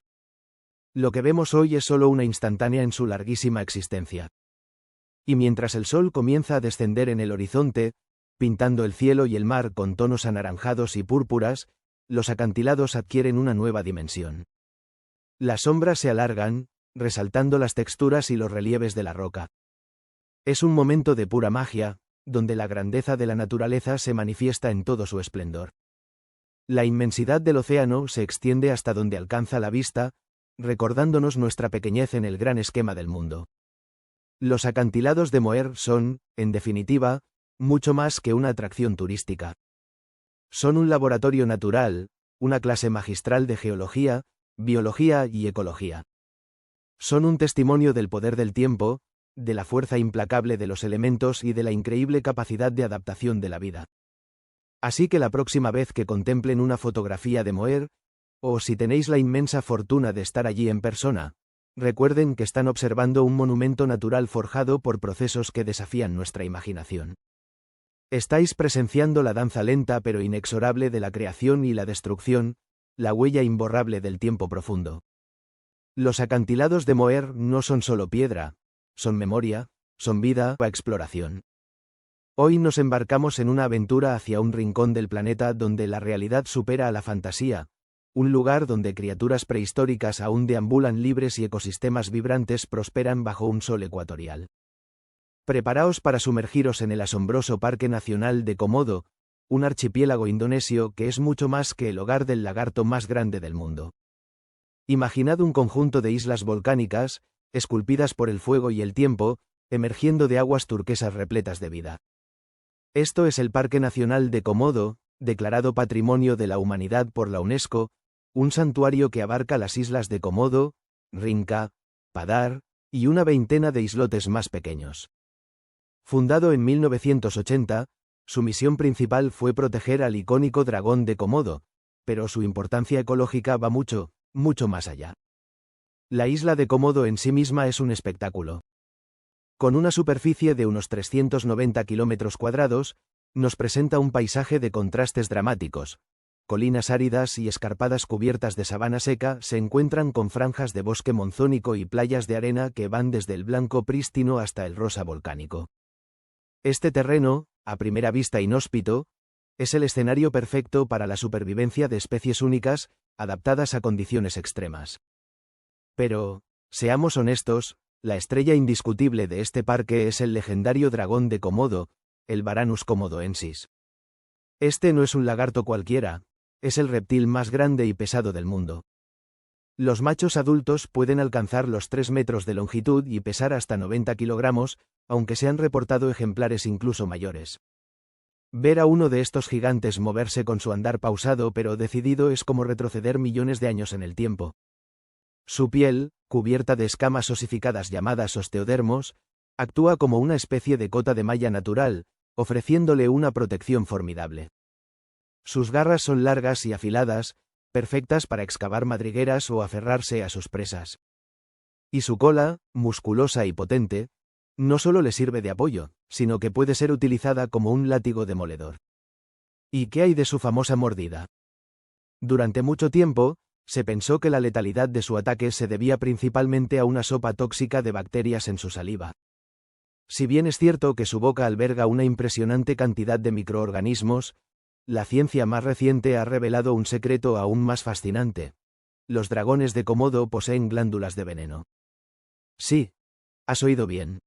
S1: Lo que vemos hoy es solo una instantánea en su larguísima existencia. Y mientras el sol comienza a descender en el horizonte, pintando el cielo y el mar con tonos anaranjados y púrpuras, los acantilados adquieren una nueva dimensión. Las sombras se alargan, resaltando las texturas y los relieves de la roca. Es un momento de pura magia, donde la grandeza de la naturaleza se manifiesta en todo su esplendor. La inmensidad del océano se extiende hasta donde alcanza la vista, recordándonos nuestra pequeñez en el gran esquema del mundo. Los acantilados de Moher son, en definitiva, mucho más que una atracción turística. Son un laboratorio natural, una clase magistral de geología, biología y ecología. Son un testimonio del poder del tiempo, de la fuerza implacable de los elementos y de la increíble capacidad de adaptación de la vida. Así que la próxima vez que contemplen una fotografía de Moher, o si tenéis la inmensa fortuna de estar allí en persona, recuerden que están observando un monumento natural forjado por procesos que desafían nuestra imaginación. Estáis presenciando la danza lenta pero inexorable de la creación y la destrucción, la huella imborrable del tiempo profundo. Los acantilados de Moher no son solo piedra, son memoria, son vida o exploración. Hoy nos embarcamos en una aventura hacia un rincón del planeta donde la realidad supera a la fantasía, un lugar donde criaturas prehistóricas aún deambulan libres y ecosistemas vibrantes prosperan bajo un sol ecuatorial. Preparaos para sumergiros en el asombroso Parque Nacional de Komodo, un archipiélago indonesio que es mucho más que el hogar del lagarto más grande del mundo. Imaginad un conjunto de islas volcánicas, esculpidas por el fuego y el tiempo, emergiendo de aguas turquesas repletas de vida. Esto es el Parque Nacional de Komodo, declarado Patrimonio de la Humanidad por la UNESCO, un santuario que abarca las islas de Komodo, Rinca, Padar, y una veintena de islotes más pequeños. Fundado en 1980, su misión principal fue proteger al icónico dragón de Komodo, pero su importancia ecológica va mucho más allá. La isla de Komodo en sí misma es un espectáculo. Con una superficie de unos 390 kilómetros cuadrados, nos presenta un paisaje de contrastes dramáticos. Colinas áridas y escarpadas cubiertas de sabana seca se encuentran con franjas de bosque monzónico y playas de arena que van desde el blanco prístino hasta el rosa volcánico. Este terreno, a primera vista inhóspito, es el escenario perfecto para la supervivencia de especies únicas, adaptadas a condiciones extremas. Pero, seamos honestos, la estrella indiscutible de este parque es el legendario dragón de Komodo, el Varanus komodoensis. Este no es un lagarto cualquiera, es el reptil más grande y pesado del mundo. Los machos adultos pueden alcanzar los 3 metros de longitud y pesar hasta 90 kilogramos, aunque se han reportado ejemplares incluso mayores. Ver a uno de estos gigantes moverse con su andar pausado pero decidido es como retroceder millones de años en el tiempo. Su piel, cubierta de escamas osificadas llamadas osteodermos, actúa como una especie de cota de malla natural, ofreciéndole una protección formidable. Sus garras son largas y afiladas, perfectas para excavar madrigueras o aferrarse a sus presas. Y su cola, musculosa y potente, no solo le sirve de apoyo, sino que puede ser utilizada como un látigo demoledor. ¿Y qué hay de su famosa mordida? Durante mucho tiempo, se pensó que la letalidad de su ataque se debía principalmente a una sopa tóxica de bacterias en su saliva. Si bien es cierto que su boca alberga una impresionante cantidad de microorganismos, la ciencia más reciente ha revelado un secreto aún más fascinante. Los dragones de Komodo poseen glándulas de veneno. Sí, has oído bien.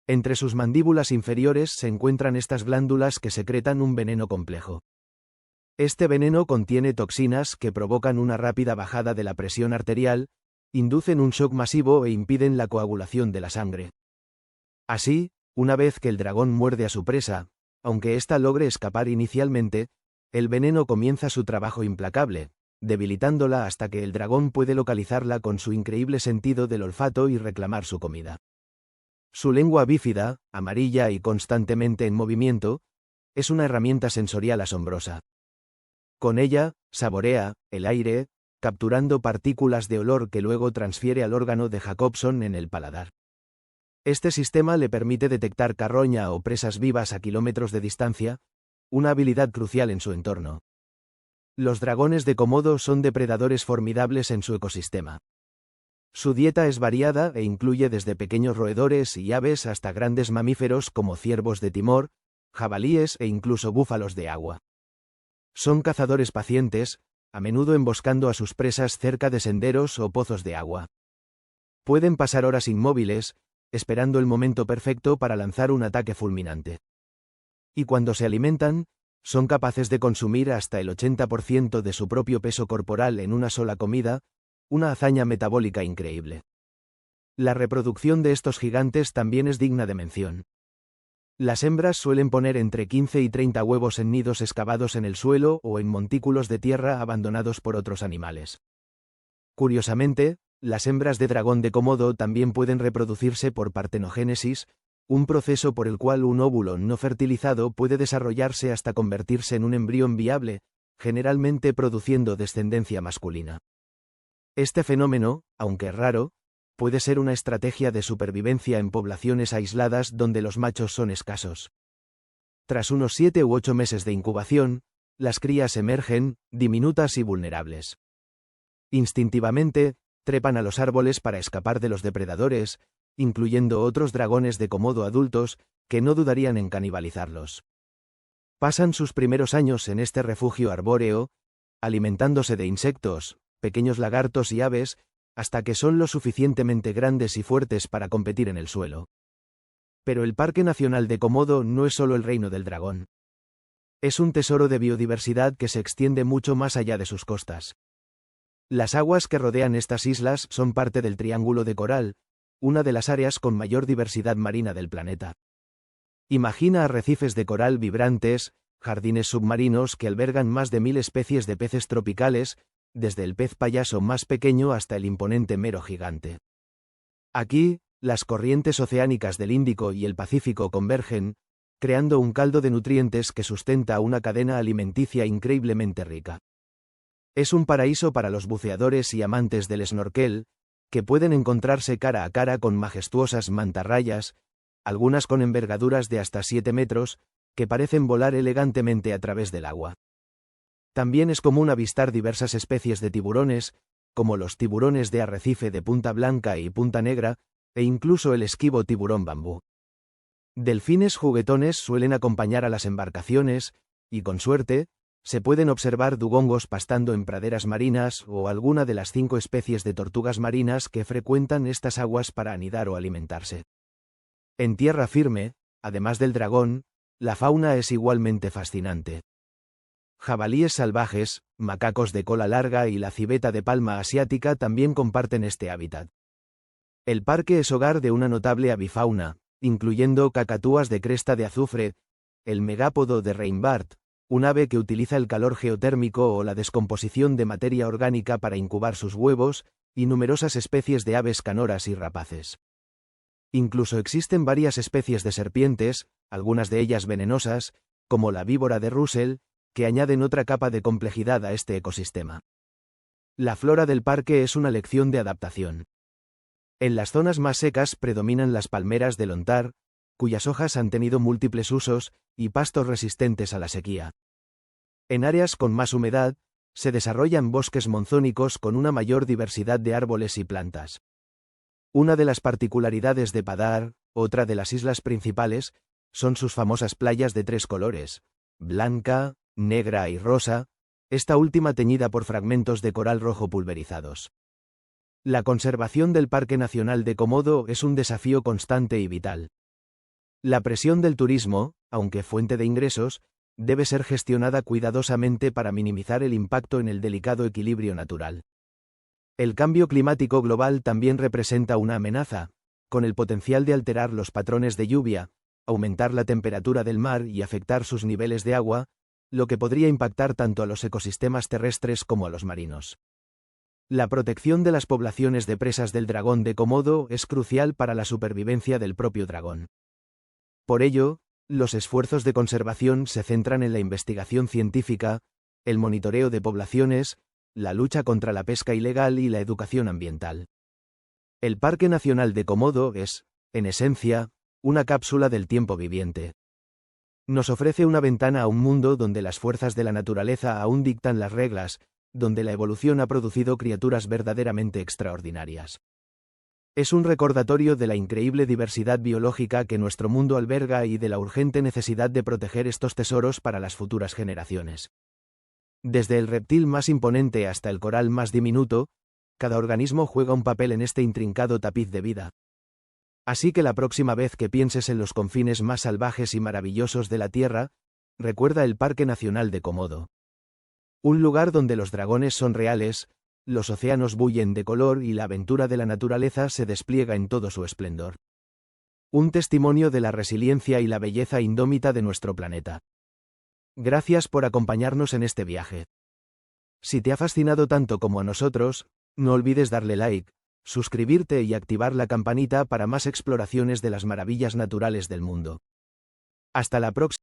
S1: Entre sus mandíbulas inferiores se encuentran estas glándulas que secretan un veneno complejo. Este veneno contiene toxinas que provocan una rápida bajada de la presión arterial, inducen un shock masivo e impiden la coagulación de la sangre. Así, una vez que el dragón muerde a su presa, aunque ésta logre escapar inicialmente, el veneno comienza su trabajo implacable, debilitándola hasta que el dragón puede localizarla con su increíble sentido del olfato y reclamar su comida. Su lengua bífida, amarilla y constantemente en movimiento, es una herramienta sensorial asombrosa. Con ella, saborea el aire, capturando partículas de olor que luego transfiere al órgano de Jacobson en el paladar. Este sistema le permite detectar carroña o presas vivas a kilómetros de distancia, una habilidad crucial en su entorno. Los dragones de Komodo son depredadores formidables en su ecosistema. Su dieta es variada e incluye desde pequeños roedores y aves hasta grandes mamíferos como ciervos de Timor, jabalíes e incluso búfalos de agua. Son cazadores pacientes, a menudo emboscando a sus presas cerca de senderos o pozos de agua. Pueden pasar horas inmóviles, esperando el momento perfecto para lanzar un ataque fulminante. Y cuando se alimentan, son capaces de consumir hasta el 80% de su propio peso corporal en una sola comida, una hazaña metabólica increíble. La reproducción de estos gigantes también es digna de mención. Las hembras suelen poner entre 15 y 30 huevos en nidos excavados en el suelo o en montículos de tierra abandonados por otros animales. Curiosamente, las hembras de dragón de Komodo también pueden reproducirse por partenogénesis, un proceso por el cual un óvulo no fertilizado puede desarrollarse hasta convertirse en un embrión viable, generalmente produciendo descendencia masculina. Este fenómeno, aunque raro, puede ser una estrategia de supervivencia en poblaciones aisladas donde los machos son escasos. Tras unos 7 u 8 meses de incubación, las crías emergen, diminutas y vulnerables. Instintivamente, trepan a los árboles para escapar de los depredadores, incluyendo otros dragones de Komodo adultos, que no dudarían en canibalizarlos. Pasan sus primeros años en este refugio arbóreo, alimentándose de insectos, pequeños lagartos y aves, hasta que son lo suficientemente grandes y fuertes para competir en el suelo. Pero el Parque Nacional de Komodo no es solo el reino del dragón. Es un tesoro de biodiversidad que se extiende mucho más allá de sus costas. Las aguas que rodean estas islas son parte del Triángulo de Coral, una de las áreas con mayor diversidad marina del planeta. Imagina arrecifes de coral vibrantes, jardines submarinos que albergan más de 1000 especies de peces tropicales, desde el pez payaso más pequeño hasta el imponente mero gigante. Aquí, las corrientes oceánicas del Índico y el Pacífico convergen, creando un caldo de nutrientes que sustenta una cadena alimenticia increíblemente rica. Es un paraíso para los buceadores y amantes del snorkel, que pueden encontrarse cara a cara con majestuosas mantarrayas, algunas con envergaduras de hasta 7 metros, que parecen volar elegantemente a través del agua. También es común avistar diversas especies de tiburones, como los tiburones de arrecife de punta blanca y punta negra, e incluso el esquivo tiburón bambú. Delfines juguetones suelen acompañar a las embarcaciones, y con suerte, se pueden observar dugongos pastando en praderas marinas o alguna de las 5 especies de tortugas marinas que frecuentan estas aguas para anidar o alimentarse. En tierra firme, además del dragón, la fauna es igualmente fascinante. Jabalíes salvajes, macacos de cola larga y la civeta de palma asiática también comparten este hábitat. El parque es hogar de una notable avifauna, incluyendo cacatúas de cresta de azufre, el megápodo de Reinbart, un ave que utiliza el calor geotérmico o la descomposición de materia orgánica para incubar sus huevos, y numerosas especies de aves canoras y rapaces. Incluso existen varias especies de serpientes, algunas de ellas venenosas, como la víbora de Russell, que añaden otra capa de complejidad a este ecosistema. La flora del parque es una lección de adaptación. En las zonas más secas predominan las palmeras de lontar, cuyas hojas han tenido múltiples usos, y pastos resistentes a la sequía. En áreas con más humedad, se desarrollan bosques monzónicos con una mayor diversidad de árboles y plantas. Una de las particularidades de Padar, otra de las islas principales, son sus famosas playas de 3 colores, blanca, negra y rosa, esta última teñida por fragmentos de coral rojo pulverizados. La conservación del Parque Nacional de Komodo es un desafío constante y vital. La presión del turismo, aunque fuente de ingresos, debe ser gestionada cuidadosamente para minimizar el impacto en el delicado equilibrio natural. El cambio climático global también representa una amenaza, con el potencial de alterar los patrones de lluvia, aumentar la temperatura del mar y afectar sus niveles de agua, lo que podría impactar tanto a los ecosistemas terrestres como a los marinos. La protección de las poblaciones de presas del dragón de Komodo es crucial para la supervivencia del propio dragón. Por ello, los esfuerzos de conservación se centran en la investigación científica, el monitoreo de poblaciones, la lucha contra la pesca ilegal y la educación ambiental. El Parque Nacional de Komodo es, en esencia, una cápsula del tiempo viviente. Nos ofrece una ventana a un mundo donde las fuerzas de la naturaleza aún dictan las reglas, donde la evolución ha producido criaturas verdaderamente extraordinarias. Es un recordatorio de la increíble diversidad biológica que nuestro mundo alberga y de la urgente necesidad de proteger estos tesoros para las futuras generaciones. Desde el reptil más imponente hasta el coral más diminuto, cada organismo juega un papel en este intrincado tapiz de vida. Así que la próxima vez que pienses en los confines más salvajes y maravillosos de la Tierra, recuerda el Parque Nacional de Komodo. Un lugar donde los dragones son reales, los océanos bullen de color y la aventura de la naturaleza se despliega en todo su esplendor. Un testimonio de la resiliencia y la belleza indómita de nuestro planeta. Gracias por acompañarnos en este viaje. Si te ha fascinado tanto como a nosotros, no olvides darle like, suscribirte y activar la campanita para más exploraciones de las maravillas naturales del mundo. Hasta la próxima.